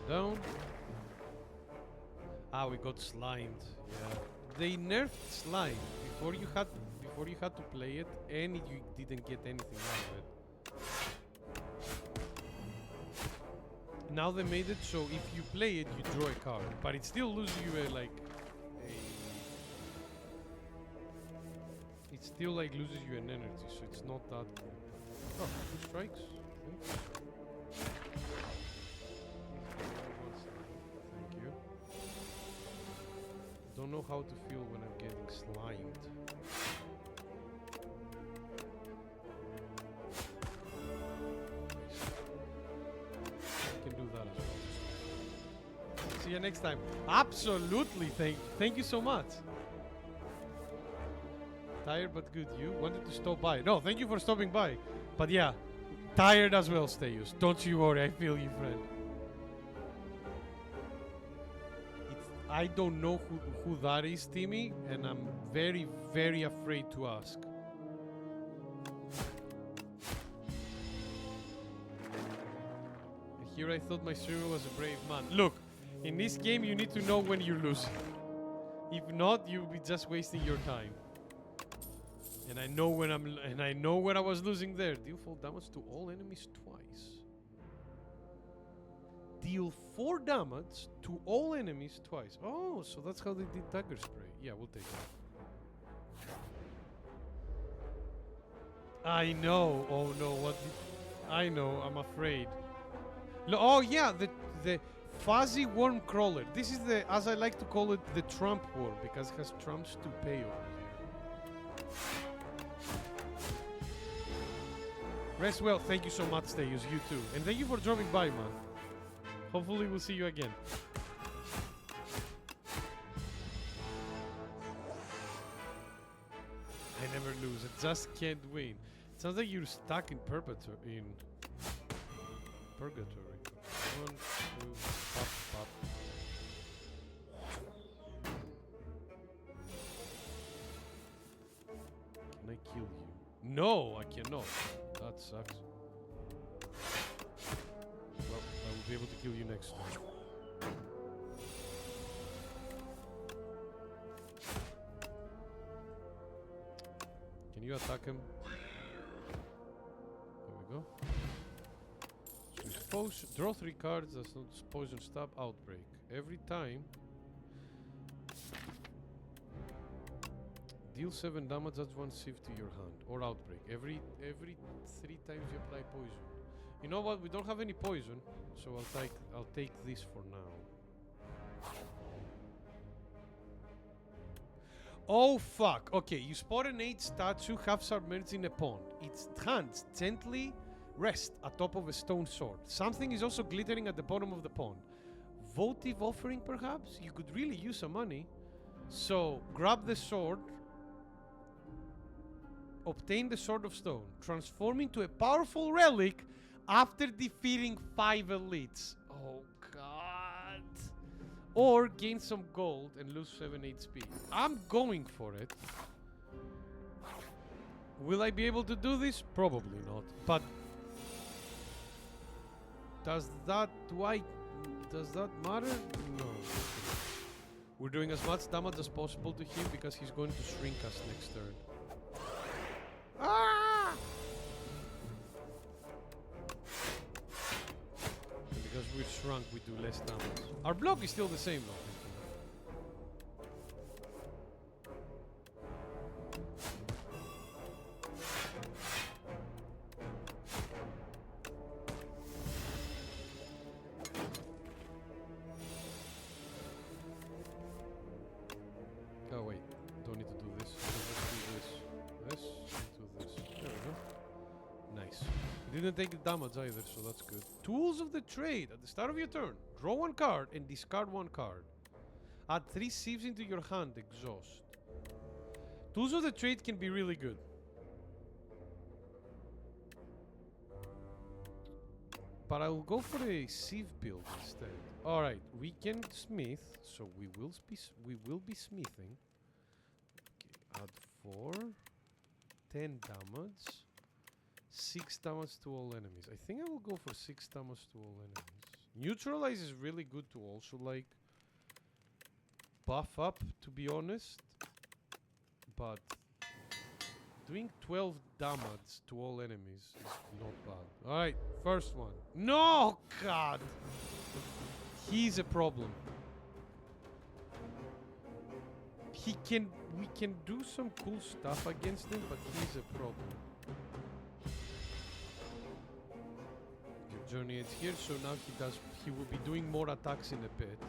Down. Ah, we got slimed. Yeah. They nerfed slime before you had to play it, and you didn't get anything out of it. Now they made it so if you play it, you draw a card, but it still loses you it still like loses you an energy, so it's not that cool. Oh, 2 strikes. Thank you. Don't know how to feel when I'm getting slimed. I can do that as well. See you next time. Absolutely. Thank you so much. Tired but good. You wanted to stop by. No, thank you for stopping by. But yeah, tired as well, Stayus. Don't you worry, I feel you, friend. I don't know who that is, Timmy, and I'm very, very afraid to ask. Here I thought my streamer was a brave man. Look, in this game you need to know when you're losing. If not, you'll be just wasting your time. And I know when I know when I was losing there. Deal 4 damage to all enemies twice. Deal 4 damage to all enemies twice. Oh, so that's how they did dagger spray. Yeah, we'll take that. I know. Oh no, what did... I know, I'm afraid. Oh yeah, the fuzzy worm crawler. This is the, as I like to call it, the Trump war, because it has Trumps to pay over here. Rest well, thank you so much, Teus, you too. And thank you for dropping by, man. Hopefully we'll see you again. I never lose, I just can't win. It sounds like you're stuck in purgatory. One, two, pop, pop. Can I kill you? No, I cannot. That sucks. Well, I will be able to kill you next time. Can you attack him? There we go. Potion, draw 3 cards, that's not poison stab, outbreak. Every time deal 7 damage, adds 1 sieve to your hand. Or outbreak. Every 3 times you apply poison. You know what? We don't have any poison, so I'll take this for now. Oh fuck. Okay, you spot an 8 statue half submerged in a pond. Its hands gently rest atop of a stone sword. Something is also glittering at the bottom of the pond. Votive offering, perhaps? You could really use some money. So, grab the sword. Obtain the Sword of Stone. Transform into a powerful relic after defeating 5 elites. Oh, God. Or gain some gold and lose 7 HP. I'm going for it. Will I be able to do this? Probably not. But does that matter? No. We're doing as much damage as possible to him because he's going to shrink us next turn. Ah! And because we're shrunk, we do less damage. Our block is still the same though. Oh wait, don't need to do this. Let's do this. Do this. There we go. Nice. You didn't take the damage either, so that's good. Tools of the trade. At the start of your turn, draw 1 card and discard 1 card. Add 3 sieves into your hand. Exhaust. Tools of the trade can be really good. But I will go for a sieve build instead. All right, we can smith, so we will be smithing. Okay, add 4, 10 damage, 6 damage to all enemies. I think I will go for 6 damage to all enemies. Neutralize is really good to also like buff up, to be honest. But doing 12 damage to all enemies is not bad. Alright, first one. No, God! He's a problem. We can do some cool stuff against him, but he's a problem. Your journey is here, so now he will be doing more attacks in a bit.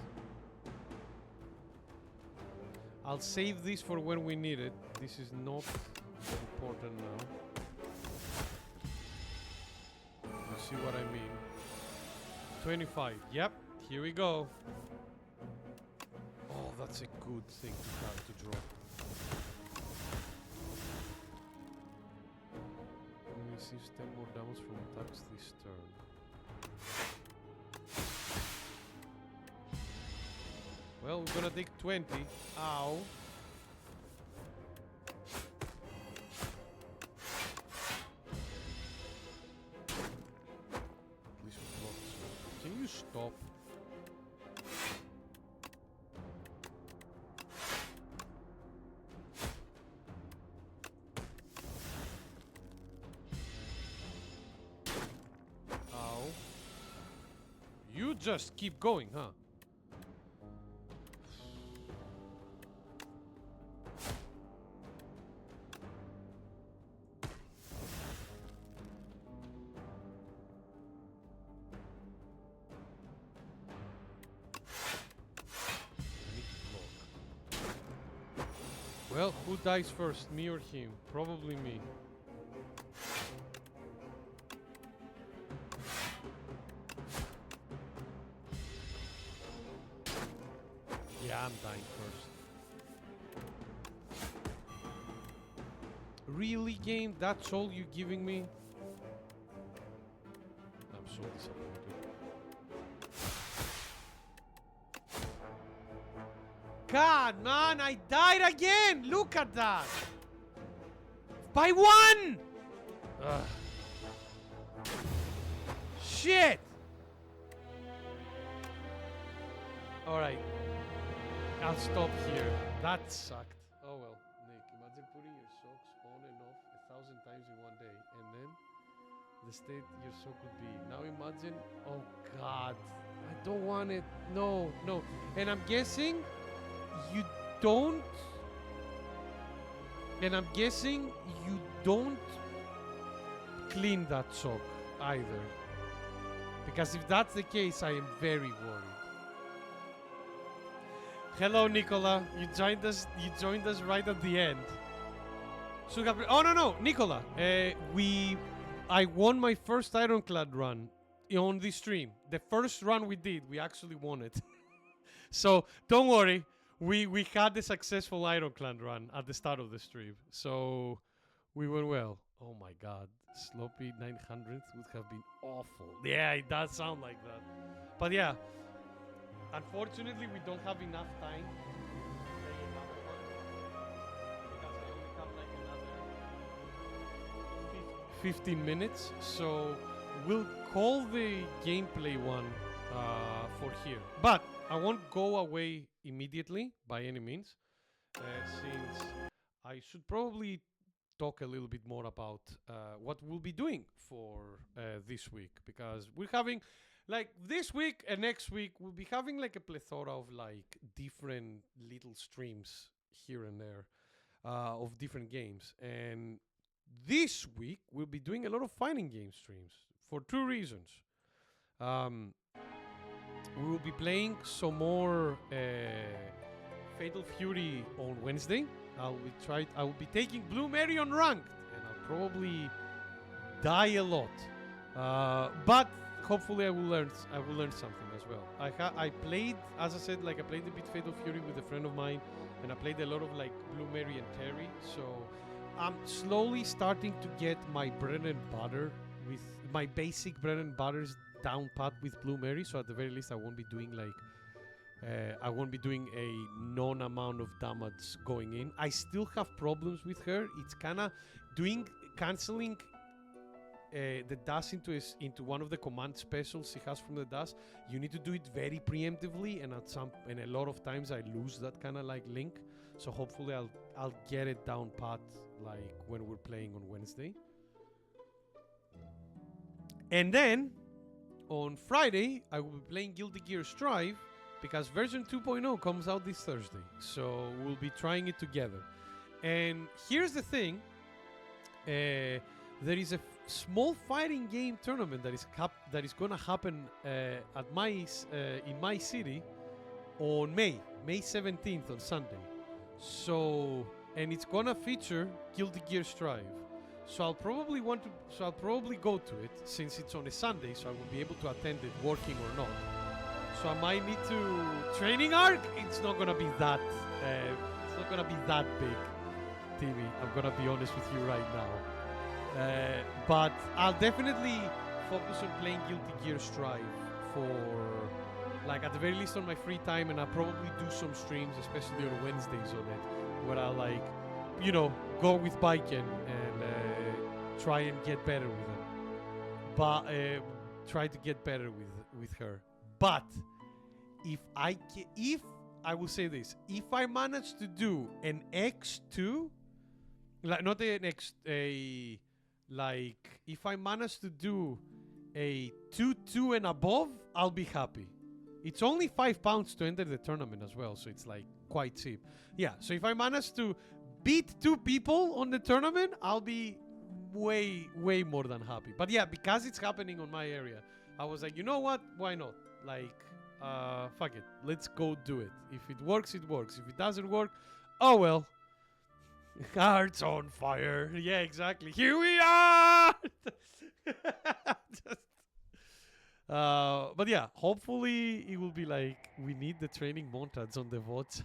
I'll save this for when we need it. This is not important now. You see what I mean? 25. Yep, here we go. Oh, that's a good thing to have to draw. He receives 10 more damage from attacks this turn. Well, we're gonna take 20. Ow. At least we blocked some. Can you stop? just keep going, huh? Well, who dies first, me or him? Probably me. Yeah, I'm dying first. Really, game? That's all you giving me? I'm so disappointed. God, man, I died again! Look at that! By one! Ugh. Shit! Alright. I'll stop here. That sucked. Oh well, Nick, imagine putting your socks on and off 1,000 times in one day, and then the state your sock would be. Now imagine, oh God, I don't want it. No, no. And I'm guessing you don't, clean that sock either. Because if that's the case, I am very worried. Hello, Nicola. You joined us right at the end. Oh no, Nicola. I won my first Ironclad run on this stream. The first run we did, we actually won it. So don't worry. We had a successful Ironclad run at the start of the stream. So we went well. Oh my God. Sloppy 900th would have been awful. Yeah, it does sound like that. But yeah. Unfortunately, we don't have enough time to play another one. Because I only have like another 15 minutes. So we'll call the gameplay one for here. But I won't go away immediately by any means. Since I should probably talk a little bit more about what we'll be doing for this week. Because we're having... Like this week and next week, we'll be having like a plethora of like different little streams here and there of different games. And this week, we'll be doing a lot of fighting game streams for two reasons. We will be playing some more Fatal Fury on Wednesday. I will be taking Blue Mary on ranked, and I'll probably die a lot. But hopefully I will learn something as well. I played, as I said, like I played a bit Fatal Fury with a friend of mine, and I played a lot of like Blue Mary and Terry. So I'm slowly starting to get my bread and butter with my basic bread and butters down pat with Blue Mary. So at the very least, I won't be doing like a known amount of damage going in. I still have problems with her. It's kind of canceling the dash into one of the command specials she has from the dash. You need to do it very preemptively, and a lot of times I lose that kind of like link. So hopefully I'll get it down pat like when we're playing on Wednesday. And then on Friday I will be playing Guilty Gear Strive because version 2.0 comes out this Thursday. So we'll be trying it together. And here's the thing. There is a small fighting game tournament that is going to happen in my city on May 17th on Sunday. So, and it's going to feature Guilty Gear Strive. So I'll probably go to it since it's on a Sunday, so I will be able to attend it working or not. So I might need to training arc. It's not going to be that big, TV. I'm going to be honest with you right now. But I'll definitely focus on playing Guilty Gear Strive for, like, at the very least on my free time, and I'll probably do some streams, especially on Wednesdays on it, where I'll, like, go with Biken and try and get better with him. But try to get better with her. But if I will say this, if I manage to do an X2, like not an X, like if I manage to do a 2-2 and above, I'll be happy. It's only £5 to enter the tournament as well, so it's like quite cheap. Yeah, so if I manage to beat 2 people on the tournament, I'll be way more than happy. But yeah, because it's happening on my area, I was like, you know what? Why not? Like, fuck it. Let's go do it. If it works, it works. If it doesn't work, oh well. Hearts on fire. Yeah, exactly. Here we are. Just, but yeah, hopefully it will be like we need the training montage on the VODs.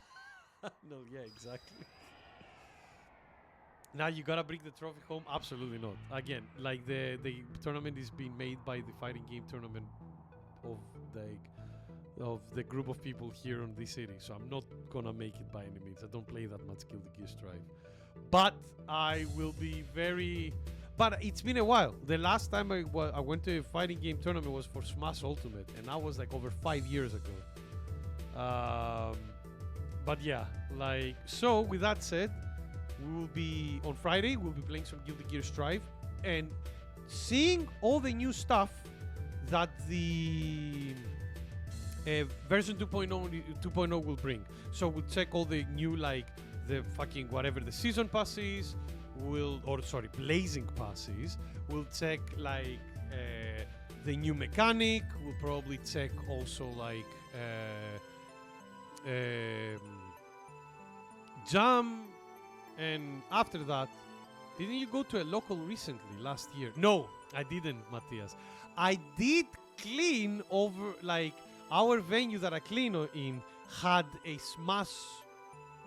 No, yeah, exactly. Now you gotta bring the trophy home? Absolutely not. Again, like the tournament is being made by the fighting game tournament of the group of people here in this city, so I'm not gonna make it by any means. I don't play that much Guilty Gear Strive, but I will be very. But it's been a while. The last time I went to a fighting game tournament was for Smash Ultimate, and that was like over 5 years ago. But yeah, like, so with that said, we will be on Friday. We'll be playing some Guilty Gear Strive and seeing all the new stuff that the version 2.0 will bring. So we'll check all the new, like the fucking whatever the season pass is. Blazing passes. We'll check like the new mechanic. We'll probably check also like jam. And after that, didn't you go to a local recently last year? No, I didn't, Matthias. I did clean over, like, our venue that I clean in had a Smash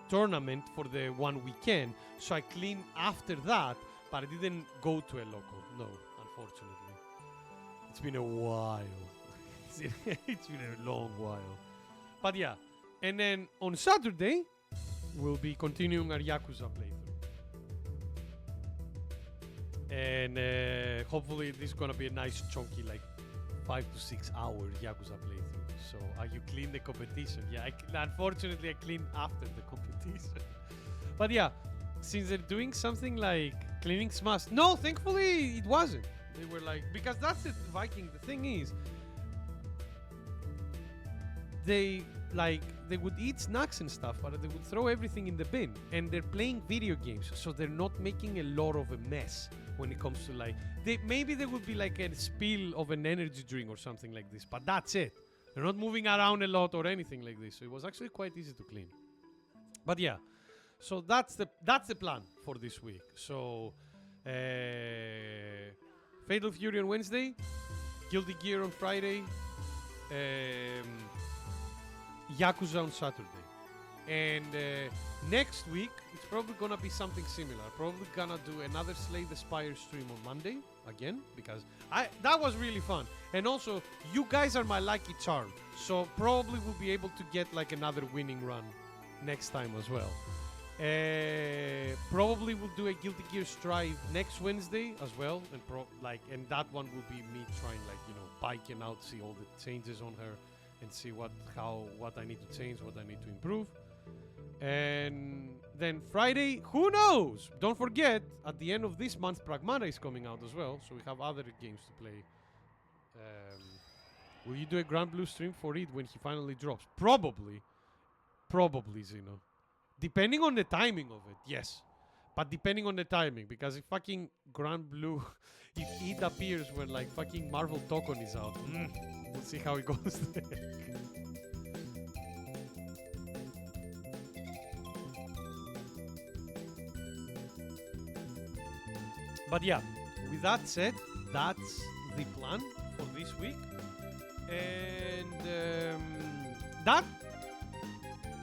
tournament for the one weekend. So I cleaned after that, but I didn't go to a local. No, unfortunately. It's been a while. It's been a long while. But yeah. And then on Saturday, we'll be continuing our Yakuza playthrough. And hopefully this is going to be a nice chunky, like 5 to 6 hour Yakuza playthrough. So you clean the competition. Yeah, unfortunately I cleaned after the competition. But yeah, since they're doing something like cleaning Smash, no, thankfully it wasn't. They were like, because that's the Viking, the thing is, they would eat snacks and stuff, but they would throw everything in the bin. And they're playing video games, so they're not making a lot of a mess when it comes to like, maybe there would be like a spill of an energy drink or something like this, but that's it. They're not moving around a lot or anything like this, so it was actually quite easy to clean. But yeah, so that's the plan for this week. So Fatal Fury on Wednesday, Guilty Gear on Friday, Yakuza on Saturday. And next week, it's probably gonna be something similar. Probably gonna do another Slay the Spire stream on Monday again, because that was really fun. And also, you guys are my lucky charm, so probably we'll be able to get like another winning run next time as well. Probably we'll do a Guilty Gear Strive next Wednesday as well, and that one will be me trying, like, you know, biking out, see all the changes on her, and see what I need to change, what I need to improve. And then Friday, who knows? Don't forget, at the end of this month, Pragmata is coming out as well, so we have other games to play. Will you do a Grand Blue stream for it when he finally drops? Probably, Zeno. Depending on the timing of it, yes. But depending on the timing, because if fucking Grand Blue, if it appears when like fucking Marvel Tokon is out, we'll see how it goes there. But yeah, with that said, that's the plan for this week. And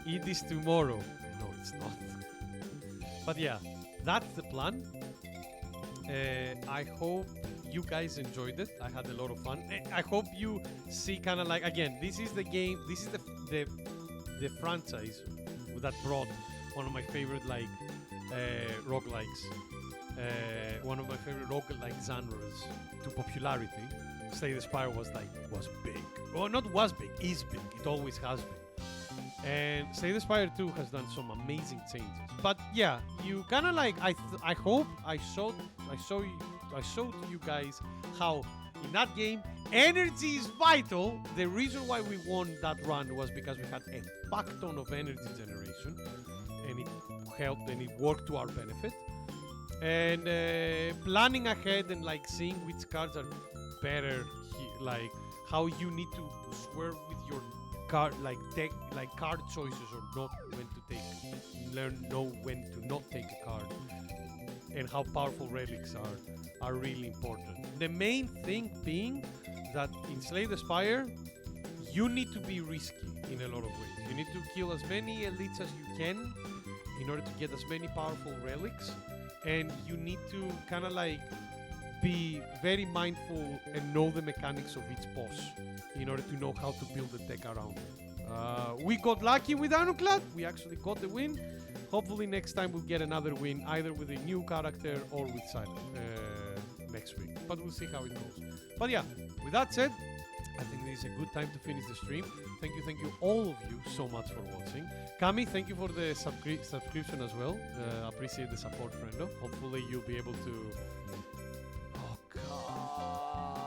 it is tomorrow. No, it's not. But yeah, that's the plan. I hope you guys enjoyed it. I had a lot of fun. I hope you see kind of like, again, this is the game, this is the franchise that brought one of my favorite like roguelikes. One of my favorite roguelike genres to popularity. Slay the Spire was big. Well, not was big, is big. It always has been. And Slay the Spire 2 has done some amazing changes. But yeah, you kind of like, I hope I showed you guys how In that game, energy is vital. The reason why we won that run was because we had a fuck ton of energy generation, and it helped and it worked to our benefit. And planning ahead and like seeing which cards are better, like how you need to swerve with your card, like take like card choices or not when to take, know when to not take a card, and how powerful relics are really important. The main thing being that in Slay the Spire, you need to be risky in a lot of ways. You need to kill as many elites as you can in order to get as many powerful relics, and you need to kind of like be very mindful and know the mechanics of each boss in order to know how to build a deck around it. We got lucky with Ironclad. We actually got the win. Hopefully next time we'll get another win, either with a new character or with Silent next week. But we'll see how it goes. But yeah, with that said, I think this is a good time to finish the stream. Thank you all of you so much for watching. Kami, thank you for the subscription as well. Appreciate the support, friendo. Hopefully you'll be able to... Oh God,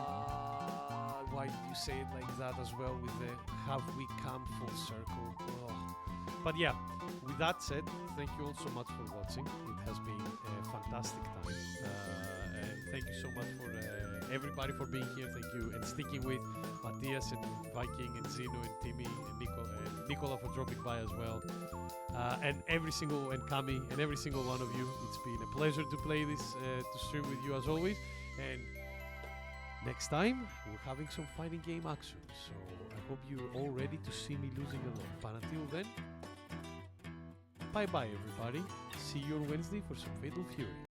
why did you say it like that as well with the have we come full circle? Oh. But yeah, with that said, thank you all so much for watching. It has been a fantastic time. And thank you so much for everybody for being here. Thank you and sticking with Matthias and Viking and Zeno and Timmy and Nicola for dropping by as well. And Kami and every single one of you. It's been a pleasure to play this, to stream with you as always. And next time, we're having some fighting game action. So I hope you're all ready to see me losing a lot. But until then, bye-bye everybody. See you on Wednesday for some Fatal Fury.